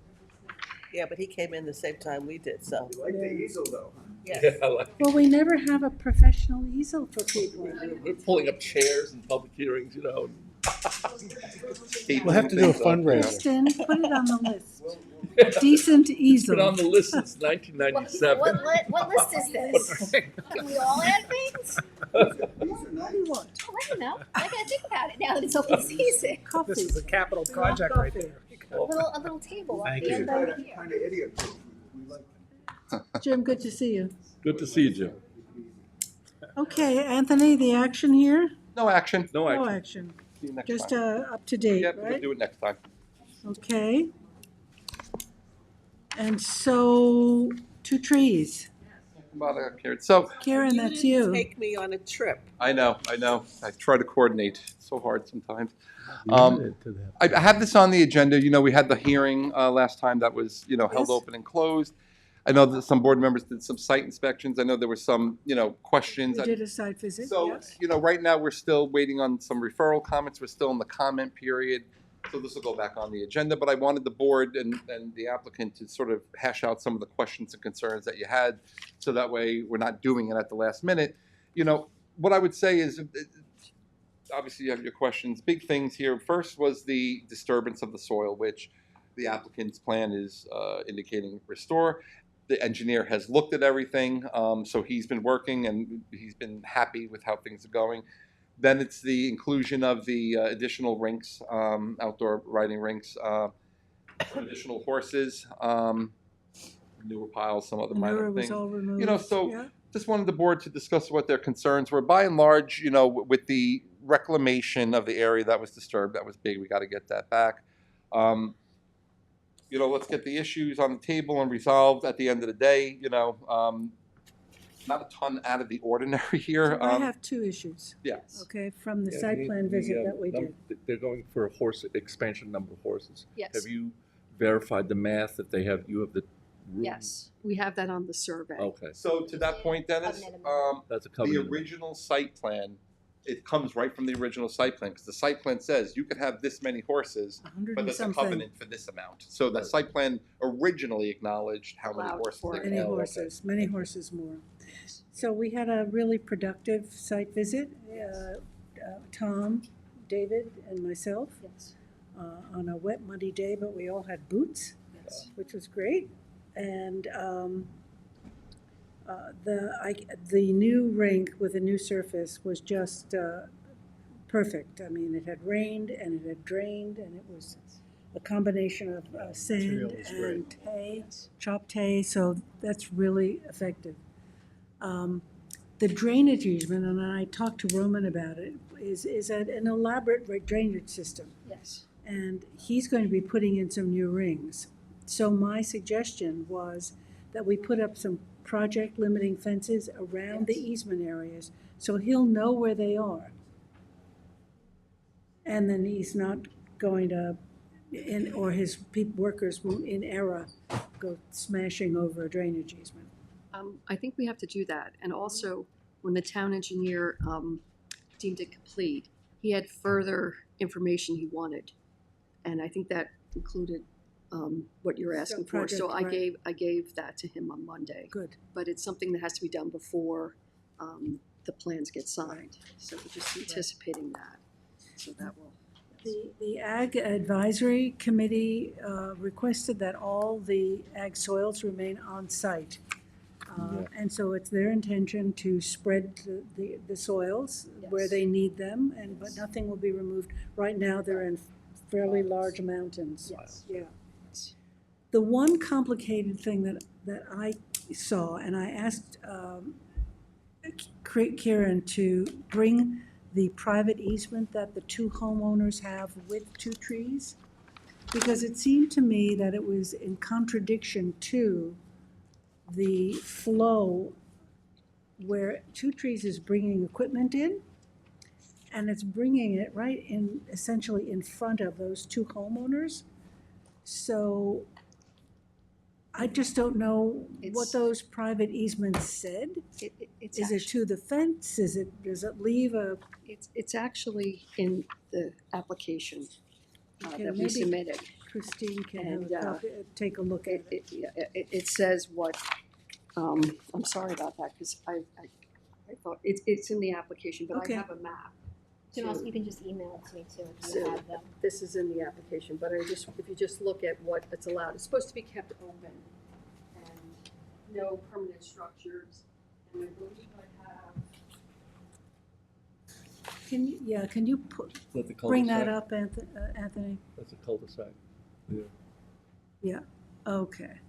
Yeah, but he came in the same time we did, so. You like the easel though, huh? Yes. Yeah, I like Well, we never have a professional easel for people. We're pulling up chairs in public hearings, you know. We'll have to do a fundraiser. Kristen, put it on the list. decent It's easel. been on the list since 1997. What list is this? Can we all add things? What do you want? Oh, I don't know. I gotta think about it now that it's open season. Coffee. This is a capital project right there. A little table up Thank the you. end over here. Kind of idiot proof. We like Jim, good to see you. Good to see you, Jim. Okay, Anthony, the action here? No action. No No action. action. See you next Just time. up to date, Yep, we'll right? do it next time. Okay. And so, 2 trees. Karen. So, Karen, You that's didn't you. take me on a trip. I know. I try to coordinate. It's so hard sometimes. Limited to that. I have this on the agenda. You know, we had the hearing last time that was, held Yes. open and closed. I know that some board members did some site inspections. I know there were some, questions. We did a site visit, So, yes. right now we're still waiting on some referral comments. We're still in the comment period. So this will go back on the agenda, but I wanted the board and the applicant to sort of hash out some of the questions and concerns that you had. So that way we're not doing it at the last minute. What I would say is, obviously you have your questions. Big things here. First was the disturbance of the soil, which the applicant's plan is indicating restore. The engineer has looked at everything, so he's been working and he's been happy with how things are going. Then it's the inclusion of the additional rinks, outdoor riding rinks, additional horses, newer piles, some other minor Manure was things. all removed. So yeah. just wanted the board to discuss what their concerns were. By and large, with the reclamation of the area that was disturbed, that was big. We got to get that back. Let's get the issues on the table and resolved at the end of the day. Not a ton out of the ordinary here. So I have 2 issues. Yes. Okay, from the Yeah, site plan visit that we did. They're going for a horse expansion number of horses. Yes. Have you verified the math that you have the room? Yes, we have that on the survey. Okay. So to that point, Dennis, That's a the covenant. original site plan, it comes right from the original site plan, because the site plan says you could have this many horses, 100 but and there's a something. covenant for this amount. So the site plan originally acknowledged how many Allowed horses for they it. could Many have. horses, many horses more. So we had a really productive site visit. Tom, David, and myself. Yes. On a wet, muddy day, but we all had boots, which was great. And the new rink with a new surface was just perfect. I mean, it had rained and it had drained, and it was a combination of sand Material was and great. hay, chopped hay, so that's really effective. The drainage easement, and I talked to Roman about it, is an elaborate drainage system. Yes. And he's going to be putting in some new rings. So my suggestion was that we put up some project limiting fences around the easement areas, so he'll know where they are. And then he's not going to, or his workers won't in error go smashing over a drainage easement. I think we have to do that. And also, when the town engineer deemed it complete, he had further information he wanted. And I think that included what you're asking for. So project, right. I gave that to him on Monday. Good. But it's something that has to be done before the plans get signed. So we're just anticipating that. So that will. The Ag Advisory Committee requested that all the ag soils remain on site. And so it's their intention to spread the soils where they need them, but nothing will be removed. Right now, they're in fairly large mountains. Yes. Yeah. The one complicated thing that I saw, and I asked Karen to bring the private easement that the 2 homeowners have with 2 trees, because it seemed to me that it was in contradiction to the flow where 2 trees is bringing equipment in, and it's bringing it right in, essentially in front of those 2 homeowners. So I just don't know what those private easements said. Is it to the fence? Does it leave a? It's actually in the application Okay, that we maybe submitted. Christine can have And, a copy, take a look at it. It says what, I'm sorry about that, because I thought, it's in the application, but Okay. I have a map. You can just email it to me too if So you have them. this is in the application, but if you just look at what it's allowed, it's supposed to be kept open and no permanent structures. And I believe I have. Can you Let the bring that cul-de-sac. up, Anthony? That's a cul-de-sac. Yeah. Yeah, okay.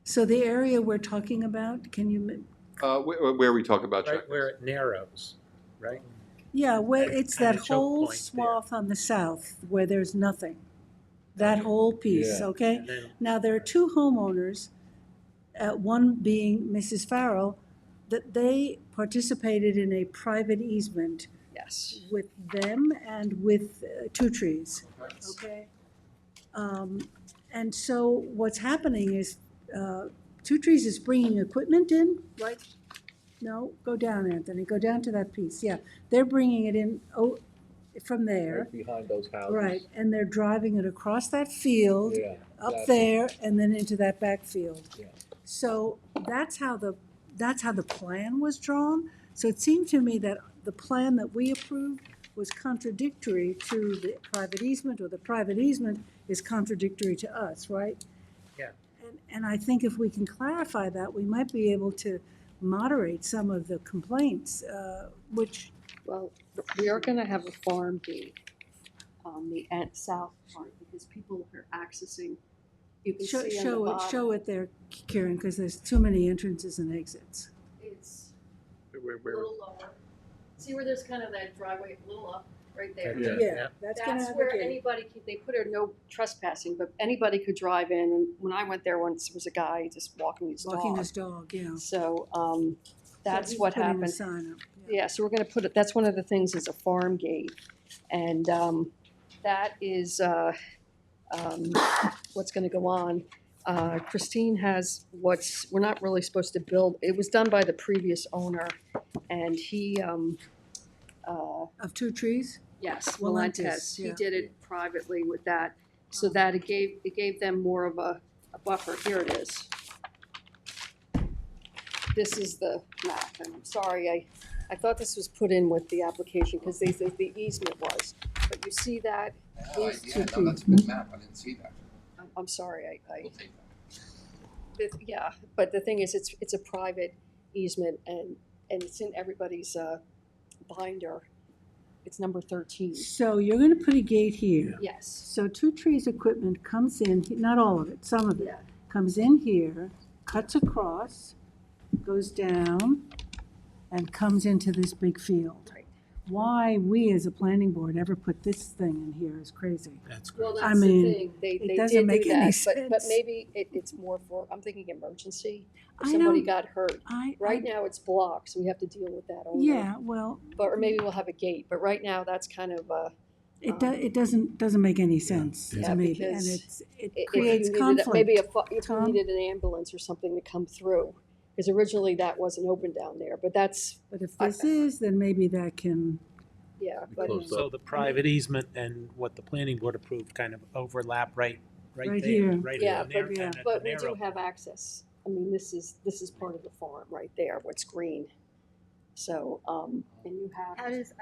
So the area we're talking about, can you, Where we talk about Right check. where it narrows, right? yeah, where it's that And a choke whole point there. swath on the south where there's nothing. That whole piece, Yeah. okay? And then Now, there are two homeowners, one being Mrs. Farrell, that they participated in a private easement Yes. with them and with Two Trees, okay? And so what's happening is, Two Trees is bringing equipment in, right? No, go down, Anthony, go down to that piece, yeah. They're bringing it in, from there, Right behind those houses. right, and they're driving it across that field, Yeah. up exactly. there, and then into that backfield. Yeah. So that's how the plan was drawn. So it seemed to me that the plan that we approved was contradictory to the private easement, or the private easement is contradictory to us, right? Yeah. And I think if we can clarify that, we might be able to moderate some of the complaints, which, Well, we are gonna have a farm gate on the south part because people are accessing, you can see on the bottom. show it there, Karen, because there's too many entrances and exits. It's a Where- little lower. See where there's kind of that driveway a little up, right there? Yeah. Yeah, that's gonna That's have a where gate. anybody they put a no trespassing, but anybody could drive in. And when I went there once, there was a guy just walking his Walking dog. his dog, yeah. So, that's So he's what putting a happened. sign up, Yeah, so we're gonna put it, that's one of the things is a farm gate. And, that is, what's gonna go on. Christine has we're not really supposed to build, it was done by the previous owner, and he, Of Two Trees? yes, Valentes, Valentes, he yeah. did it privately with that, so that it gave them more of a buffer. Here it is. This is the map, and I'm sorry, I thought this was put in with the application, because they said the easement was, but you see that? These two Yeah, no, that's a good map, I didn't see that. I'm sorry, We'll take that. yeah, but the thing is, it's a private easement, and it's in everybody's binder. It's number 13. So you're gonna put a gate here. Yes. So Two Trees equipment comes in, not all of it, some of it, Yeah. comes in here, cuts across, goes down, and comes into this big field. Right. Why we as a planning board ever put this thing in here is crazy. that's Well, great. I that's mean, the thing. They it did doesn't do make any that, but sense. maybe it's more for, I'm thinking emergency. If I somebody don't- got hurt. Right now, it's blocked, so we have to deal with that owner. Yeah, well, Or maybe we'll have a gate, but right now, that's kind of, it doesn't make any sense Yeah, to me, and because it if creates you needed, conflict. maybe if you Tom? needed an ambulance or something to come through, because originally that wasn't open down there, but that's, But if this is, then maybe that can, yeah, but Closed So up. the private easement and what the planning board approved kind of overlap right Right there, here. right yeah, in there. but, and at but the we do narrow have access. I mean, this is part of the farm right there, what's green. So, and you have. How does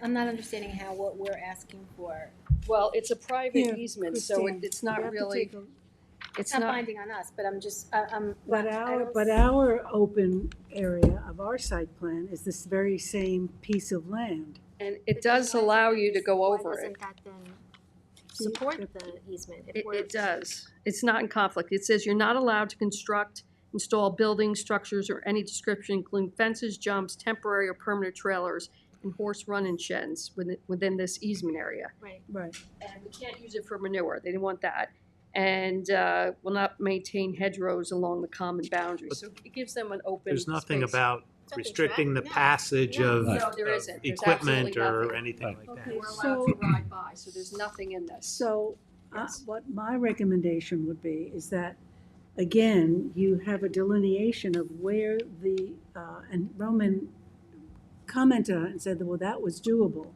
I'm not understanding how what we're asking for, Well, it's a private Here, easement, so Christine, it's you not have to really, take a- it's it's not not, binding on us, but I'm just, But our open area of our site plan is this very same piece of land. and it does allow you to go why over it. doesn't that then support the easement? If we're- It does. It's not in conflict. It says you're not allowed to construct, install buildings, structures, or any description, including fences, jumps, temporary or permanent trailers, and horse run-in sheds within this easement area. Right. Right. And we can't use it for manure. They didn't want that. And will not maintain hedgerows along the common boundary. So it gives them an open There's nothing space. about restricting the passage of No, there isn't. There's equipment absolutely or nothing. anything like that. Okay, We're allowed so, to ride by, so there's nothing in this. so Yes. what my recommendation would be is that, again, you have a delineation of where the, and Roman commented on it and said, well, that was doable,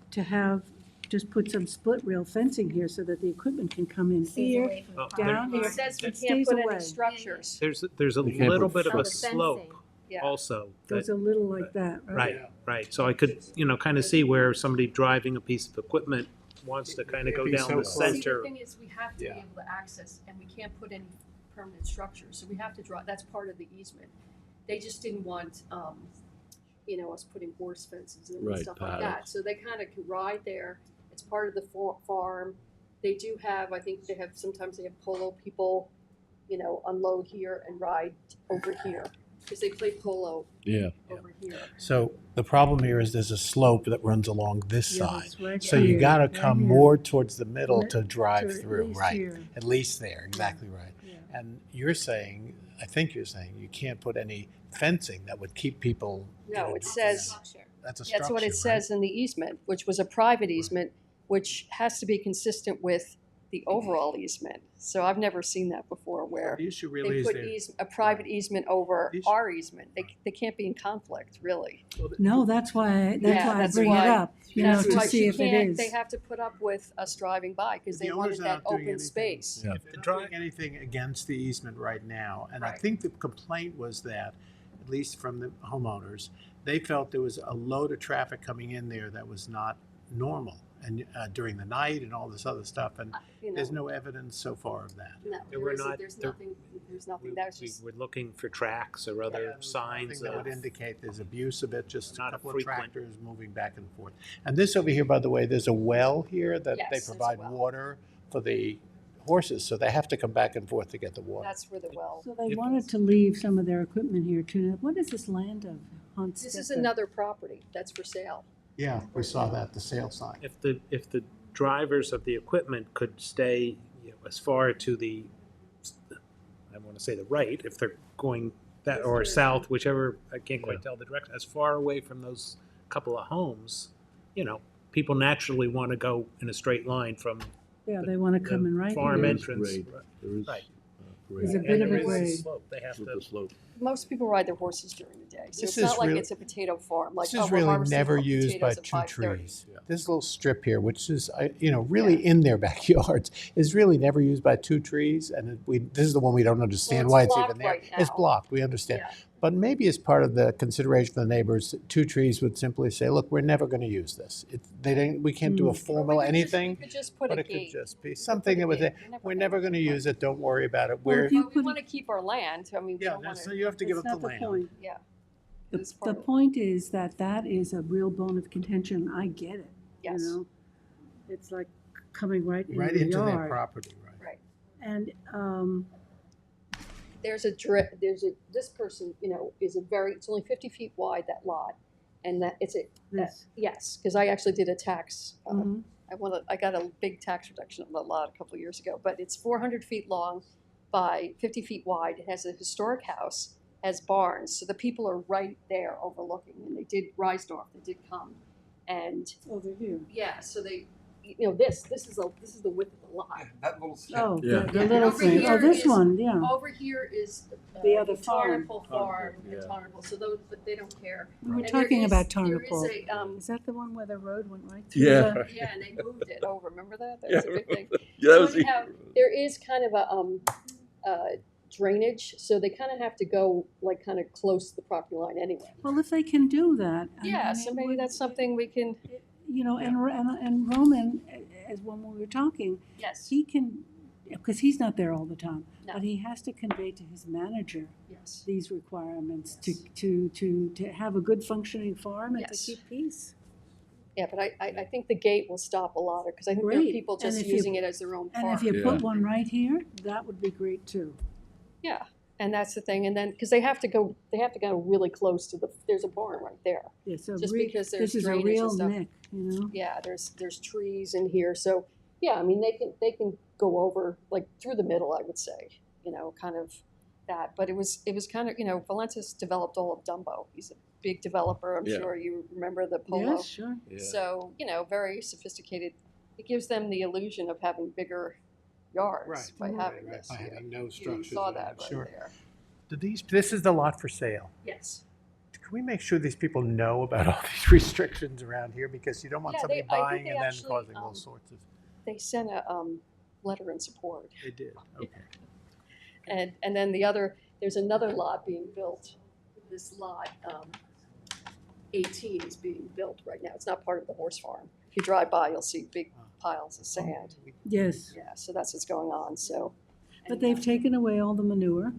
to have, just put some split rail fencing here so that the equipment can come in Stays here, away from the Well, down here. It says we It can't stays put away. any structures. There's a You can't little put bit of a fencing. slope Yeah. also. Goes that- a little like that, right? Right, Right, so I could, kind of see where somebody driving a piece of equipment wants to kind of go It'd be down so the close. See, the center. thing is, we have to be Yeah. able to access, and we can't put any permanent structures, so we have to draw, that's part of the easement. They just didn't want, us putting horse fences in and Right, stuff like paddocks. that, so they kind of can ride there, it's part of the farm. They do have, I think they have, sometimes they have polo people, unload here and ride over here, because they play polo Yeah. over here. So the problem here is there's a slope that runs along this Yeah, side. it's right So you here, gotta right come here. more towards the middle Let- to drive to at through, least right? here. At least there, exactly right. Yeah. And you're saying, I think you're saying, you can't put any fencing that would keep people. No, it says, That's a that's what it structure, says in the easement, which was a private easement, which has to be consistent with the overall easement. So I've never seen that before where The issue really they is put there. a private easement over The issue- our easement. They can't be in conflict, really. No, that's why Yeah, I bring it up, That's to why see you if it can't- is. They have to put up with us driving by because The they owners wanted are that not doing open anything. space. Yeah. If they're doing anything against the easement right now, and I Right. think the complaint was that, at least from the homeowners, they felt there was a load of traffic coming in there that was not normal, and during the night and all this other stuff, and there's no evidence so far of that. No, There there were isn't. not- There's there- nothing. There's nothing. That was just. We're looking for tracks or other Nothing signs that of. would indicate there's abuse of it, just a Not a couple of frequent- tractors moving back and forth. And this over here, by the way, there's a well here that Yes, they there's a provide well. water for the horses, so they have to come back and forth to get the water. That's where the well. So they wanted to leave some of their equipment here too. Now, what is this land of? This is another property that's for sale. Yeah, we saw that, the sale sign. If the drivers of the equipment could stay, as far to the, I want to say the right, if they're going that, or south, whichever, I can't quite tell the direction, as far away from those couple of homes, people naturally want to go in a straight line from Yeah, they want to come in right farm here. entrance. There is Right. There's a grade. bit of a there is grade. slope. They have With to. the slope. Most people ride their horses during the day, so This it's not is like really- it's a potato farm. Like, This oh, is we're really harvesting never used by potatoes at two 5:30. trees. This little strip here, which is, really in their backyards, is really never used by two trees. And this is the one we don't understand Well, why it's it's even blocked there. right It's now. blocked, we understand. Yeah. But maybe as part of the consideration for the neighbors, two trees would simply say, look, we're never going to use this. We can't do a formal anything, We could just put but a it could gate. just be something that would say, we're never going to use it, don't worry about it. Well, We're, if you But we want to keep our land. I mean, we don't want so to. you have to give up That's the not the land. point. Yeah. The, It's part the of it. point is that is a real bone of contention. I get it. Yes. It's like coming right in Right your into their yard. property, right? Right. And This person, is it's only 50 feet wide, that lot. And this. yes, because I actually did a tax. Mhm. I got a big tax reduction on the lot a couple of years ago, but it's 400 feet long by 50 feet wide. It has a historic house, has barns, so the people are right there overlooking. And they did Reisdorf, they did come, and Over here. yeah, so they, this is the width of the lot. That little Oh, Yeah. the little Over thing. Oh, here this is- one, yeah. Over here is The other farm. Tarnapple Farm, yeah. Tarnapple, so those, but they don't care. We were And there talking is- about there Tarnapple. is a, Is that the one where the road went right through? Yeah. the- yeah, and they moved it over, remember that? That was a big thing. Yeah, So anyhow, there is kind of a drainage, so they kind of have to go like kind of close to the property line anyway. Well, if they can do that. Yeah, so maybe that's something we can, And Roman, as when we were talking, yes, he can, because he's not there all the time, No. but he has to convey to his manager yes. these requirements to have a good functioning farm and to Yes. keep peace. Yeah, but I think the gate will stop a lot, because I think there are Great. people And just if you- using it as their own And farm. if you Yeah. put one right here, that would be great too. Yeah, and that's the thing, and then, because they have to go really close to there's a barn right there. Yeah, so Just because there's this is a drainage and real stuff. nick, Yeah, there's trees in here, so, yeah, I mean, they can go over, like, through the middle, I would say, kind of that, but it was kind of, Valentis developed all of Dumbo. He's a big developer, I'm Yeah. sure you remember the Polo. Yes, sure. Yeah. So, very sophisticated. It gives them the illusion of having bigger yards Right, by having right, this. by having no You structures saw around that it, right sure. there. This is the lot for sale. Yes. Can we make sure these people know about all these restrictions around here? Because you don't want Yeah, somebody I think buying they and then actually, causing all sorts of. They sent a letter in support. They did, okay. And then there's another lot being built. This lot, 18 is being built right now. It's not part of the horse farm. If you drive by, you'll see big piles of sand. Yes, Yeah, so that's what's going on, so. but they've taken away all the manure.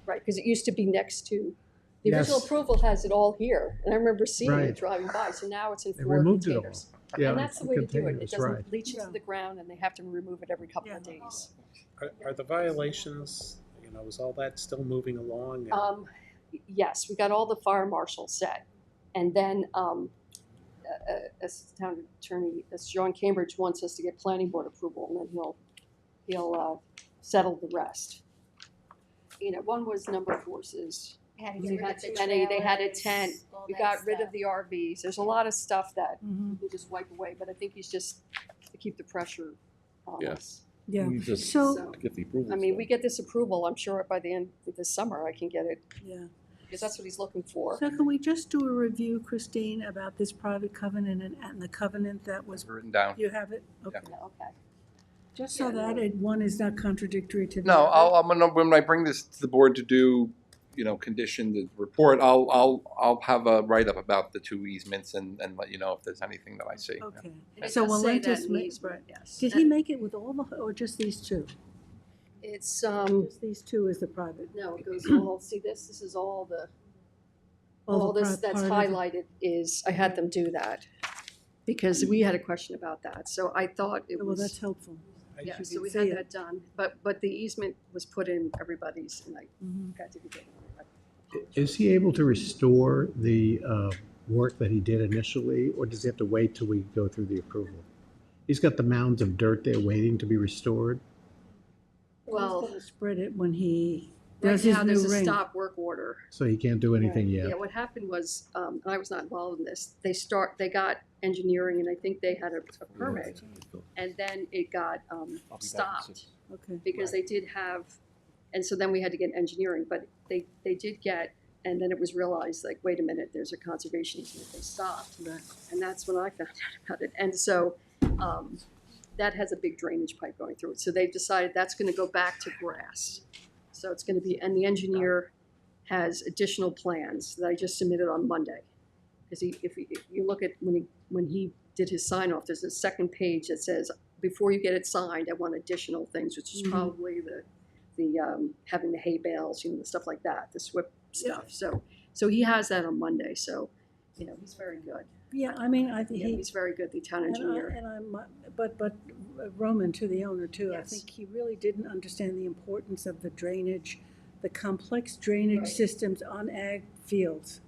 Right, because it used to be next to, the original Yes. approval has it all here, and I remember seeing Right. it driving by, so now it's in They 4 removed it all. containers. Yeah, And that's the way to do it. It containers, right. doesn't leach into the ground, and they have to remove it every couple of days. Are the violations, is all that still moving along? Yes, we got all the fire marshals set, and then, as town attorney, as John Cambridge wants us to get planning board approval, and then he'll settle the rest. One was number of horses. They had to We get rid had of the too many. They had a trailers, tent. all We that got rid of stuff. the RVs. There's a lot of stuff that Mhm. we just wipe away, but I think he's just to keep the pressure on Yeah. us. Yeah. We just So- get the approval. I mean, we get this approval, I'm sure by the end of this summer, I can get it, Yeah. because that's what he's looking for. So can we just do a review, Christine, about this private covenant and the covenant that was, Written down. you have it? Okay. Okay. Just so that one is not contradictory to the No, other. I'm gonna, when I bring this to the board to do, condition the report, I'll have a write-up about the 2 easements and let you know if there's anything that I see. Okay. It So does say that Walentis in ma- the easement, right. yes. Did he make it with all the, or just these two? It's, Just these two is the private? no, it goes all, see this is all the, all the this pri- that's part of it. highlighted is, I had them do that, because we had a question about that, so I thought it Well, was. that's helpful. Yeah, You so can we see had it. that done, but the easement was put in everybody's, and I Mhm. got to get it. Is he able to restore the work that he did initially, or does he have to wait till we go through the approval? He's got the mounds of dirt there waiting to be restored. Well, He's gonna spread it when he right does his now, new there's a ring. stop work order. So he can't do anything Yeah, yet. what happened was, and I was not involved in this, they got engineering, and I think they had a permit, and then it got stopped, Okay. because they did have, and so then we had to get engineering, but they did get, and then it was realized, like, wait a minute, there's a conservation easement, they stopped. And that's when I found out about it, and so, that has a big drainage pipe going through it, so they've decided that's gonna go back to grass. So it's gonna be, and the engineer has additional plans that I just submitted on Monday. Because if you look at, when he did his sign off, there's a second page that says, before you get it signed, I want additional things, which is Mhm. probably the having the hay bales, the stuff like that, the SWIP stuff. So he has that on Monday, so, he's very good. Yeah, I mean, I think Yeah, he, he's very good, the town and engineer. but Roman, to the owner too, I Yes. think he really didn't understand the importance of the drainage, the complex drainage Right. systems on ag fields,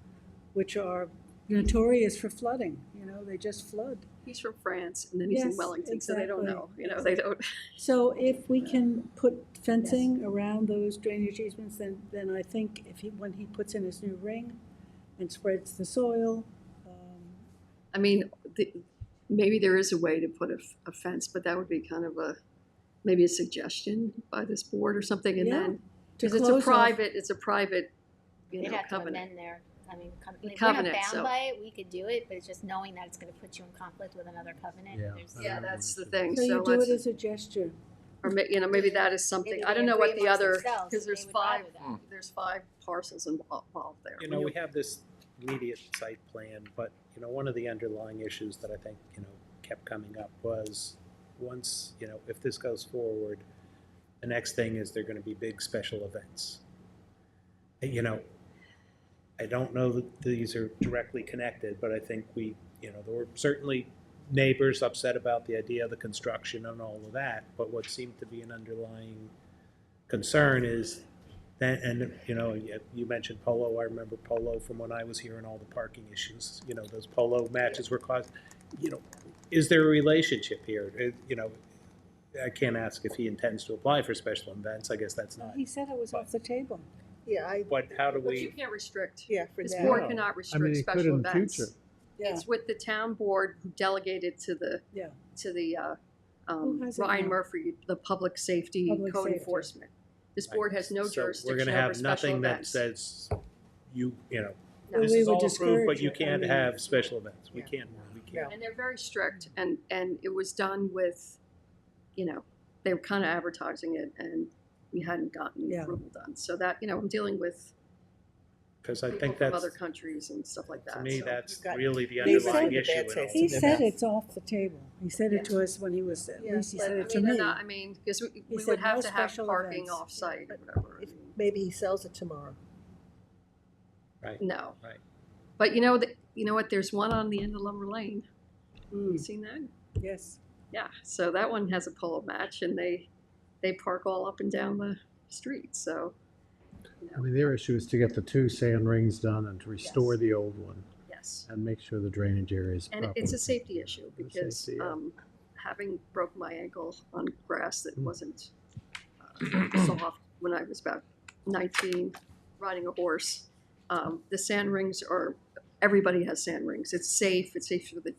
which are notorious for flooding, they just flood. He's from France, and then he's in Yes, Wellington, so they don't know, exactly. they don't. So if we can put fencing around those drainage easements, then I think when he puts in his new ring and spreads the soil, I mean, maybe there is a way to put a fence, but that would be kind of maybe a suggestion by this board or something, and Yeah, then, to because it's close a off- private, They'd have to covenant. amend their, I mean, if we're not Covenant, bound so- by it, we could do it, but it's just knowing that it's gonna put you in conflict with another covenant. Yeah. There's- Yeah, that's the thing, so you so do it let's, as a gesture. or maybe that is something, Maybe I don't they know what agree the amongst other, themselves because that there's they would ride five, with that. there's 5 parcels involved there. We have this immediate site plan, but, one of the underlying issues that I think, kept coming up was once, if this goes forward, the next thing is there gonna be big special events. I don't know that these are directly connected, but I think there were certainly neighbors upset about the idea of the construction and all of that, but what seemed to be an underlying concern is that, and, you mentioned polo, I remember polo from when I was here and all the parking issues, those polo matches were caused, is there a relationship here? I can't ask if he intends to apply for special events, I guess that's not, He said it was off the table. Yeah, but how do But you we? can't restrict, yeah, for this now. board No. cannot I mean, restrict it could special in the events. future. Yeah. It's with the town board who delegated to the, Yeah. Ryan has it now? Murphy, the public safety Public code safety. enforcement. This board has no So jurisdiction we're gonna over have special nothing that events. says, this we is would all approved, but discourage you it. I can't mean- have special events, we Yeah. can't. And they're very strict, and it was done with, they were kind of advertising it, and we hadn't gotten the Yeah. approval done. So that, I'm dealing with because I people think from that's, other countries and stuff like that. to me, so. that's got- really the He underlying said- issue. in all He this. said it's off the table. He said it to us when he was, at Yeah, least he but said I it to mean, they're me. not, I mean, because we He would said have no to have special parking events. off-site or whatever. I If mean, maybe he sells it tomorrow. No. Right. But you know what, there's one on the end of Lumber Lane. You seen that? Yes. Yeah, so that one has a polo match and they park all up and down the street, so, I mean, their issue is to get the 2 sand rings done and to restore Yes. the old one yes. and make sure the drainage area is And proper. it's a safety issue because safety, yeah. having broke my ankle on grass that wasn't soft when I was about 19, riding a horse, the sand rings are, everybody has sand rings. It's safe. It's safe for the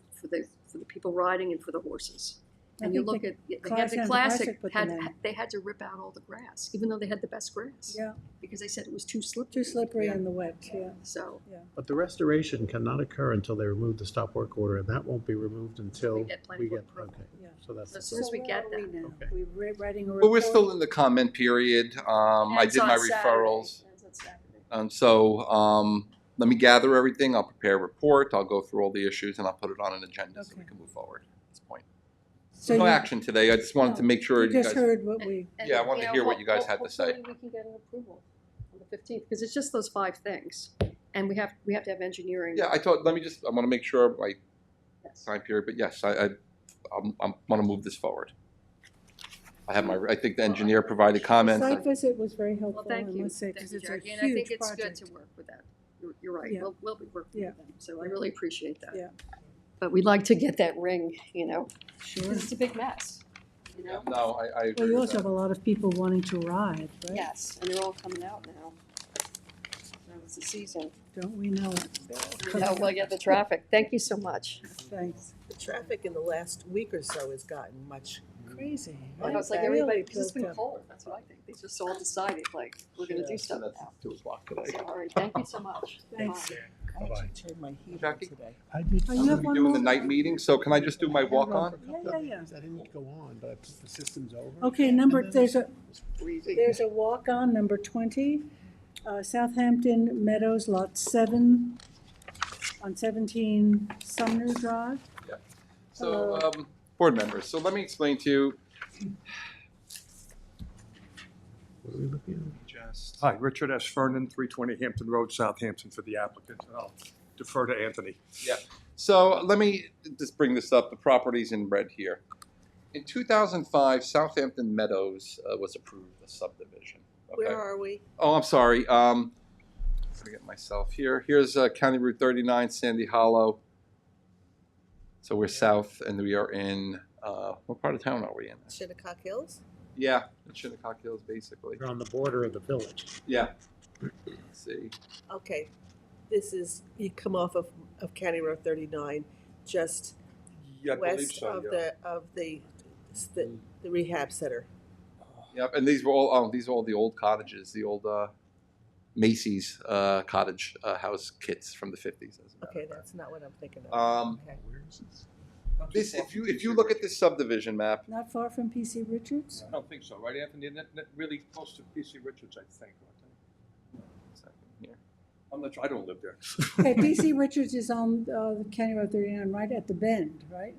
people riding and for the horses. I And you think look the at they had the Classic classic put them had in. they had to rip out all the grass, even though they had the best grass. Yeah. Because they said it was too slippery. Too slippery in the wet, yeah. So But the restoration cannot occur until they remove the stop work order, and that won't be removed until we get planning board approval. okay. Yeah. So that's. So as soon as we get that, We're writing a report. But we're still in the comment period. I Ends did on my Saturday. referrals. Ends on Saturday. Let me gather everything. I'll prepare a report. I'll go through all the issues and I'll put it on an agenda so we can move forward at this point. So No you- action today. I just wanted to make sure You you just guys. heard what we. And, Yeah, I wanted to hear what you guys had to say. Hopefully we can get an approval on the 15th because it's just those 5 things, and we have to have engineering. Yeah, I want to make sure my time period, but yes, I want to move this forward. I think the engineer provided The comments. site visit was very helpful, Well, thank I you, must say, thank because you, it's a Jackie, and I think huge it's good project. to work with that. You're right. Yeah. We'll be working Yeah. with them, so I really appreciate that. Yeah. But we'd like to get that ring, Sure. because it's a big mess. No, I agree Well, you with also that. have a lot of people wanting to ride, right? Yes, and they're all coming out now. So it's the season. Don't we know it? No, we'll get the traffic. Thank you so much. Thanks. The traffic in the last week or so has gotten much Crazy. I know, it's like Really everybody, because it's been built up. cold, that's what I think. They just all decided, like, we're gonna do something now. 2 o'clock today. So, all right, thank you so much. Thanks. Bye. I actually turned my heat on Jackie? today. I did. Oh, you have We're one doing more? the night meeting, so can I just do my walk on? Yeah. I didn't go on, but I put the systems over. Okay, there's a walk-on, number 20, Southampton Meadows, Lot 7, on 17 Sumner Drive. So, board members, so let me explain to you. What are we looking at? Just. Hi, Richard S. Fernan, 320 Hampton Road, Southampton, for the applicant. And I'll defer to Anthony. Yeah. So let me just bring this up. The property's in red here. In 2005, Southampton Meadows was approved a subdivision. Okay? Where are we? Oh, I'm sorry. I'm gonna get myself here. Here's County Route 39, Sandy Hollow. So we're south, and we are in what part of town are we in? Shinnecock Hills? Yeah, in Shinnecock Hills, basically. You're on the border of the village. Yeah. Let's see. Okay, this is, you come off of County Road 39, just Yeah, I believe west so, of the rehab center. Yep, and these were all the old cottages, the old Macy's cottage house kits from the 50s. As a matter Okay, of fact. that's not what I'm thinking of. Okay. This, if you look at this subdivision map, Not far from PC Richards? I don't think so, right, Anthony? Not really close to PC Richards, I think. here. I'm not sure, I don't live there. Okay, PC Richards is on the County Road 39, right at the bend, right?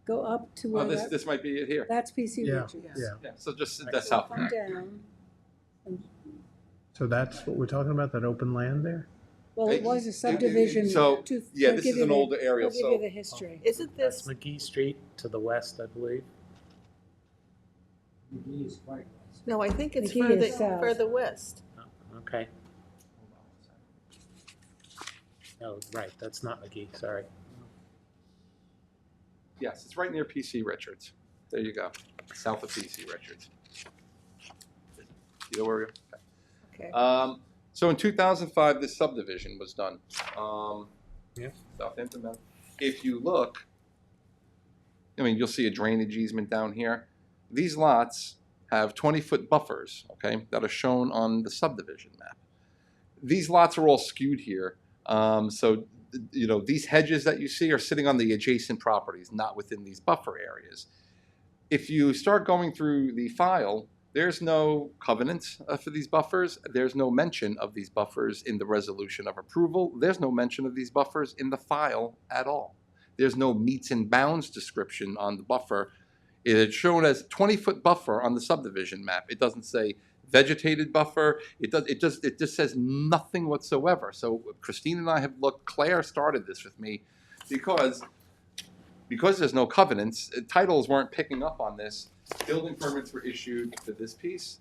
Go up to where that, this might be it here. that's PC Yeah, Richards. yeah. Yeah, so just that's So how. come down. So that's what we're talking about, that open land there? Well, it was a subdivision. So, yeah, they'll this give is you an the- older area, They'll give you so- the history. Isn't That's this, McGee Street to the west, I believe. no, I think it's McGee is south. further west. Okay. Oh, right, that's not McGee, sorry. Yes, it's right near PC Richards. There you go, south of PC Richards. You know where we are? Okay. So in 2005, this subdivision was done. Yeah. Southampton. Mountain. If you look, I mean, you'll see a drainage easement down here. These lots have 20-foot buffers, okay, that are shown on the subdivision map. These lots are all skewed here. So, you know, these hedges that you see are sitting on the adjacent properties, not within these buffer areas. If you start going through the file, There's no covenants for these buffers. There's no mention of these buffers in the resolution of approval. There's no mention of these buffers in the file at all. There's no meets and bounds description on the buffer. It's shown as 20-foot buffer on the subdivision map. It doesn't say vegetated buffer. It just says nothing whatsoever. So Christine and I have looked. Claire started this with me because there's no covenants. Titles weren't picking up on this. Building permits were issued for this piece,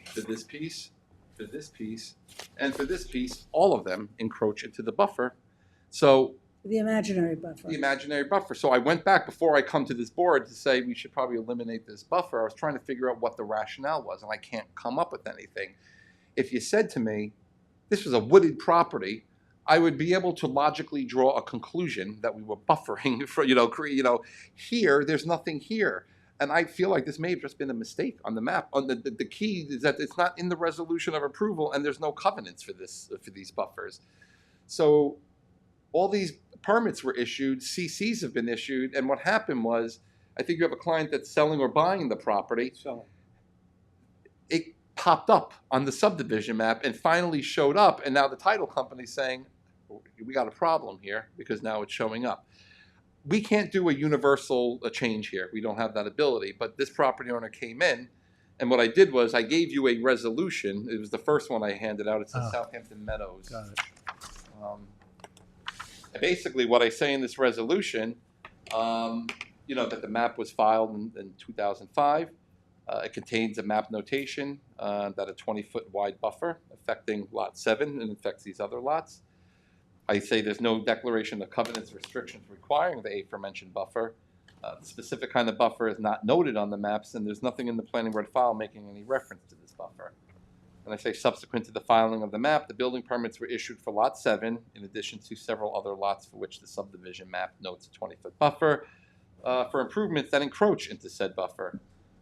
for this piece, for this piece, and for this piece. All of them encroach into the buffer. So The imaginary buffer. the imaginary buffer. So I went back before I come to this board to say we should probably eliminate this buffer. I was trying to figure out what the rationale was, and I can't come up with anything. If you said to me, this was a wooded property, I would be able to logically draw a conclusion that we were buffering for, here, there's nothing here. And I feel like this may have just been a mistake on the map. On the key is that it's not in the resolution of approval, and there's no covenants for these buffers. So all these permits were issued, CCs have been issued, and what happened was, I think you have a client that's selling or buying the property. It popped up on the subdivision map and finally showed up, and now the title company's saying, we got a problem here because now it's showing up. We can't do a universal change here. We don't have that ability, but this property owner came in, and what I did was I gave you a resolution. It was the first one I handed out. It says Southampton Meadows. Got it. And basically, what I say in this resolution, that the map was filed in 2005. It contains a map notation that a 20-foot wide buffer affecting Lot 7 and affects these other lots. I say there's no declaration of covenants or restrictions requiring the aforementioned buffer. The specific kind of buffer is not noted on the maps, and there's nothing in the planning board file making any reference to this buffer. And I say subsequent to the filing of the map, the building permits were issued for Lot 7, in addition to several other lots for which the subdivision map notes a 20-foot buffer for improvements that encroach into said buffer.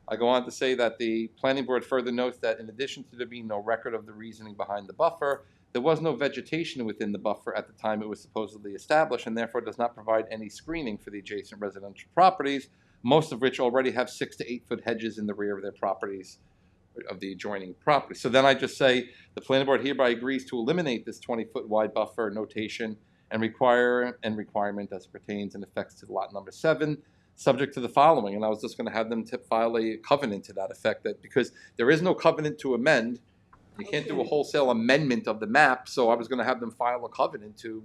I go on to say that the planning board further notes that in addition to there being no record of the reasoning behind the buffer, there was no vegetation within the buffer at the time it was supposedly established, and therefore does not provide any screening for the adjacent residential properties, most of which already have 6 to 8 foot hedges in the rear of their properties, of the adjoining property. So then I just say the planning board hereby agrees to eliminate this 20-foot wide buffer notation and requirement as pertains and affects to lot number 7, subject to the following. And I was just going to have them file a covenant to that effect, that because there is no covenant to amend, you can't do a wholesale amendment of the map, so I was going to have them file a covenant to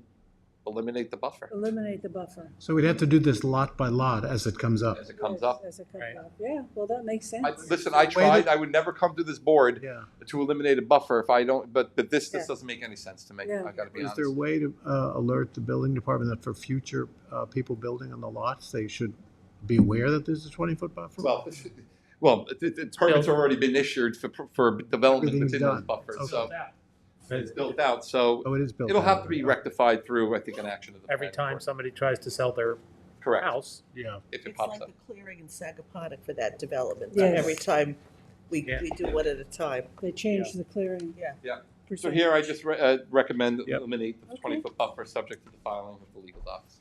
eliminate the buffer. Eliminate the buffer. So we'd have to do this lot by lot as it comes up. As it comes up. As it comes up. Yeah, well, that makes sense. Listen, I tried. I would never come to this board to eliminate a buffer if I don't. But this doesn't make any sense to me. I got to be Is honest. there a way to alert the building department that for future people building on the lots, they should be aware that there's a 20-foot buffer? Well, permits have already been issued for development Everything's within those done. buffers, Okay. so it's built out. So Oh, it is built it'll out, have to be rectified through, I think, an action of the Every time somebody tries to sell their Correct. house. Yeah. if it It's pops like up. the clearing in Sagaponic for that development. Yes. Every time we do one at a time. They changed the clearing. Yeah. Yeah. So percentage. here I just recommend eliminate the 20-foot buffer subject to the filing of the legal docs.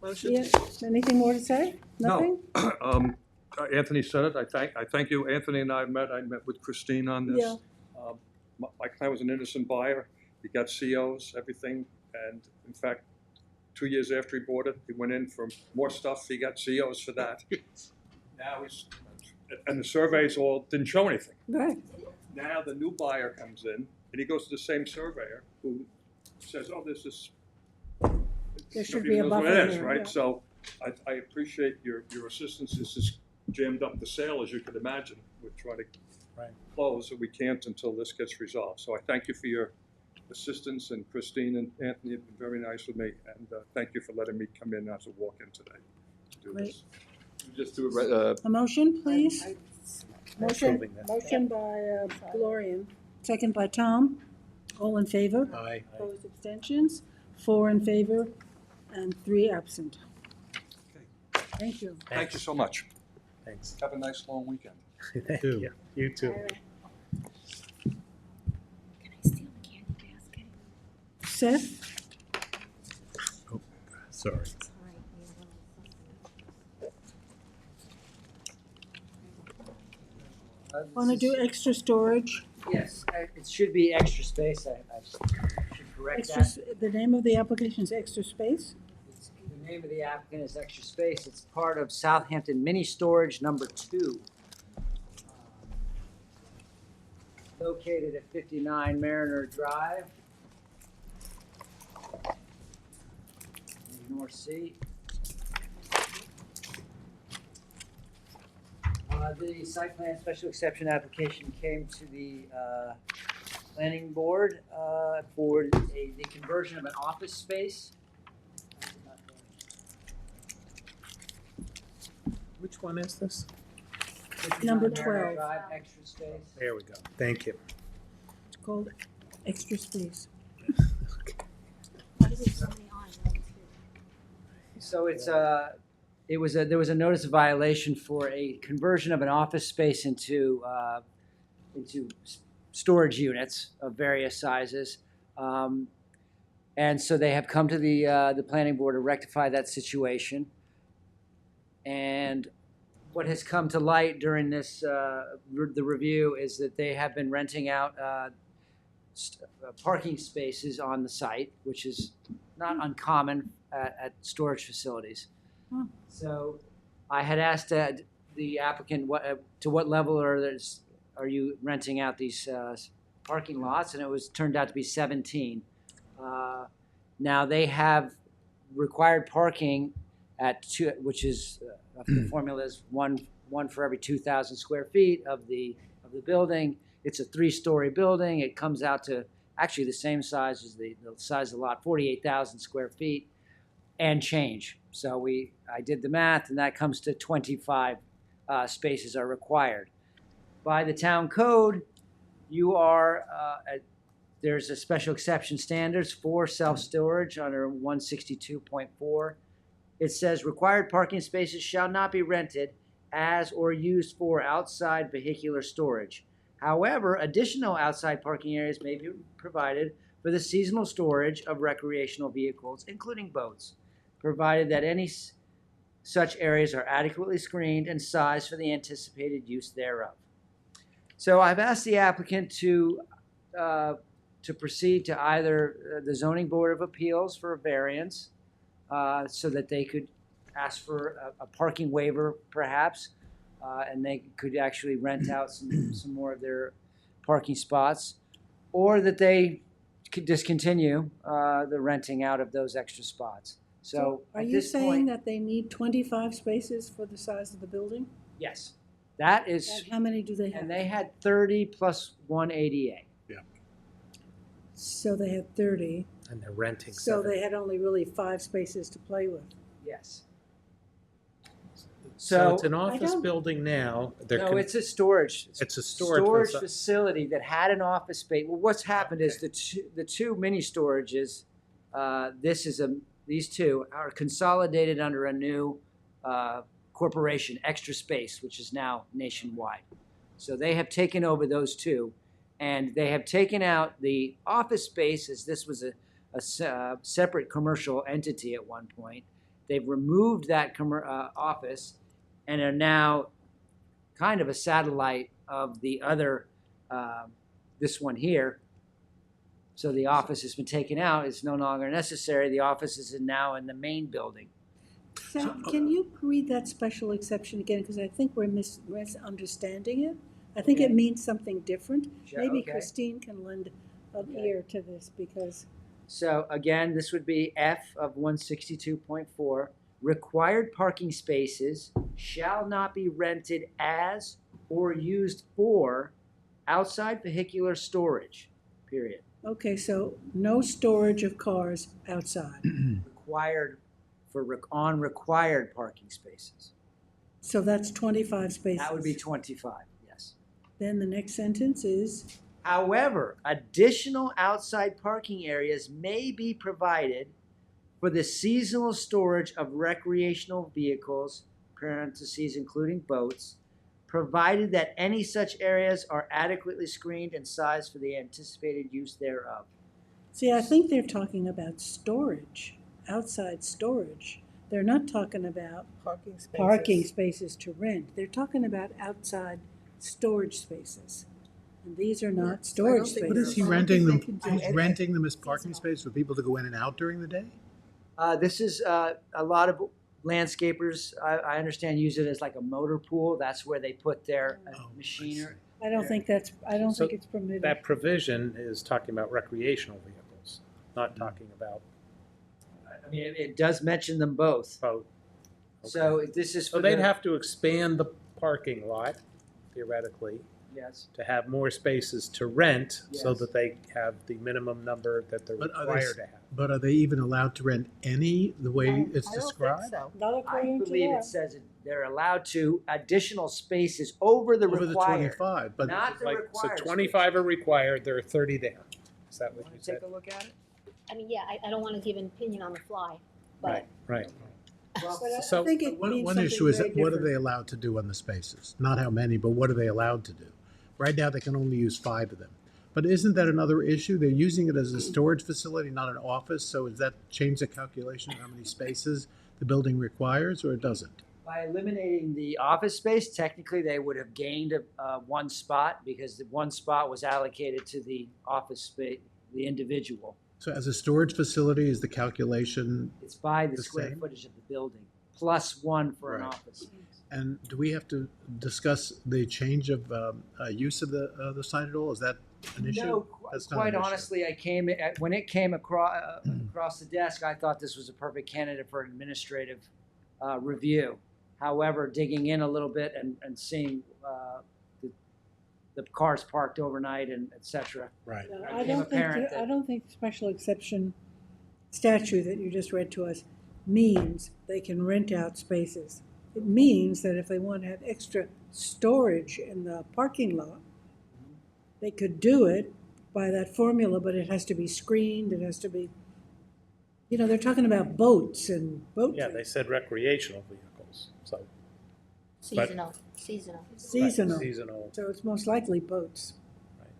Motion. Yeah, anything more to say? Nothing? Anthony said it. I thank you. Anthony and I met with Christine on this. Yeah. My client was an innocent buyer. He got COs, everything, and in fact, 2 years after he bought it, he went in for more stuff. He got COs for that. Now and the surveys all didn't show anything. Right. Now the new buyer comes in, and he goes to the same surveyor who says, "Oh, this is." There should nobody be a knows what buffer it is, here, right? yeah. So I appreciate your assistance. This has jammed up the sale, as you could imagine. We're trying to close, and we can't until this gets resolved. So I thank you for your assistance, and Christine and Anthony have been very nice with me, and thank you for letting me come in as a walk-in today to do Great. this. Just do A motion, please? Motion Approving this. motion by Gloria, second by Tom. All in favor? Aye. Opposed, abstentions? 4 in favor and 3 absent. Thank you. Thank you so much. Thanks. Have a nice long weekend. Thank you. You too. Seth? Sorry. Want to do extra storage? Yes, it should be extra space. I should correct Extra, that. the name of the application is Extra Space? The name of the applicant is Extra Space. It's part of Southampton Mini Storage Number 2. Located at 59 Mariner Drive, in North Sea. The site plan special exception application came to the planning board for the conversion of an office space. Which one is this? Number 12. 59 Mariner Drive, extra space. There we go. Thank you. It's called Extra Space. So there was a notice of violation for a conversion of an office space into storage units of various sizes. And so they have come to the planning board to rectify that situation. And what has come to light during this the review is that they have been renting out parking spaces on the site, which is not uncommon at storage facilities. So I had asked the applicant to what level are you renting out these parking lots, and it was turned out to be 17. Now they have required parking at 2, which is the formula is one for every 2,000 square feet of the building. It's a 3-story building. It comes out to actually the same size as the size of the lot, 48,000 square feet and change. So I did the math, and that comes to 25 spaces are required. By the town code, you are there's a special exception standards for self-storage under 162.4. It says required parking spaces shall not be rented as or used for outside vehicular storage. However, additional outside parking areas may be provided for the seasonal storage of recreational vehicles, including boats, provided that any such areas are adequately screened and sized for the anticipated use thereof. So I've asked the applicant to proceed to either the Zoning Board of Appeals for a variance, so that they could ask for a parking waiver, perhaps, and they could actually rent out some more of their parking spots, or that they could discontinue the renting out of those extra spots. So are at you this saying point, that they need 25 spaces for the size of the building? yes, that is. And how many do they have? And they had 30 plus 1 ADA. So they had 30. And they're renting So 7. they had only really 5 spaces to play with. Yes. So it's an I office don't- building now. No, it's a storage. It's a storage facility that had an office space. Well, what's happened is the two mini storages, these two are consolidated under a new corporation, Extra Space, which is now nationwide. So they have taken over those two, and they have taken out the office space, as this was a separate commercial entity at one point. They've removed that office and are now kind of a satellite of the other, this one here. So the office has been taken out. It's no longer necessary. The office is now in the main building. So can you read that special exception again? Because I think we're misunderstanding it. I think it means something different. Sure, Maybe okay. Christine can lend an ear to this, because So again, this would be F of 162.4. Required parking spaces shall not be rented as or used for outside vehicular storage, period. okay, so no storage of cars outside. Required on required parking spaces. So that's 25 spaces. That would be 25, yes. Then the next sentence is, However, additional outside parking areas may be provided for the seasonal storage of recreational vehicles, parentheses including boats, provided that any such areas are adequately screened and sized for the anticipated use thereof. see, I think they're talking about storage, outside storage. They're not talking about Parking spaces. parking spaces to rent. They're talking about outside storage spaces. And these are not I storage don't think spaces. But is he I don't renting think them, they can do he's it. renting them as parking space for people to go in and out during the day? This is, a lot of landscapers, I understand, use it as like a motor pool. That's where they put their machinery. I don't think it's permitted. That provision is talking about recreational vehicles, not talking about I mean, it does mention them both. boat. So this is for So they'd the- have to expand the parking lot theoretically Yes. to have more spaces to rent so Yes. that they have the minimum number that they're But are they, required to have. but are they even allowed to rent any, the way it's described? Not I according to believe it that. says they're allowed to additional spaces over the Over the required. 25, but Not the Like, so required. 25 are required, there are 30 there. Is that what Want you to said? take a look at it? I mean, yeah, I don't want to give an opinion on the fly, Right, but right. But I So- think it One means one something issue is, very what are different. they allowed to do on the spaces? Not how many, but what are they allowed to do? Right now, they can only use 5 of them. But isn't that another issue? They're using it as a storage facility, not an office, so does that change the calculation of how many spaces the building requires, or it doesn't? By eliminating the office space, technically they would have gained one spot because the one spot was allocated to the office space, the individual. So as a storage facility, is the calculation, It's by the The square same? footage of the building, plus one for an Right. office. and do we have to discuss the change of use of the site at all? Is that an issue? No, That's not quite an issue. honestly, when it came across the desk, I thought this was a perfect candidate for an administrative review. However, digging in a little bit and seeing the cars parked overnight and et cetera. Right. No, It I became don't think, apparent I that- don't think the special exception statute that you just read to us means they can rent out spaces. It means that if they want to have extra storage in the parking lot, they could do it by that formula, but it has to be screened, it has to be, they're talking about boats and boat Yeah, trips. they said recreational vehicles, so. but- seasonal, seasonal, Seasonal. Seasonal, So it's most likely boats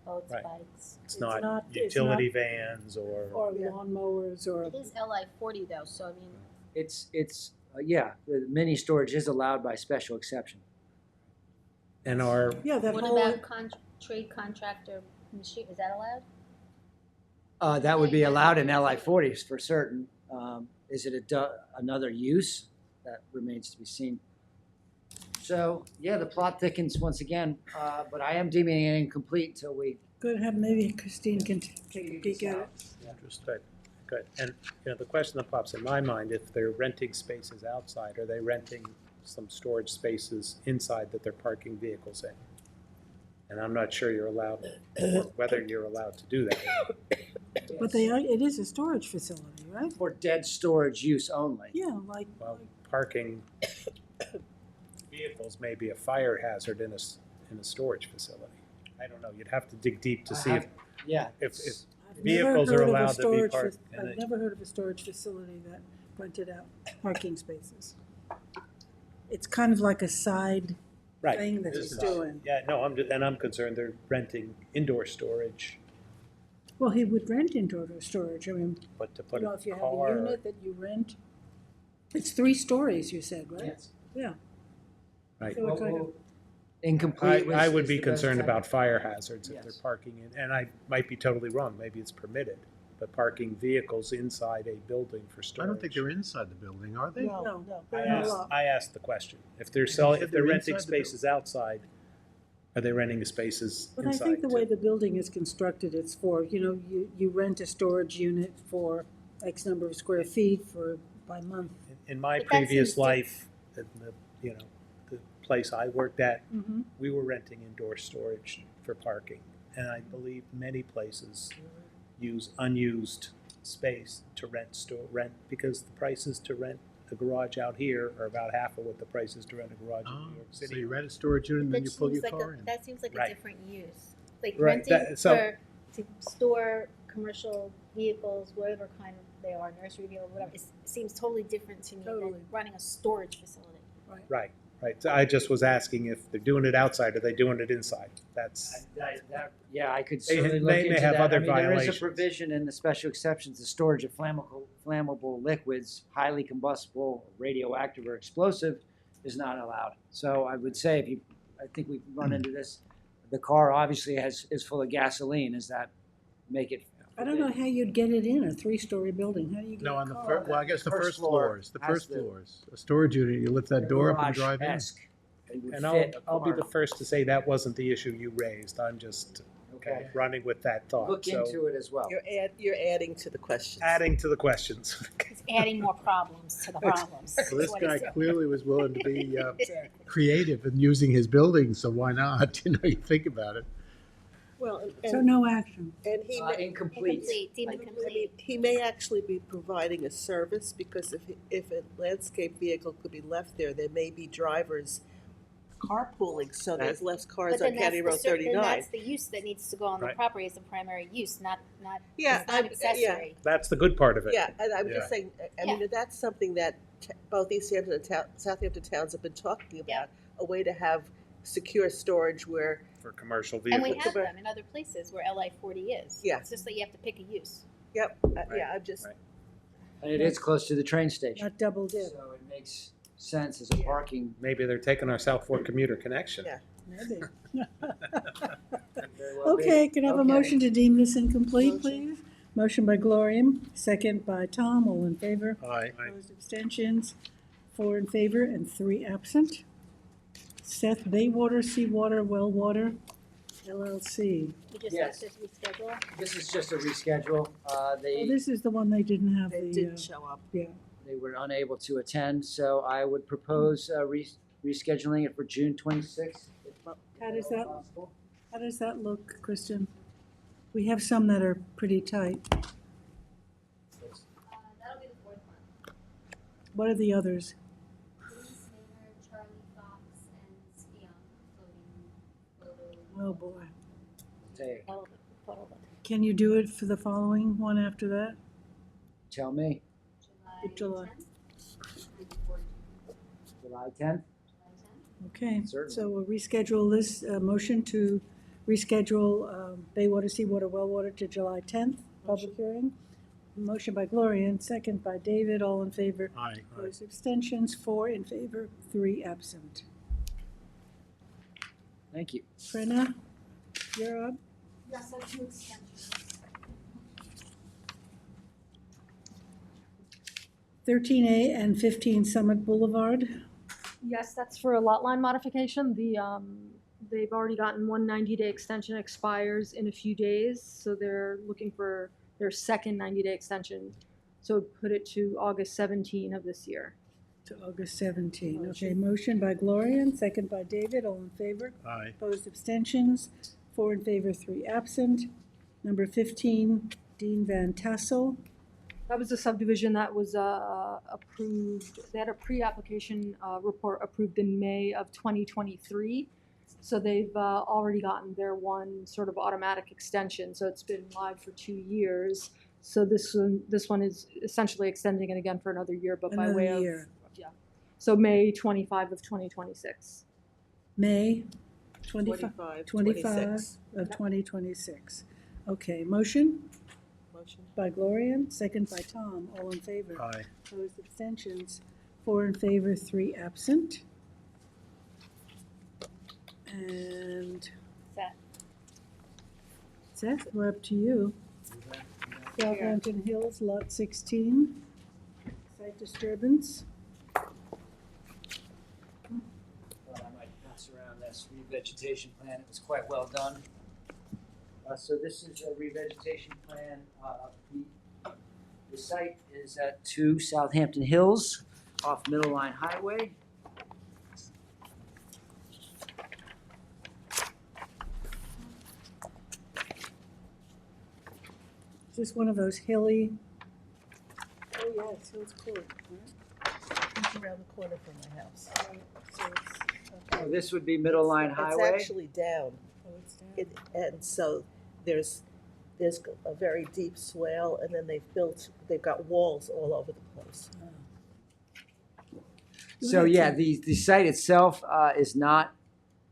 boats, Right. bikes. it's It's not not- it's utility not- vans or, or lawnmowers or. It is LI 40 though, so I mean, It's the mini storage is allowed by special exception. and our, Yeah, that what whole, about trade contractor machine, is that allowed? That would be allowed in LI 40s for certain. Is it another use? That remains to be seen. So, yeah, the plot thickens once again, but I am deeming it incomplete until we. good, have, maybe Christine can take a peek at it. interesting, good. And, the question that pops in my mind, if they're renting spaces outside, are they renting some storage spaces inside that they're parking vehicles in? And I'm not sure you're allowed, or whether you're allowed to do that. But it is a storage facility, right? For dead storage use only. Yeah, like, Well, parking vehicles may be a fire hazard in a storage facility. I don't know, you'd have to dig deep to see if Yeah. if I've never vehicles are heard of a allowed to be storage parked. fac- I've never heard of a storage facility that rented out parking spaces. It's kind of like a side Right. thing that This he's is- doing. Yeah, no, I'm concerned they're renting indoor storage, Well, he would rent indoor storage, I mean, but to put a if you have a car. unit that you rent, it's 3 stories, you said, right? Yes. Yeah. Right. So it kind of, Incomplete. I was- would is be the best concerned time. about fire hazards if Yes. they're parking in, and I might be totally wrong, maybe it's permitted, but parking vehicles inside a building for I storage. don't think they're inside the building, are they? no, I they're in the asked, lot. I asked the question. If they're said if they're they're renting inside the building. spaces outside, are they renting the spaces But I inside think the way too? the building is constructed, it's for, you rent a storage unit for X number of square feet by month. In my But that previous seems to- life, the the place I worked at, Mm-hmm. we were renting indoor storage for parking. And I believe many places use unused space to rent because the prices to rent a garage out here are about half of what the price is to rent a garage in New York So City. you rent a storage unit and then That you pull seems your like car in. that seems like Right. a different use. Like Right, renting to store commercial vehicles, whatever kind of they are, nursery vehicle, whatever. It seems totally different to me Totally. than running a storage facility. Right. So I just was asking if they're doing it outside, are they doing it inside? That's, I could They- certainly look they may into have that. other I mean, there is a violations. provision in the special exceptions, the storage of flammable liquids, highly combustible, radioactive, or explosive is not allowed. So I would say I think we've run into this. The car obviously is full of gasoline. Does that make it? I don't know how you'd get it in a three-story building. How do you get No, a on the car? first, well, I guess the First first floor floors, the has first the- floors. A storage unit, you lift that door up and drive in. Garage-esque. It would And fit a I'll be car. the first to say that wasn't the issue you raised. I'm just Okay. running with that thought. Look So, into it as well. You're adding to the questions. adding to the questions. It's adding more problems to the problems. So this is what guy it's doing. clearly was willing to be creative in using his building, so why not? You know, you think about it. Well, So no action. and he may, Incomplete. Deemed I mean, incomplete. he may actually be providing a service, because if a landscape vehicle could be left there, there may be drivers carpooling, so there's less But cars then on that's County the Road then 39. that's the use that needs to go on the Right. property as the primary use, not Yeah, it's not accessory. That's the good part of it. Yeah, and I'm Yeah. just saying, I mean, that's something that both East Hampton and Southampton towns have been talking about, a way to have secure storage where, For commercial And vehicles. we have them in other places where LI 40 is. Yeah. It's just that you have to pick a use. yeah, I'm just, And it is close to the train station. Not double dip. So it makes sense as a parking. Maybe they're taking our South Fork commuter connection. Yeah. Maybe. very well be. Okay, can I have a Okay. motion to deem this incomplete, please? Motion by Gloria, second by Tom, all in favor. Aye. Opposed, abstentions, 4 in favor and 3 absent. Seth Baywater, Seawater, Well Water, LLC. You just Yes. have to reschedule. This is just a reschedule. Oh, They this is the one they didn't have they the, didn't show up. yeah. they were unable to attend, so I would propose rescheduling it for June 26th. How does that, how does that look, Kristen? We have some that are pretty tight. That'll be the fourth one. What are the others? Bruce, Maynard, Charlie Fox, and Spion floating Oh, boy. Take. photo. Can you do it for the following one after that? Tell me, July. 10th. July 10th? Okay, Certainly. so we'll reschedule this, motion to reschedule Baywater, Seawater, Well Water to July 10th, public hearing. Motion by Gloria and second by David, all in favor. Aye. Opposed, abstentions, 4 in favor, 3 absent. Thank you. Brenna, you're up. Yes, that's two extensions. 13A and 15 Summit Boulevard. Yes, that's for a lot line modification. They've already gotten one 90-day extension, expires in a few days, so they're looking for their second 90-day extension. So put it to August 17 of this year. To August 17. Okay, motion by Gloria and second by David, all in favor. Aye. Opposed, abstentions, 4 in favor, 3 absent. Number 15, Dean Van Tassel. That was a subdivision that was approved, they had a pre-application report approved in May of 2023. So they've already gotten their one sort of automatic extension, so it's been live for 2 years. So this one is essentially extending it again for another year, but by way Another of, year. yeah. So May 25 of 2026. May 25 26. of 2026. Okay, motion Motion. by Gloria, second by Tom, all in favor. Aye. Opposed, abstentions, 4 in favor, 3 absent. And Seth. Seth, we're up to you. Southampton Hills, Lot 16, site disturbance. Thought I might pass around this revegetation plan. It was quite well done. So this is a revegetation plan. The site is at 2 Southampton Hills off Middle Line Highway. Is this one of those hilly? Oh, yeah, it's Hills Court, right? It's around the corner from my house. So it's, So this would be Middle Line Highway. It's actually down. oh, it's down. And so there's a very deep swale, and then they've got walls all over the place. So yeah, the site itself is not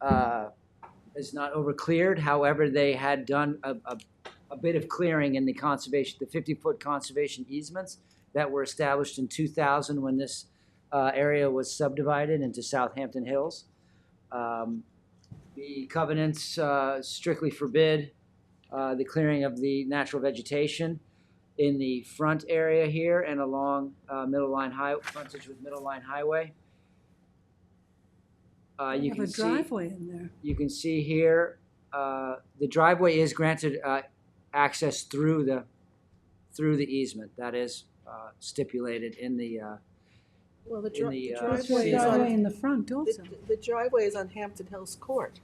over cleared. However, they had done a bit of clearing in the 50-foot conservation easements that were established in 2000 when this area was subdivided into Southampton Hills. The covenants strictly forbid the clearing of the natural vegetation in the front area here and along frontage with Middle Line Highway. You Have can a see, driveway in there. you can see here, the driveway is granted access through the easement. That is stipulated in the Well, the There's a driveway is driveway on, in the front also. the driveway is on Hampton Hills Court.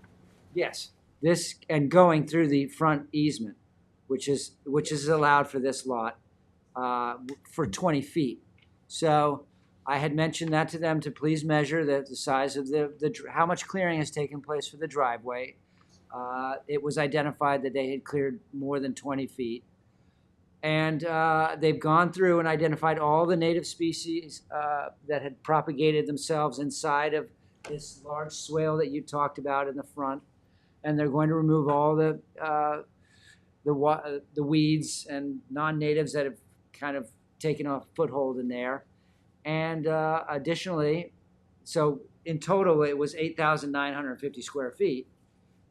Yes, this, and going through the front easement, which is allowed for this lot, for 20 feet. So I had mentioned that to them to please measure the size of how much clearing has taken place for the driveway. It was identified that they had cleared more than 20 feet. And they've gone through and identified all the native species that had propagated themselves inside of this large swale that you talked about in the front. And they're going to remove all the weeds and non-natives that have kind of taken a foothold in there. And additionally, so in total, it was 8,950 square feet.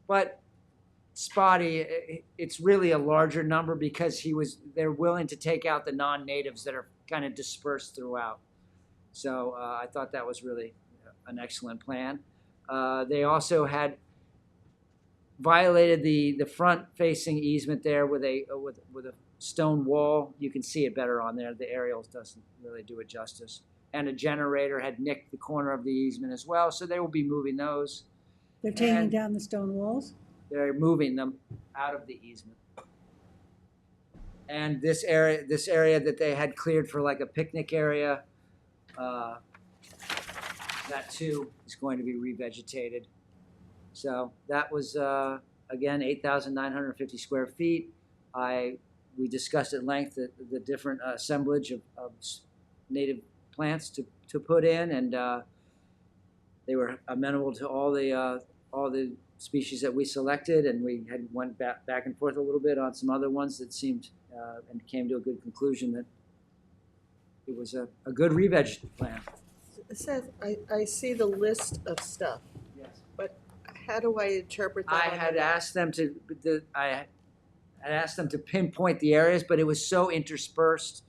But Spotty, it's really a larger number because they're willing to take out the non-natives that are kind of dispersed throughout. So I thought that was really an excellent plan. They also had violated the front-facing easement there with a stone wall. You can see it better on there. The aerials doesn't really do it justice. And a generator had nicked the corner of the easement as well, so they will be moving those. They're taking down the stone walls? They're moving them out of the easement. And this area that they had cleared for like a picnic area, that too is going to be revegetated. So that was, again, 8,950 square feet. We discussed at length the different assemblage of native plants to put in, and they were amenable to all the species that we selected, and we had went back and forth a little bit on some other ones that seemed and came to a good conclusion that it was a good re-veg plan. Seth, I see the list of stuff. Yes. But how do I interpret that? I had asked them to pinpoint the areas, but it was so interspersed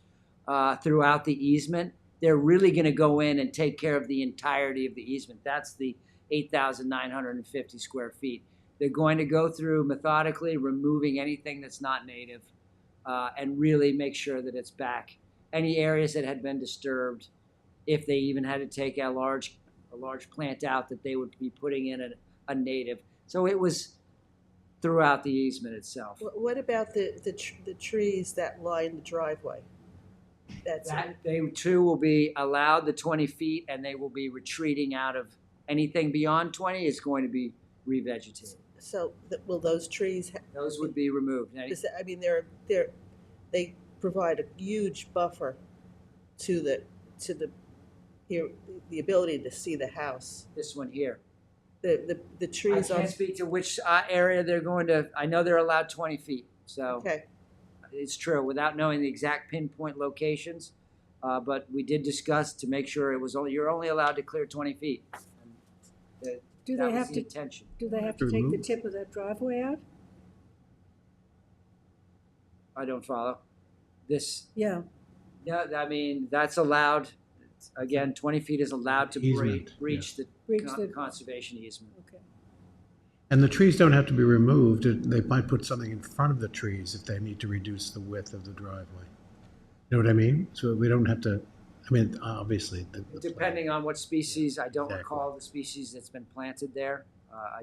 throughout the easement. They're really going to go in and take care of the entirety of the easement. That's the 8,950 square feet. They're going to go through methodically, removing anything that's not native, and really make sure that it's back. Any areas that had been disturbed, if they even had to take a large plant out, that they would be putting in a native. So it was throughout the easement itself. What about the trees that line the driveway? They too will be allowed the 20 feet, and they will be retreating out of anything beyond 20 is going to be revegetated. So will those trees? Those would be removed. I mean, they provide a huge buffer to the ability to see the house. This one here. The trees. I can't speak to which area they're going to. I know they're allowed 20 feet. So okay. It's true without knowing the exact pinpoint locations. But we did discuss to make sure you're only allowed to clear 20 feet. Do they have to take the tip of that driveway out? I don't follow. This. Yeah. Yeah, I mean, that's allowed. Again, 20 feet is allowed to breach the conservation easement. Okay. And the trees don't have to be removed. They might put something in front of the trees if they need to reduce the width of the driveway. You know what I mean? So we don't have to, I mean, obviously. Depending on what species, I don't recall the species that's been planted there.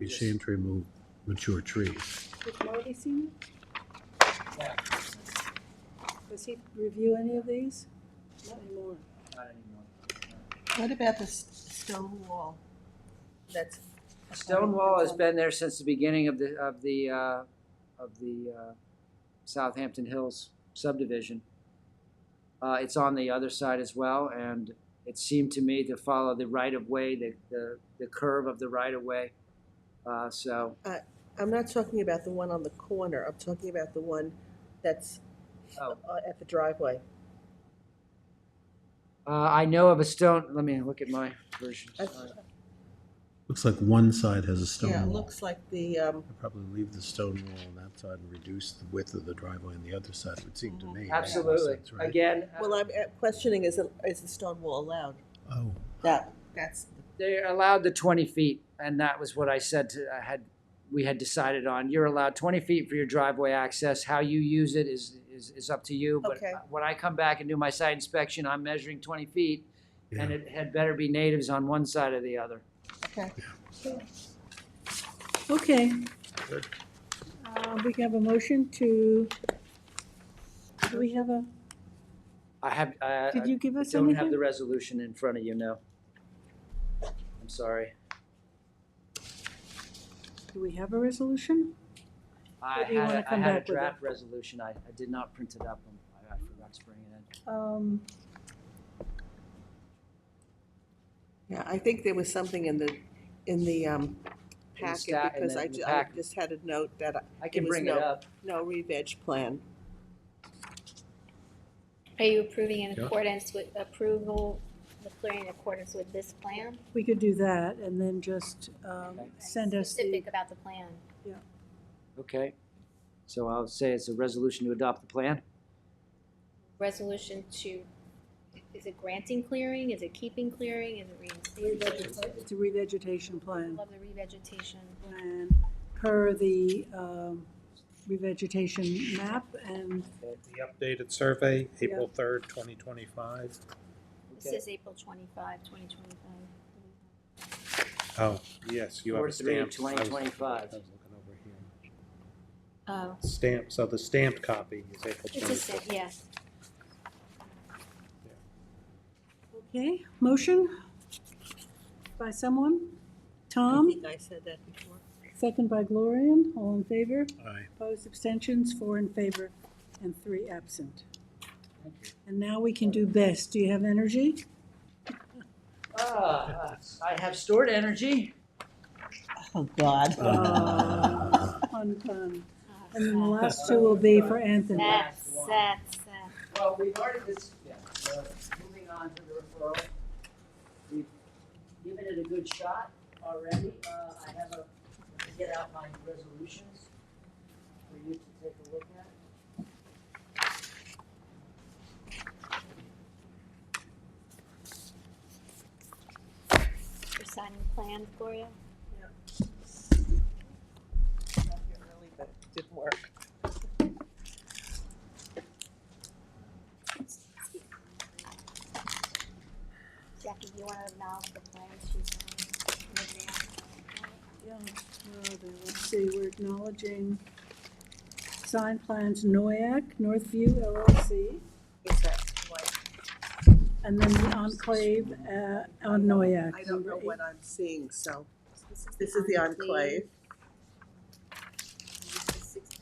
You shame to remove mature trees. Has Marty seen it? Yeah. Does he review any of these? Not anymore. Not anymore. What about the stone wall? That's stone wall has been there since the beginning of the Southampton Hills subdivision. It's on the other side as well, and it seemed to me to follow the right of way, the curve of the right of way. So I'm not talking about the one on the corner. I'm talking about the one that's at the driveway. I know of a stone. Let me look at my version. Looks like one side has a stone Yeah, it wall. looks like the, I'd probably leave the stone wall on that side and reduce the width of the driveway on the other side, it would seem to me. Absolutely. Right? Again, well, I'm questioning, is the stone wall allowed? Oh. That's. they're allowed the 20 feet, and that was what I said we had decided on. You're allowed 20 feet for your driveway access. How you use it is up to you. But Okay. when I come back and do my site inspection, I'm measuring 20 feet, and it had better be natives on one side or the other. Okay. Okay. Good. We can have a motion to, do we have a, I have. Did you give us I don't have anything? the resolution in front of you, no. I'm sorry. do we have a resolution? Or do you wanna come I had back a with it? draft resolution. I did not print it up. I forgot to bring it in. Yeah, I think there was something in the packet, stack- because in the I packet. just had a note that I can there was bring it up. no re-veg plan. Are you approving in Yeah. accordance with approval, the clearing in accordance with this plan? We could do that and then just send us the, Specific about the plan. Okay. So I'll say it's a resolution to adopt the plan. Resolution to, is it granting clearing? Is it keeping clearing? Is it reinstating? it's a revegetation plan. Love the revegetation. Plan per the revegetation map and The updated survey, April 3rd, 2025. This says April 25, 2025. Oh, yes, you have a 4/3, stamp. 2025. I was looking over here. Oh, Stamp, so the stamped copy is April it's a 25th. set, yes. okay, motion by someone? I Tom, think I said that before. second by Gloria, all in favor? Aye. Opposed, abstentions, 4 in favor and 3 absent. And now we can do best. Do you have energy? I have stored energy. Oh, God. Fun, fun. And then the last 2 will be for Anthony. That's. Well, we've already, moving on to the referral. We've given it a good shot already. I have to get out my resolutions for you to take a look at. You're signing plans, Gloria? Not here early, but it didn't work. Jackie, do you want to acknowledge the plans she's in advance? Yeah, where are they? Let's see, we're acknowledging sign plans Noyak, Northview LLC, Is that what? and then the enclave on Noyak. I don't know what I'm seeing, so this is the enclave.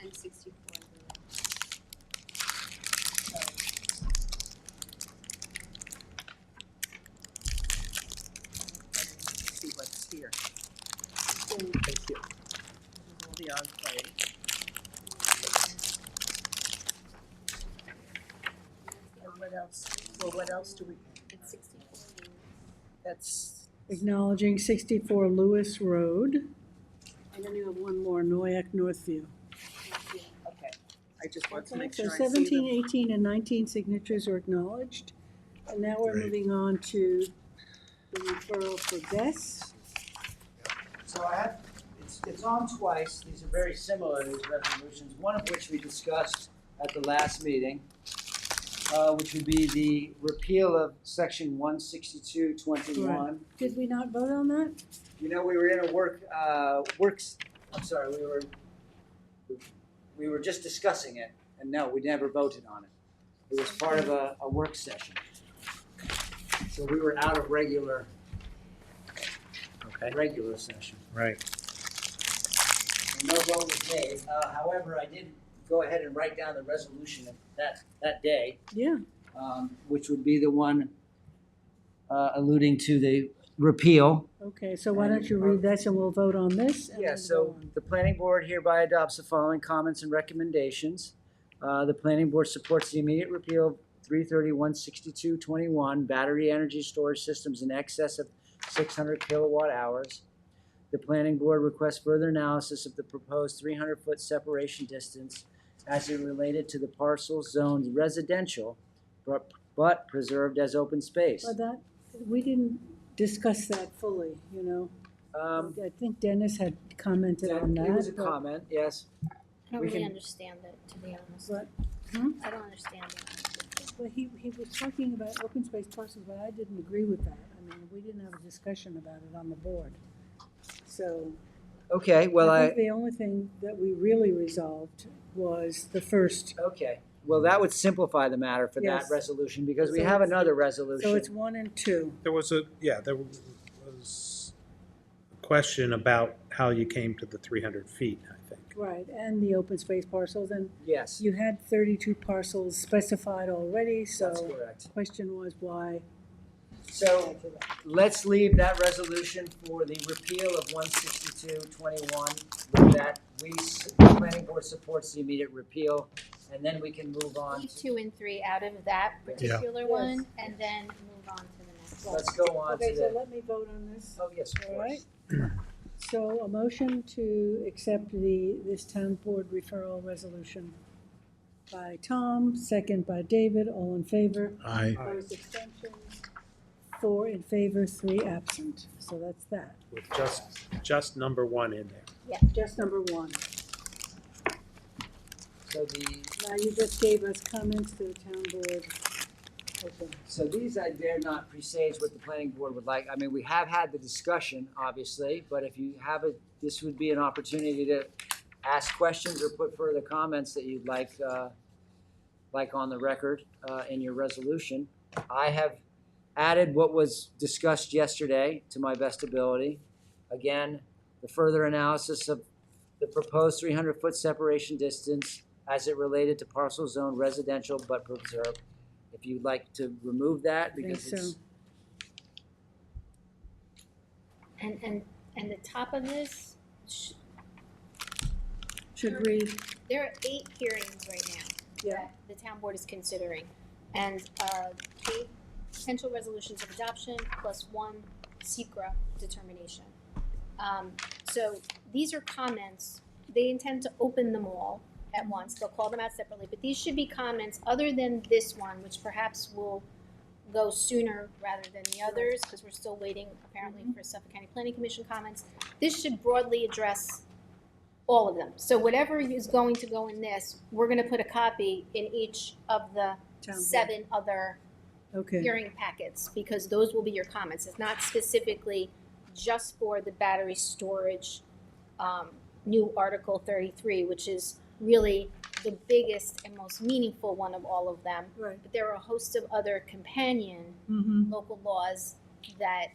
And 64. See what's here. Thank you. All the enclave. And what else? Well, what else do we? It's 64. That's. Acknowledging 64 Lewis Road. And then you have one more, Noyak, Northview. Okay, I just want to Okay, make so sure I see 17, them. 18, and 19 signatures are acknowledged. And now we're Great. moving on to the referral for Bess. So it's on twice. These are very similar, these resolutions, one of which we discussed at the last meeting, which would be the repeal of section 162.21. Did we not vote on that? You know, we were in a we were just discussing it, and no, we never voted on it. It was part of a work session. So we were out of regular session. Right. And no vote was made. However, I did go ahead and write down the resolution of that day, Yeah. which would be the one alluding to the repeal. Okay, so why don't you read that and we'll vote on this? and Yeah, then so go on. the planning board hereby adopts the following comments and recommendations. The planning board supports the immediate repeal of 331.62.21 battery energy storage systems in excess of 600 kilowatt hours. the planning board requests further analysis of the proposed 300-foot separation distance as it related to the parcel zoned residential, but preserved as open space. But that, we didn't discuss that fully, you know. I think Dennis had commented on that. It was a but- comment, yes. I don't We really can- understand it, to be honest. But, I don't understand it. Well, he was talking about open space parcels, but I didn't agree with that. I mean, we didn't have a discussion about it on the board. So. Okay, well, I think the only thing that we really resolved was the first. Okay, well, that would simplify the matter for that Yes. resolution, because we So have it's- another resolution. So it's 1 and 2. There was a question about how you came to the 300 feet, I think. Right, and the open space parcels, and Yes. you had 32 parcels specified already, so. That's correct. Question was why. So let's leave that resolution for the repeal of 162-21. With that, the planning board supports the immediate repeal, and then we can move on. Leave 2 and 3 out of that particular Yes. one, and then move on to the next one. Let's go on Okay, to so the, let me vote on this. oh, yes, of All course. right. So a motion to accept this town board referral resolution by Tom, second by David, all in favor. Aye. Opposed, abstentions, 4 in favor, 3 absent. So that's that. With just number 1 in there. Yeah. Just number 1. So the, Now you just gave us comments to the town board. Okay. so these I dare not presage what the planning board would like. I mean, we have had the discussion, obviously, but if you have this would be an opportunity to ask questions or put further comments that you'd like on the record in your resolution. I have added what was discussed yesterday to my best ability. Again, the further analysis of the proposed 300-foot separation distance as it related to parcel zone residential but preserved. If you'd like to remove that, because think it's. And the top of this, Should read. there are 8 hearings right now Yeah. that the town board is considering. And 8 potential resolutions of adoption plus 1 secra determination. So these are comments, they intend to open them all at once, they'll call them out separately, but these should be comments other than this one, which perhaps will go sooner rather than the others, because we're still waiting apparently for Suffolk County Planning Commission comments. This should broadly address all of them. So whatever is going to go in this, we're gonna put a copy in each of the Town board. 7 other Okay. hearing packets, because those will be your comments. It's not specifically just for the battery storage, new Article 33, which is really the biggest and most meaningful one of all of them. Right. But there are a host of other companion Mm-hmm. local laws that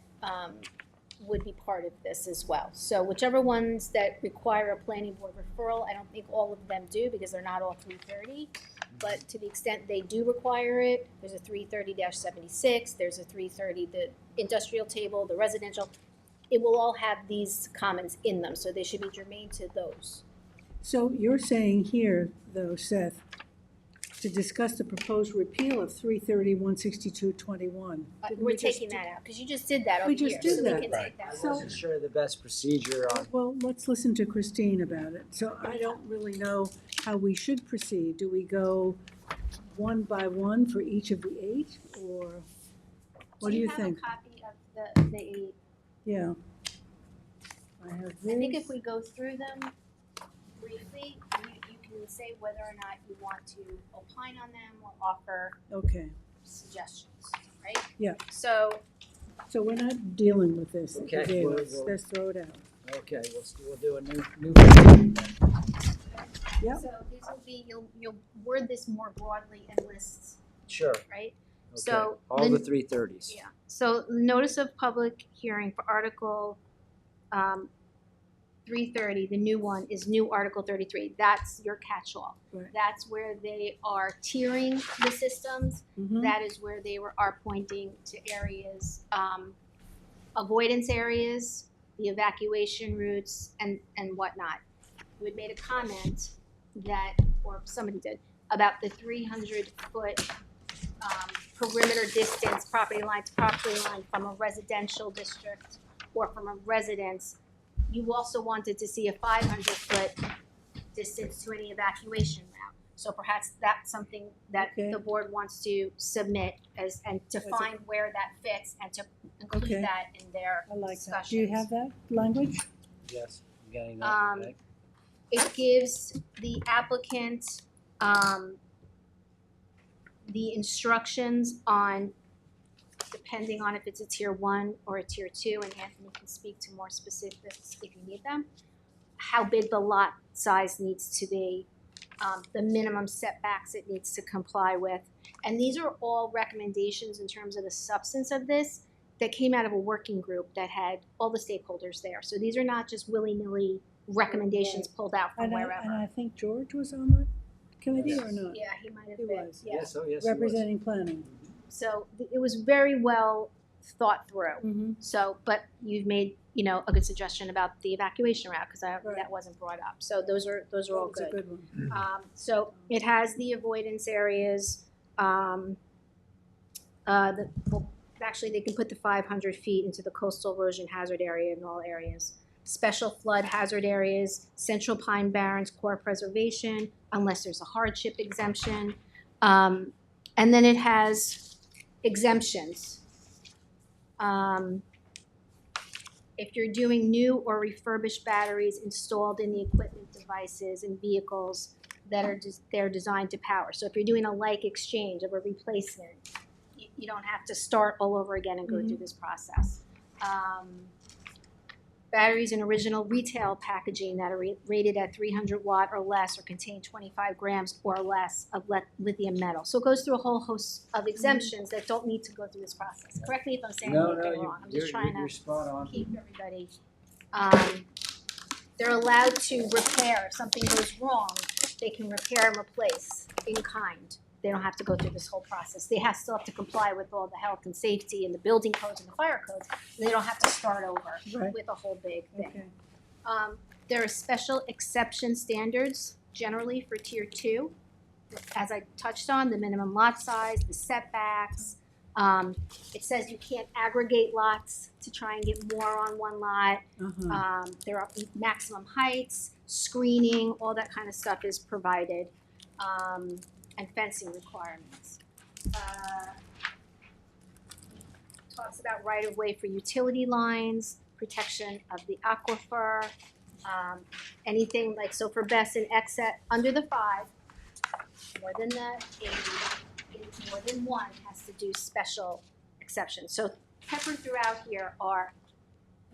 would be part of this as well. So whichever ones that require a planning board referral, I don't think all of them do, because they're not all 330. But to the extent they do require it, there's a 330-76, there's a 330, the industrial table, the residential. It will all have these comments in them, so they should be germane to those. So you're saying here, though, Seth, to discuss the proposed repeal of 330-162-21. Didn't We're we just taking do- that out, because you just did that over We here. just did so that. we can take that I out. wasn't sure the best procedure on. Well, let's listen to Christine about it. So I don't really know how we should proceed. Do we go 1 by 1 for each of the 8, or what do you think? have a copy of the 8? Yeah. I have I think this. if we go through them briefly, you can say whether or not you want to opine on them or offer Okay, suggestions, right? yeah. So, So we're not dealing with this. that you Okay, gave we'll- us. we'll- Let's throw it out. Okay, we'll do a new version then. Yep. so these will be, you'll word this more broadly in lists, Sure. right? Okay. So All the 330s. Yeah, so notice of public hearing for Article 330, the new one is new Article 33. That's your catch-all. Right. That's where they are tiering the systems. Mhm. That is where they are pointing to areas, avoidance areas, the evacuation routes, and whatnot. You had made a comment that, or somebody did, about the 300-foot perimeter distance, property line to property line from a residential district or from a residence you also wanted to see a 500-foot distance to any evacuation route. So perhaps that's something that Okay. the board wants to submit as, and define where that fits and to include Okay. that in their I like that. discussions. Do you have that language? Yes, I'm getting that, Um, okay. It gives the applicant, the instructions on, depending on if it's a tier 1 or a tier 2, and Anthony can speak to more specifics if you need them, how big the lot size needs to be, the minimum setbacks it needs to comply with. And these are all recommendations in terms of the substance of this that came out of a working group that had all the stakeholders there. So these are not just willy-nilly recommendations pulled out from And wherever. I think George was on that committee or not? Yeah, he might have He been. was. Yeah. Yes, oh, yes, he was. Representing planning. So it was very well thought through. So, but you've made, a good suggestion about the evacuation route, because that wasn't brought up. So those are all That's a good. good one. So it has the avoidance areas. Actually, they can put the 500 feet into the coastal erosion hazard area in all areas. Special flood hazard areas, Central Pine Barrens core preservation, unless there's a hardship exemption. And then it has exemptions. If you're doing new or refurbished batteries installed in the equipment, devices, and vehicles that are they're designed to power. So if you're doing a like exchange of a replacement, you don't have to start all over again and go through this process. Batteries in original retail packaging that are rated at 300 watt or less or contain 25 grams or less of lithium metal. So it goes through a whole host of exemptions that don't need to go through this process. Correct me if I'm saying anything wrong. I'm just trying you're to spot on. keep everybody. They're allowed to repair. If something goes wrong, they can repair and replace in kind. They don't have to go through this whole process. They still have to comply with all the health and safety and the building codes and the fire codes. They don't have to start over with a whole big thing. There are special exception standards generally for tier 2. As I touched on, the minimum lot size, the setbacks. It says you can't aggregate lots to try and get more on one lot. There are maximum heights, screening, all that kind of stuff is provided. And fencing requirements. Talks about right-of-way for utility lines, protection of the aquifer, anything like, so for best and excess, under the 5, more than more than 1 has to do special exceptions. So peppered throughout here are,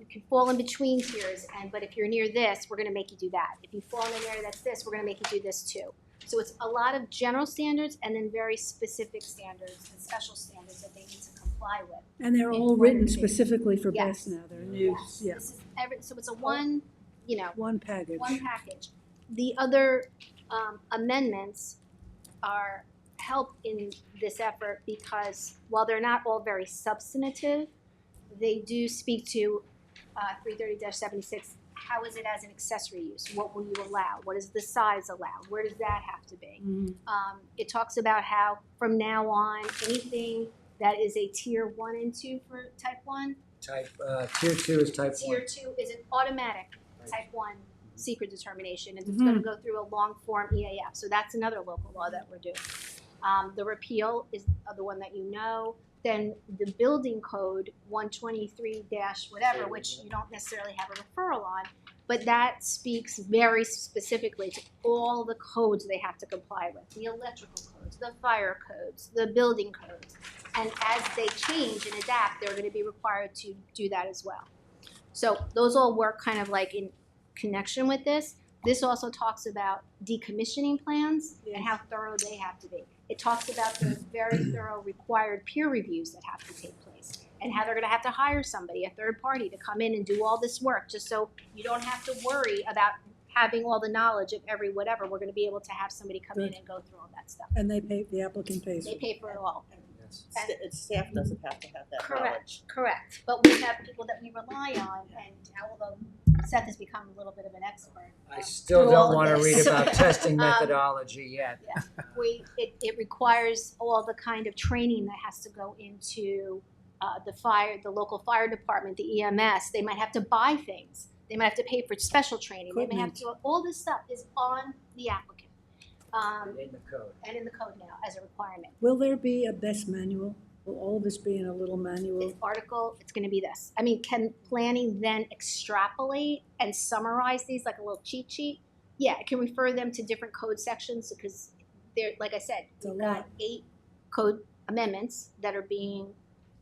you can fall in between tiers, but if you're near this, we're gonna make you do that. If you fall in an area that's this, we're gonna make you do this too. So it's a lot of general standards and then very specific standards and special standards that they need to comply with. And they're all written specifically for BEST now. They're new. Yeah. This is so it's a one package. One package. The other amendments help in this effort because while they're not all very substantive, they do speak to 330-76. How is it as an accessory use? What will you allow? What is the size allowed? Where does that have to be? It talks about how from now on, anything that is a tier 1 and 2 for type 1. Tier 2 is type 1. Tier 2 is an automatic type 1 secret determination, and it's going to go through a long form EAF. So that's another local law that we're doing. The repeal is the one that you know. Then the building code 123- which you don't necessarily have a referral on, but that speaks very specifically to all the codes they have to comply with, the electrical codes, the fire codes, the building codes. And as they change and adapt, they're going to be required to do that as well. So those all work kind of like in connection with this. This also talks about decommissioning plans and how thorough they have to be. It talks about the very thorough required peer reviews that have to take place and how they're going to have to hire somebody, a third party, to come in and do all this work just so you don't have to worry about having all the knowledge of every whatever. We're going to be able to have somebody come in and go through all that stuff. And the applicant pays. They pay for it all. And staff doesn't have to have that knowledge. Correct. But we have people that we rely on, and although Seth has become a little bit of an expert. I still through all don't of want to this. read about testing methodology yet. It requires all the kind of training that has to go into the local fire department, the EMS. They might have to buy things. They might have to pay for special training. They may have to, all this stuff is on the applicant. In the code. And in the code now as a requirement. Will there be a best manual? Will all of this be in a little manual? This article, it's gonna be this. I mean, can planning then extrapolate and summarize these like a little cheat sheet? Yeah, it can refer them to different code sections because they're, like I said, we've got 8 code amendments that are being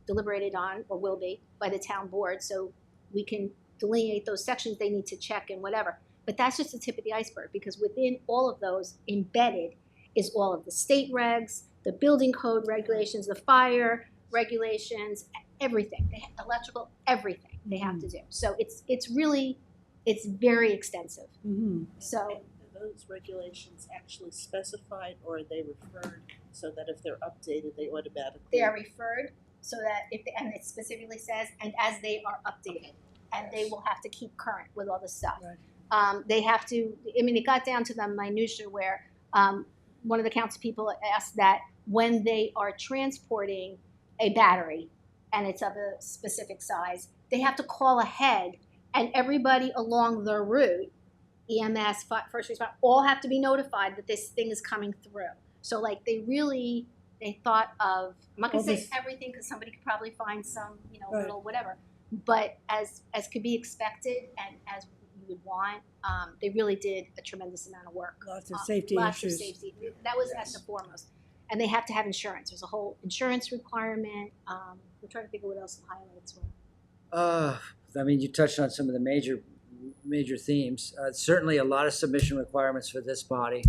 deliberated on or will be by the town board. So we can delineate those sections they need to check and whatever. But that's just the tip of the iceberg because within all of those embedded is all of the state regs, the building code regulations, the fire regulations, everything, electrical, everything they have to do. So it's really, it's very extensive. So Are those regulations actually specified or are they referred so that if they're updated, they automatically? they are referred so that if, and it specifically says, and as they are updated, and they will have to keep current with all this stuff. They have to, I mean, it got down to the minutia where one of the council people asked that when they are transporting a battery and it's of a specific size, they have to call ahead and everybody along the route, EMS, first responder, all have to be notified that this thing is coming through. So like they thought of, I'm not gonna say everything because somebody could probably find some, little whatever, but as could be expected and as you would want, they really did a tremendous amount of work. Lots of safety Lots issues. of safety. That was at the foremost. And they have to have insurance. There's a whole insurance requirement. We're trying to think of what else the highlights were. I mean, you touched on some of the major themes. Certainly a lot of submission requirements for this body.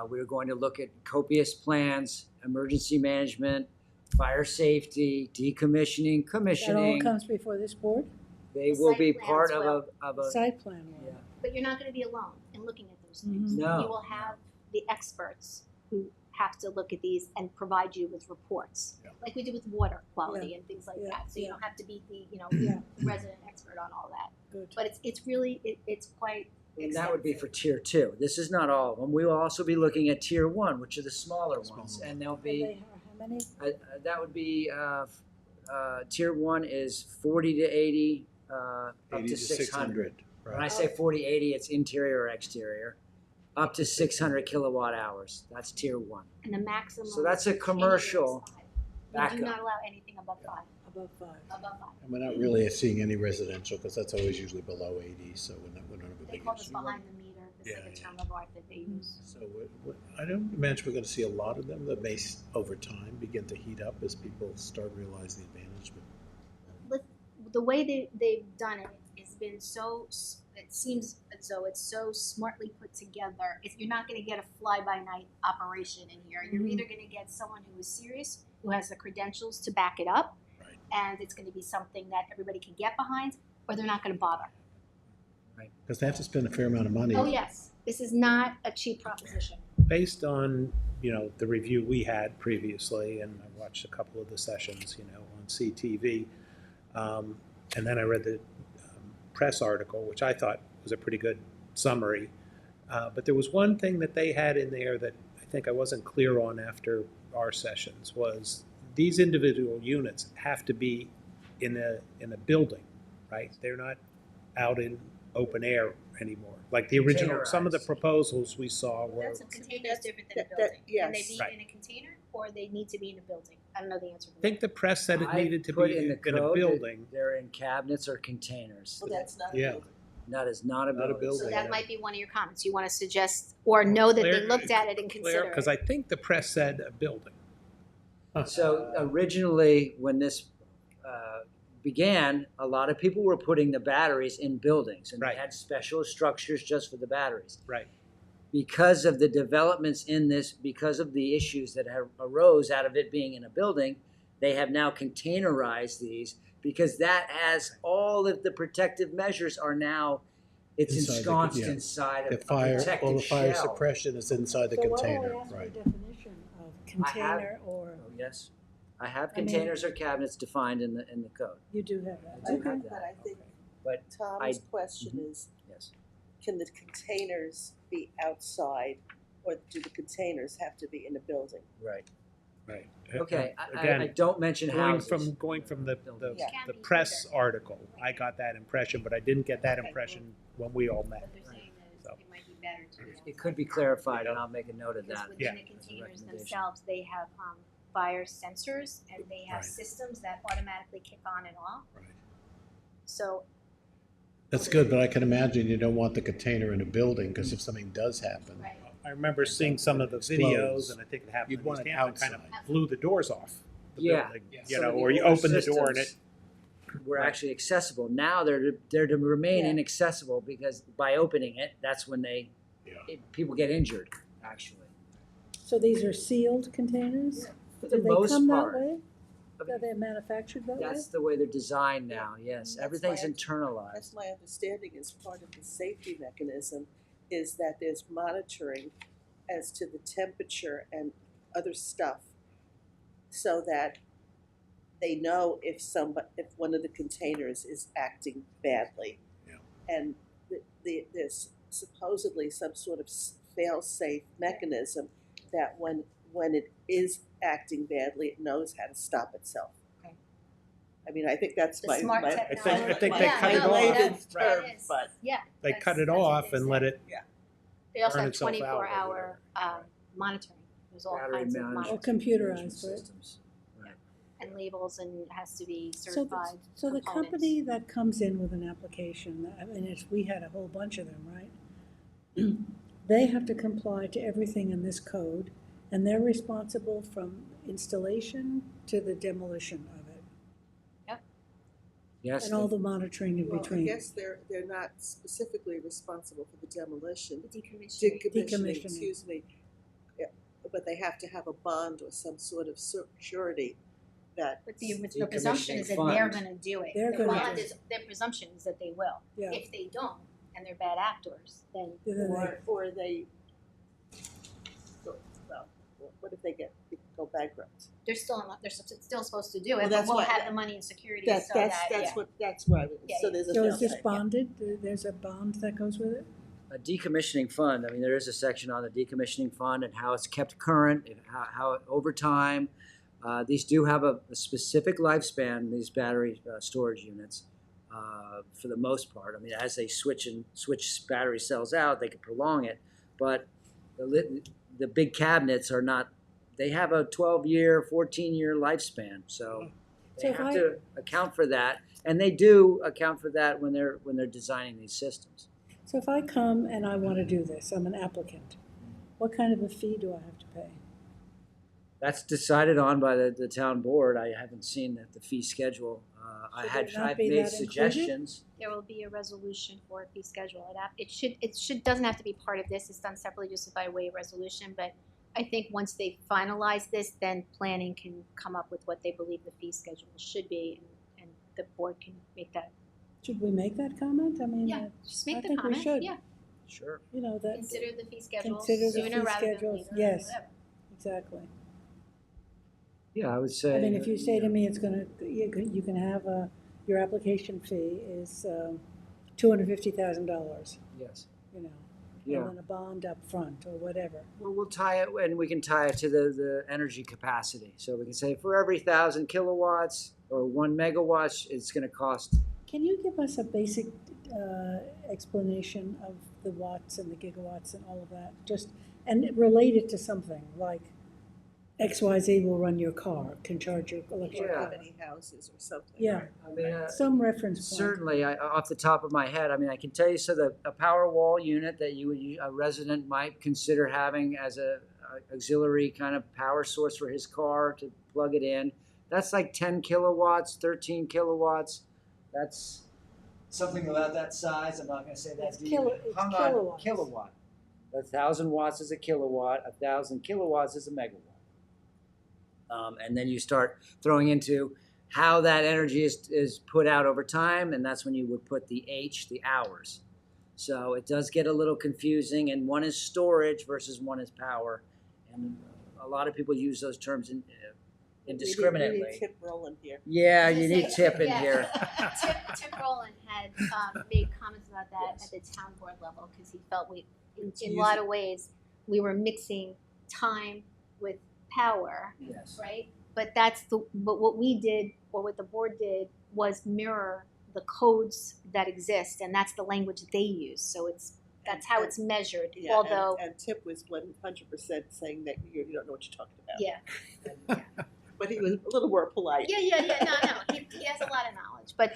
We're going to look at copious plans, emergency management, fire safety, decommissioning, That commissioning. all comes before this board? They will be Site part plans of will. a. Site plan will. Yeah. But you're not going to be alone in looking at those things. No. You will have the experts who have to look at these and provide you with reports, like we do with water quality and things like that. So you don't have to be the resident expert on all that. Good. But it's really it's quite. And that would be for tier 2. This is not all of them. We will also be looking at tier 1, which are the smaller ones, and they'll be. How many? That would be tier 1 is 40 to 80, up 80 to to 600. 600, When I say 40, 80, it's interior or exterior, up to 600 kilowatt hours. That's tier 1. And the maximum. So that's a commercial We do not backup. allow anything above 5. Above 5. Above 5. And we're not really seeing any residential, because that's always usually below 80, so we're not a They big call this issue. behind the meter. This is a term of art that they use. So I don't imagine we're going to see a lot of them that may, over time, begin to heat up as people start to realize the advantage. But the way they've done it has been so, it seems as though it's so smartly put together. You're not going to get a fly-by-night operation in here. You're either going to get someone who is serious, who has the credentials to back it up, and it's going to be something that everybody can get behind, or they're not going to bother. Because they have to spend a fair amount of money. Oh, yes. This is not a cheap proposition. Based on, the review we had previously, and I watched a couple of the sessions, on CTV, and then I read the press article, which I thought was a pretty good summary. But there was one thing that they had in there that I think I wasn't clear on after our sessions, was these individual units have to be in a building, right? They're not out in open air anymore. Like the original, some of the proposals we saw were. That's a container is different than a that- building. yes. Can they be Right. in a container, or they need to be in a building? I don't know the answer to I that. think the press said it I needed to put be in the in a code that building. They're in cabinets or containers. Well, that's not. Yeah. That is not a building. So that might be one of your comments. You want to suggest or know that they looked at it and considered Because it. I think the press said a building. So originally, when this began, a lot of people were putting the batteries in buildings, and they had special structures just for the batteries. Right. Because of the developments in this, because of the issues that arose out of it being in a building, they have now containerized these, because that has all of the protective measures are now, it's Inside the- ensconced yeah. inside The a fire, protective all the fire shell. suppression is inside the So why container, don't I ask for a right? definition of container or, Oh, yes. I have I mean- containers or cabinets defined in the code. you do have that? I do Okay. have But that. I think But Tom's question is, yes. can the containers be outside, or do the containers have to be in a building? Right. Right. Okay, I Again, don't mention going houses. going from the Yeah. the press article, I got that impression, but I didn't get that impression when we all met. But they're saying that it might be better to be It could be clarified, and I'll make a note of because that. within Yeah. the as a containers recommendation. themselves, they have fire sensors and they have Right. systems that automatically kick on and off. Right. So That's good, but I can imagine you don't want the container in a building, because if something does happen. right. I remember seeing some of the videos, and I think it happened You'd in want East it Hampton, kind outside. of blew the doors off the Yeah. building, Yeah. you Some know, of the or you older open the door and it. systems were actually accessible. Now they're to remain Yeah. inaccessible because by opening it, that's when people get injured, actually. So these are sealed containers? For Do the they most come that part. way? Are they manufactured that way? That's the way they're designed now, yes. That's Everything's why internalized. That's my understanding is part of the safety mechanism is that there's monitoring as to the temperature and other stuff so that they know if one of the containers is acting badly. Yeah. And there's supposedly some sort of fail-safe mechanism that when it is acting badly, it knows how to stop itself. Okay. I mean, I think that's The my smart my technology. I think my they cut it layman's off. term, That is- but yeah. They that's- cut it that's what off they and said. let it. They also burn have itself out or 24-hour monitoring. There's all Battery kinds of management. Or monitoring computerized, right? Systems. and labels, and it has to be So, certified. so the components. company that comes in with an application, I mean, we had a whole bunch of them, right? They have to comply to everything in this code, and they're responsible from installation to the demolition of it, Yes. and all the monitoring in well, I between. guess they're not specifically responsible for the demolition. The decommissioning. Decommissioning, excuse me. Yeah, but they have to have a bond or some sort of surety that. But the presumption is that Decommissioning they're fund. gonna do it. They're The gonna bond do is, their presumption is that they will. Yeah. If they don't, and they're bad actors, then Then they- Or they, well, what if they go bankrupt? they're still supposed to do Well, it, but that's we'll why- have the money and security That's so that, yeah. that's why, Yeah, so yeah. there's a. So is this fail-safe, yeah. bonded? There's a bond that goes with it? A decommissioning fund, I mean, there is a section on the decommissioning fund and how it's kept current, and how over time. These do have a specific lifespan, these battery storage units, for the most part. I mean, as they switch battery cells out, they can prolong it. But the big cabinets are not, they have a 12-year, 14-year lifespan. So So they if have I- to account for that. And they do account for that when they're designing these systems. So if I come and I want to do this, I'm an applicant, what kind of a fee do I have to pay? That's decided on by the town board. I haven't seen the fee schedule. Should it not I've be made that suggestions. There will be a resolution for a fee schedule. It should doesn't have to be part of this. It's done separately just by way of resolution. But I think once they finalize this, then planning can come up with what they believe the fee schedule should be, and the board can make that. Should we make that comment? I mean, Yeah, just I make the think we comment. should. Yeah, Sure. You know, that, consider the fee schedule consider the sooner fee rather schedule, than later. yes. Whatever. exactly. Yeah, I would say. I mean, if you say to me it's gonna, you can have your application fee is $250,000, Yes. you know, Yeah. and then a bond up front or whatever. Well, we'll tie it, and we can tie it to the energy capacity. So we can say for every 1,000 kilowatts or 1 megawatt, it's going to cost. Can you give us a basic explanation of the watts and the gigawatts and all of that? Just, and relate it to something like XYZ will run your car, can charge your electric Yeah. car. Many houses or something. Yeah, I mean, some reference point. certainly, off the top of my head, I mean, I can tell you. So a power wall unit that a resident might consider having as a auxiliary kind of power source for his car to plug it in. That's like 10 kilowatts, 13 kilowatts. That's something about that size. I'm not going to say that. It's kilowatts. Kilowatt. 1,000 watts is a kilowatt. 1,000 kilowatts is a megawatt. And then you start throwing into how that energy is put out over time, and that's when you would put the hours. So it does get a little confusing, and one is storage versus one is power. And a lot of people use those terms indiscriminately. We need Tip Rowland here. Yeah, you need Tip in Yeah. here. Tip Rowland had made comments about that at the town board level because he felt in a lot of ways we were mixing time with power, Yes. right? But but what we did, or what the board did, was mirror the codes that exist, and that's the language they use. So that's how it's measured. Yeah, Although, and Tip was 100% saying that you don't know what you're talking about. yeah, But he was a little more polite. no, he has a lot of knowledge, but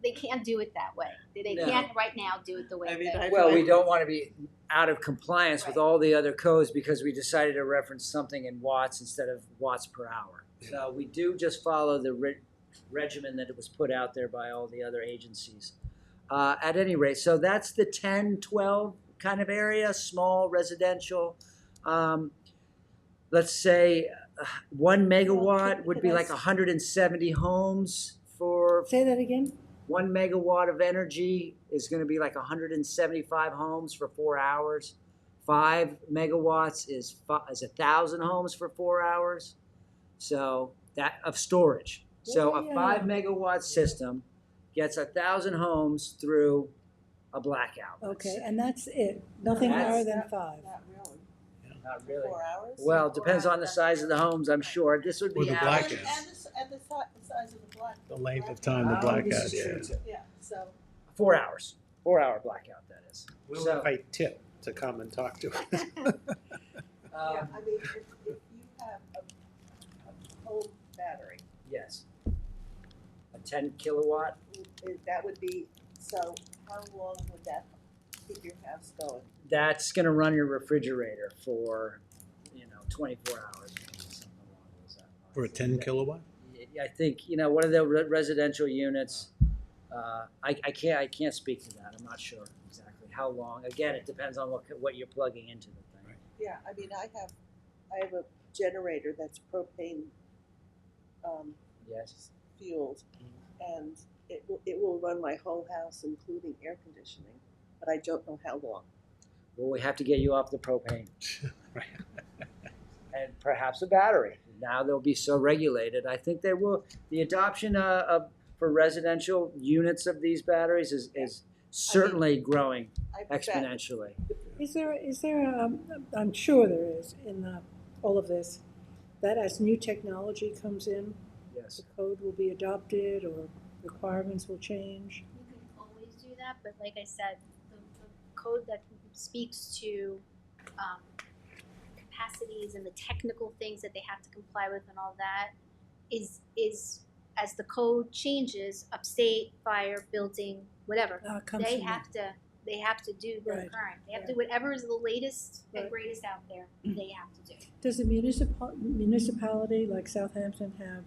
they can't do it that way. They No. can't right now do it the way they. Well, we don't want to be out of compliance with all the other codes because we decided to reference something in watts instead of watts per hour. So we do just follow the regimen that was put out there by all the other agencies. At any rate, so that's the 10, 12 kind of area, small residential. Let's say 1 megawatt would be like 170 homes for. Say that again? 1 megawatt of energy is going to be like 175 homes for 4 hours. 5 megawatts is 1,000 homes for 4 hours. So that of storage. So a 5 megawatt system gets 1,000 homes through a blackout. Okay, and that's it, nothing higher than 5. Not really. Not really. 4 hours? Well, it depends on the size of the homes, I'm sure. This would Or be the average. blackout. And the size of the black. The length of time the blackout, yeah. Yeah, so. 4 hours. 4 hour blackout, that is. We'll So- invite Tip to come and talk to us. Yeah, I mean, if you have a home battery, Yes. A 10 kilowatt. that would be, so how long would that keep your house going? That's going to run your refrigerator for, 24 hours. Something along those lines. For a 10 kilowatt? I think, one of the residential units, I can't speak to that. I'm not sure exactly how long. Again, it depends on what you're plugging into the thing. Yeah, I mean, I have a generator that's propane, Yes. fueled, and it will run my whole house, including air conditioning, but I don't know how long. Well, we have to get you off the propane. And perhaps a battery. Now they'll be so regulated. I think they will. The adoption for residential units of these batteries is certainly growing I bet. exponentially. Is there, I'm sure there is in all of this, that as new technology comes in, Yes. the code will be adopted or requirements will change? You can always do that, but like I said, the code that speaks to capacities and the technical things that they have to comply with and all that is as the code changes, upstate, fire, building, whatever, Comes they from have to do the Right, current. They have to do whatever is the latest and Right. greatest out there. They have to do. Does the municipality like Southampton have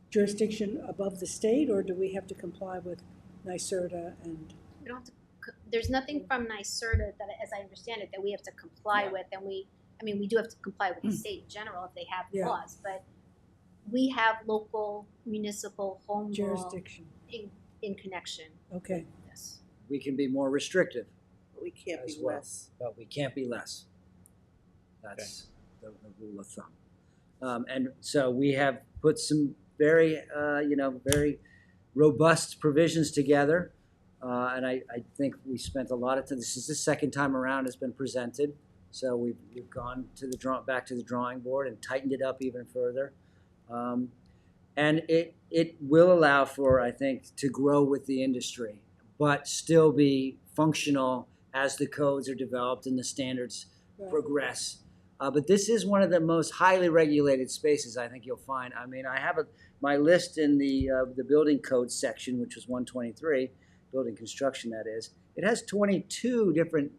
jurisdiction above the state, or do we have to comply with NYSERDA and? We don't have to. There's nothing from NYSERDA that, as I understand it, that we have to comply with, and we do have to comply with the state in general if they have Yeah. laws, but we have local municipal home rule Jurisdiction, in connection. okay. Yes. We can be more restrictive, But we can't As be well. less. but we can't be less. That's the rule of thumb. And so we have put some very robust provisions together. And I think we spent a lot of time. This is the second time around it's been presented. So we've gone to back to the drawing board and tightened it up even further. And it will allow for, I think, to grow with the industry, but still be functional as the codes are developed and the standards progress. But this is one of the most highly regulated spaces I think you'll find. I mean, I have my list in the building code section, which was 123, building construction that is. It has 22 different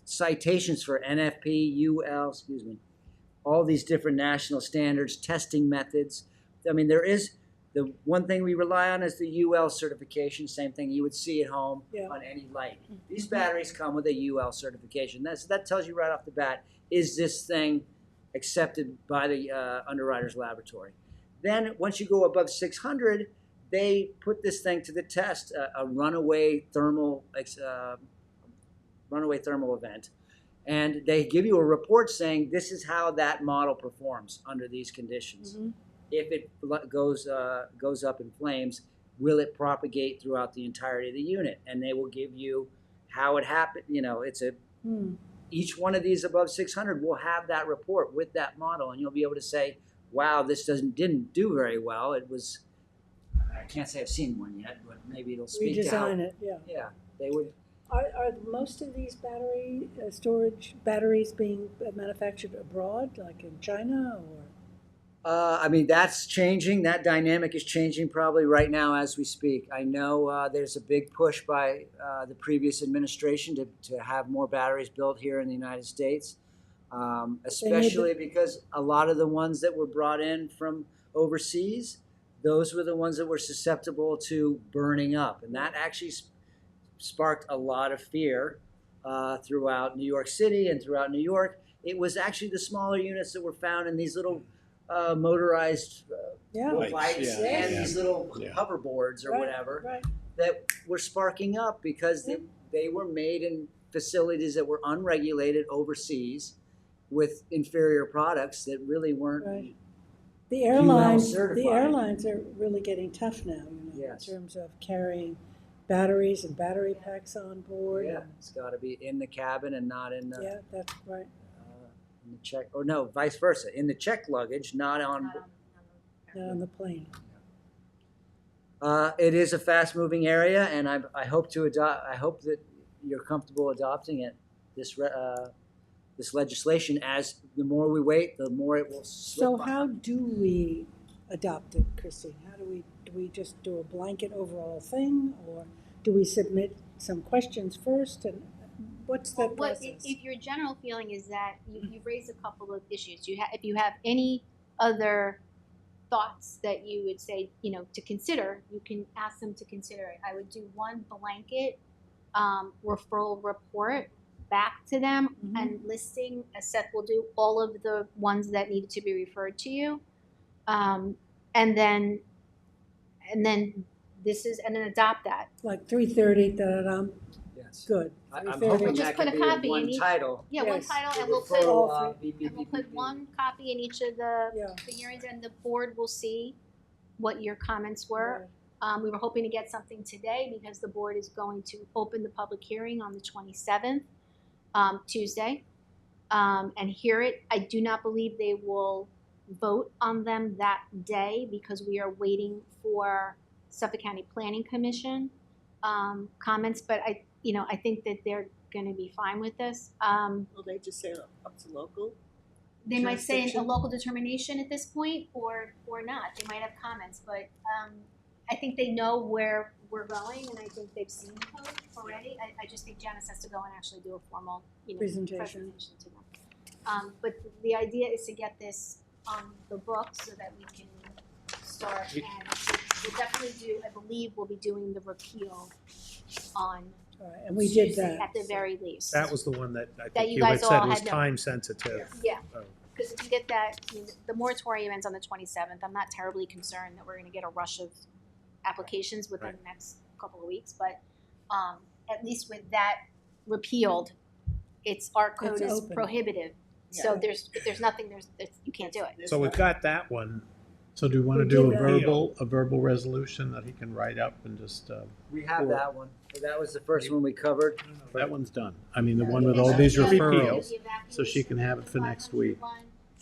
citations for NFP, UL, all these different national standards, testing methods. I mean, there is the one thing we rely on is the UL certification, same thing you would see at home on any light. These batteries come with a UL certification. That tells you right off the bat, is this thing accepted by the underwriter's laboratory? Then once you go above 600, they put this thing to the test, a runaway thermal event. And they give you a report saying this is how that model performs under these conditions. Mm-hmm. If it goes up in flames, will it propagate throughout the entirety of the unit? And they will give you how it happened. You know, it's a each one of these above 600 will have that report with that model, and you'll be able to say, wow, this didn't do very well. It was, I can't say I've seen one yet, but maybe it'll speak to how. Redesign it, yeah. Yeah, they would. Are most of these battery storage batteries being manufactured abroad, like in China, or? I mean, that's changing. That dynamic is changing probably right now as we speak. I know there's a big push by the previous administration to have more batteries built here in the United States, especially because a lot of the ones that were brought in from overseas, those were the ones that were susceptible to burning up. And that actually sparked a lot of fear throughout New York City and throughout New York. It was actually the smaller units that were found in these little motorized lights and these little hoverboards or whatever that were sparking up because they were made in facilities that were unregulated overseas with inferior products that really weren't The airlines, certified. the airlines are really getting tough now, in terms of carrying batteries and battery packs on board. Yeah, it's got to be in the cabin and not in the. Yeah, that's right. In the check, or no, vice versa. In the checked luggage, not on. Not on the plane. It is a fast-moving area, and I hope to adopt. I hope that you're comfortable adopting it. This legislation. As the more we wait, the more it will slip. So how do we adopt it, Christine? How do we just do a blanket overall thing, or do we submit some questions first, and what's the process? If your general feeling is that you've raised a couple of issues, if you have any other thoughts that you would say, to consider, you can ask them to consider it. I would do one blanket referral report back to them and listing, as Seth will do, all of the ones that needed to be referred to you, and then adopt that. Like 3:30, Yes. Good. I'm 3:30. hoping Just that put can a be in copy one in each. title. Yeah, one Yes. title, and The we'll put referral, one copy in each of the hearings, and the board will see what your comments were. We were hoping to get something today because the board is going to open the public hearing on the 27th, Tuesday, and hear it. I do not believe they will vote on them that day because we are waiting for Suffolk County Planning Commission comments, but I think that they're going to be fine with this. Will they just say up to local? They might say a jurisdiction? local determination at this point, or not. They might have comments, but I think they know where we're going, and I think they've seen the code already. I just think Janice has to go and actually do a formal Presentation. to them. But the idea is to get this on the books so that we can start, and we'll definitely do. I believe we'll be doing the repeal on. And we did Tuesday that. at the very least. That was the one that I That think you you had guys said all was had no- time sensitive. Yeah, Oh. because if you get that, the moratorium ends on the 27th. I'm not terribly concerned that we're going to get a rush of applications within the next couple of weeks, but at least with that repealed, our code It's is open. prohibitive. So Yeah. there's nothing, you can't do it. So we've got that one. So do we want to We do did a verbal resolution that he can write up and just, We have that one. That was the first one we covered. that one's done. I mean, the one with all these referrals, so she can have it for next week.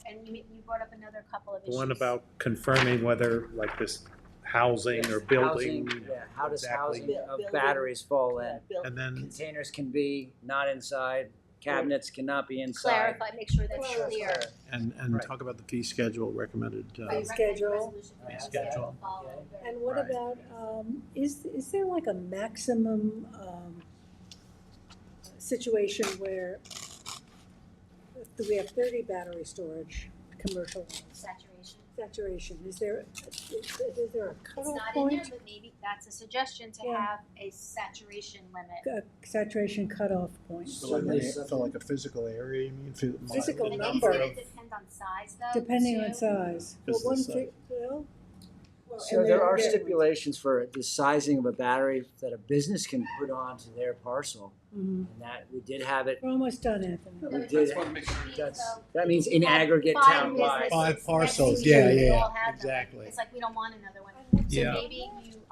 And you brought up another couple of The issues. one about confirming whether like this housing or building. Housing, how does exactly. housing of batteries fall in? And then Containers can be not inside, cabinets cannot be inside. Clarify, make sure that's clear. and talk about the fee schedule recommended. Right, schedule. recommended Fee schedule. follow very And what Right. about, is there like a maximum situation where we have 30 battery storage, commercial saturation? Is there a It's cutoff not in there, point? but maybe that's a suggestion to Yeah. have a saturation limit. A saturation cutoff point? So like a physical area, you mean? Physical I think number. it's gonna depend on size though. Depending on too. size. Well, Physical one size. thing, well. So and there then- are yeah. stipulations for the sizing of a battery that a business can put onto their parcel. Mhm. And that, we did have it, We're almost done, Anthony. we did, that means in aggregate Five townwide. businesses, 5 that parcels, means yeah, we yeah, all have them. exactly. It's like we don't want another one. So Yeah. maybe you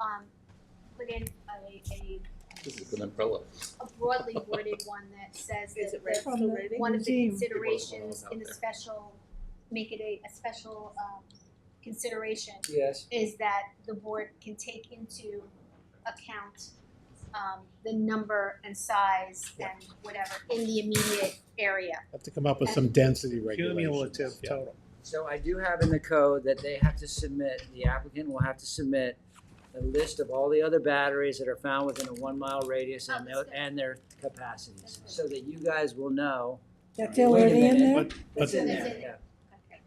put in a This is an umbrella. a broadly worded one that says Is that it right from the rating? one of the Museum. considerations Out in the there. special, make it a special, consideration Yes. is that the board can take into account, the number and size and whatever in the immediate area. Have to come up with some density regulations. Cumulative Yeah. total. So I do have in the code that they have to submit, the applicant will have to submit a list of all the other batteries that are found within a 1 mile radius and their capacities, so that you guys will know. That's wait a already in minute, there? That's in That's there, in yeah.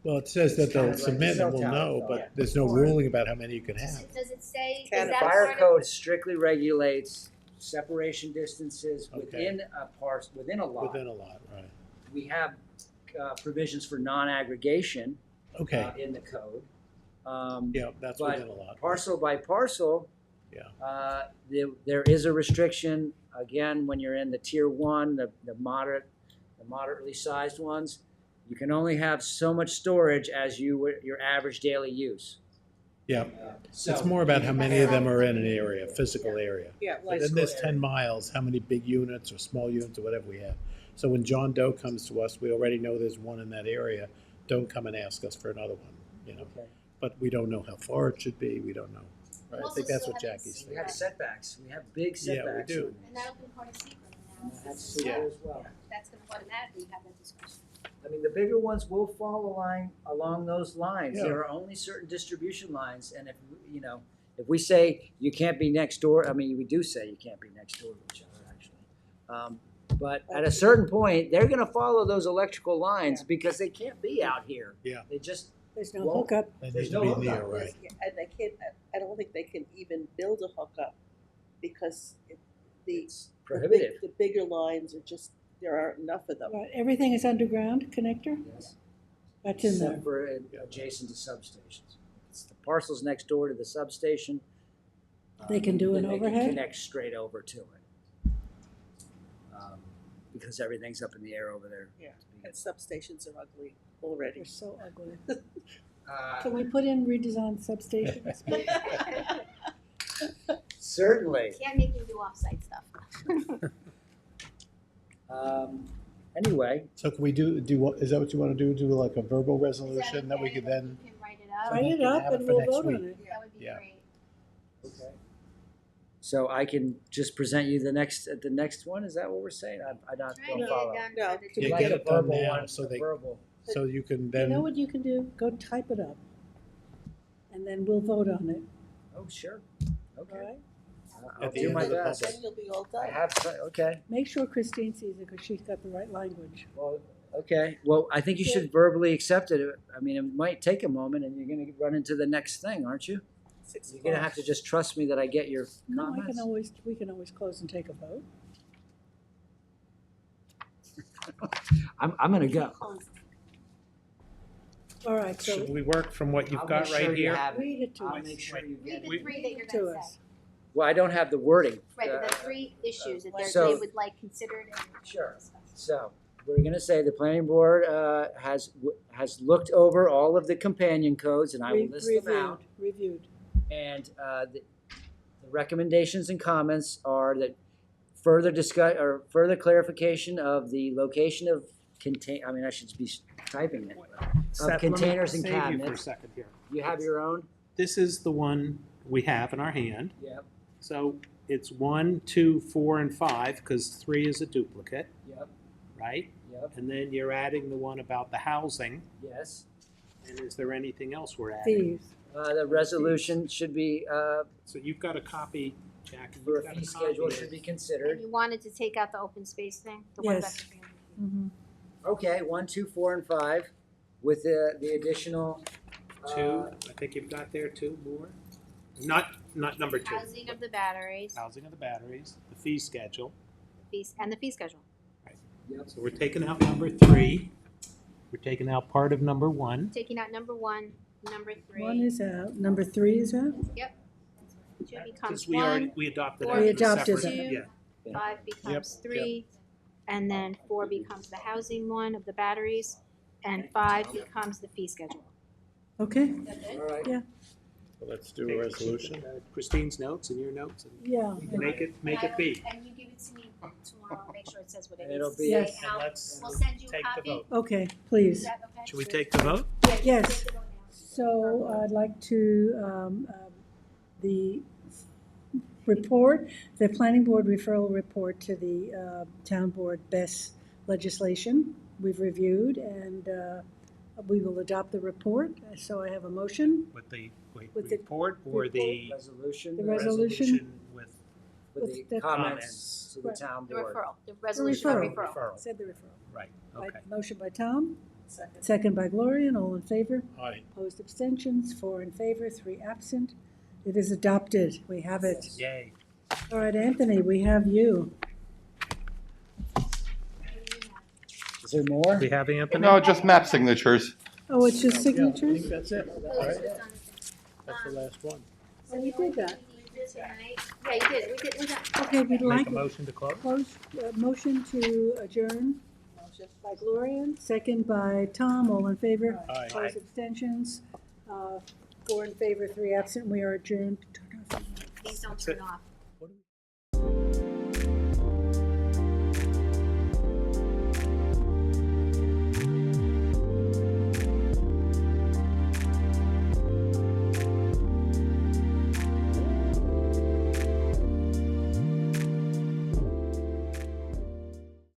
Well, it says that they'll Like submit cell and we'll tower know, thought. but there's no ruling about how many you can have. Does it say, is Can that Fire part of? code strictly regulates separation distances Okay. within a within a lot. Within a lot, right. We have provisions for non-aggregation Okay, in the code. yeah, that's but within a lot. Parcel by parcel, Yeah. there is a restriction, again, when you're in the tier one, the moderately sized ones, you can only have so much storage as your average daily use. Yeah, So- it's more about how many of them are in an area, physical area. Yeah, But like in this school 10 miles, how many big units or small units or whatever we have. So when John Doe comes to us, we already know there's one in that area. Don't come and ask us for another one, you know? Okay. But we don't know how far it should be, we don't know. Right? I Also think that's still what having Jackie's We thinking. have setbacks, we have big Yeah, we setbacks. do. And that'll be part of secret analysis. That's as super well. as well. That's gonna automatically have that discussion. I mean, the bigger ones will fall along those lines. Yeah. There are only certain distribution lines, and if, you know, if we say you can't be next door, I mean, we do say you can't be next door to each other, actually. But at a certain point, they're gonna follow those electrical lines because they can't be out here. Yeah. They just There's no won't. hookup. They There's need to no be near, hookup. right? And they can't, I don't think they can even build a hookup because prohibitive. The bigger lines are just, there aren't enough of them. Right, everything is underground connector? Yes. That's in there. Except for adjacent to substations. It's the parcels next door to the substation. They can do an then they can overhead? connect straight over to it. Because everything's up in the air over there. Yeah, and substations are ugly already. They're so ugly. Uh, Can we put in redesigned substations? Certainly. Can't make you do off-site stuff. Anyway, So can we is that what you want to do? Do like a verbal resolution that we could then? You can write it up. Write it up and we'll vote on it. That would be Yeah. great. okay. So I can just present you the next one? Is that what we're saying? I don't Try and get follow. it done No. for the Yeah, Like get a it done verbal now one, so a they- verbal. So you can You then. know what you can do? Go type it up. And then we'll vote on it, Oh, sure. all Okay. right? I'll At the do end my of the best. public. Then you'll be all I done. have, okay. Make sure Christine sees it because she's got the right language. Well, okay. Well, I think you should verbally accept it. I mean, it might take a moment and you're gonna run into the next thing, aren't you? 6 You're gonna o'clock. have to just trust me that I get your No, comments. we can always close and take a vote. I'm gonna go. All right, so Should we work from what you've I'll got make right sure you here? have it. read it to I'll us. make sure you get Read it. the three that you're To gonna us. say. Well, I don't have the wording. Right, but Uh, the three issues that so- they would like considered and Sure. discussed. So, we're gonna say the planning board has looked over all of the companion codes, and I will list them out. Reviewed. And the recommendations and comments are that further further clarification of the location of I should be typing it. Seth, let me containers and save you for a cabinets. second here. You have your own? This is the one we have in our hand. Yep, So it's 1, 2, 4, and 5, because 3 is a duplicate, yep, right? yep, And then you're adding the one about the housing. yes. And is there anything else we're adding? Fees. The resolution should be, So you've got a copy, Jackie. for You've a got fee copy schedule of- should be And considered. you wanted to take out the open space thing? The one about Yes. the 300 feet. Okay, 1, 2, 4, and 5 with the additional. 2, I think you've got there 2 more. Not number 2. Housing of the batteries, Housing of the batteries, the fee schedule. and the fee schedule. So we're taking out number 3. We're taking out part of number 1. Taking out number 1, number 3. One is out, number 3 is out? Yep. 2 becomes Because we adopted 4 that. We as a adopted separate- that. Yeah. 5 becomes 3, and then 4 becomes the housing one of the batteries, and 5 becomes the fee schedule. Okay, All right. Yeah. So let's do a resolution. Christine's notes and your notes, and Yeah. make it be. And you give it to me tomorrow, I'll make sure it says what it And it'll needs to be- say, Yes. and I'll, Let's we'll send you a take the copy. vote. Okay, Is please. that okay? Should we take the vote? Yeah, you Yes. can take the vote now. So I'd like to, the report, the planning board referral report to the town board best legislation we've reviewed, and we will adopt the report. So I have a motion. With the With the report or the Resolution. The resolution. with With with the the comments to the Right. town The board. referral, the resolution of referral. referral. Said the referral. right, By- okay. Motion by Tom, Second. second by Gloria, and all in favor. Aye. Opposed, abstentions, 4 in favor, 3 absent. It is adopted. We have it. Yay. All right, Anthony, we have you. Is there more? We have Anthony? No, just map signatures. Oh, it's just Yeah, I think signatures? that's it. Those All are right. just on the thing. That's the last one. So Oh, we the only did that. thing we did tonight, yeah, you did, we did. Okay, we'd like Make a motion to close? motion to adjourn by Gloria, second by Tom, all in favor. Aye. Opposed, abstentions, 4 in favor, 3 absent. We are adjourned. These don't turn off.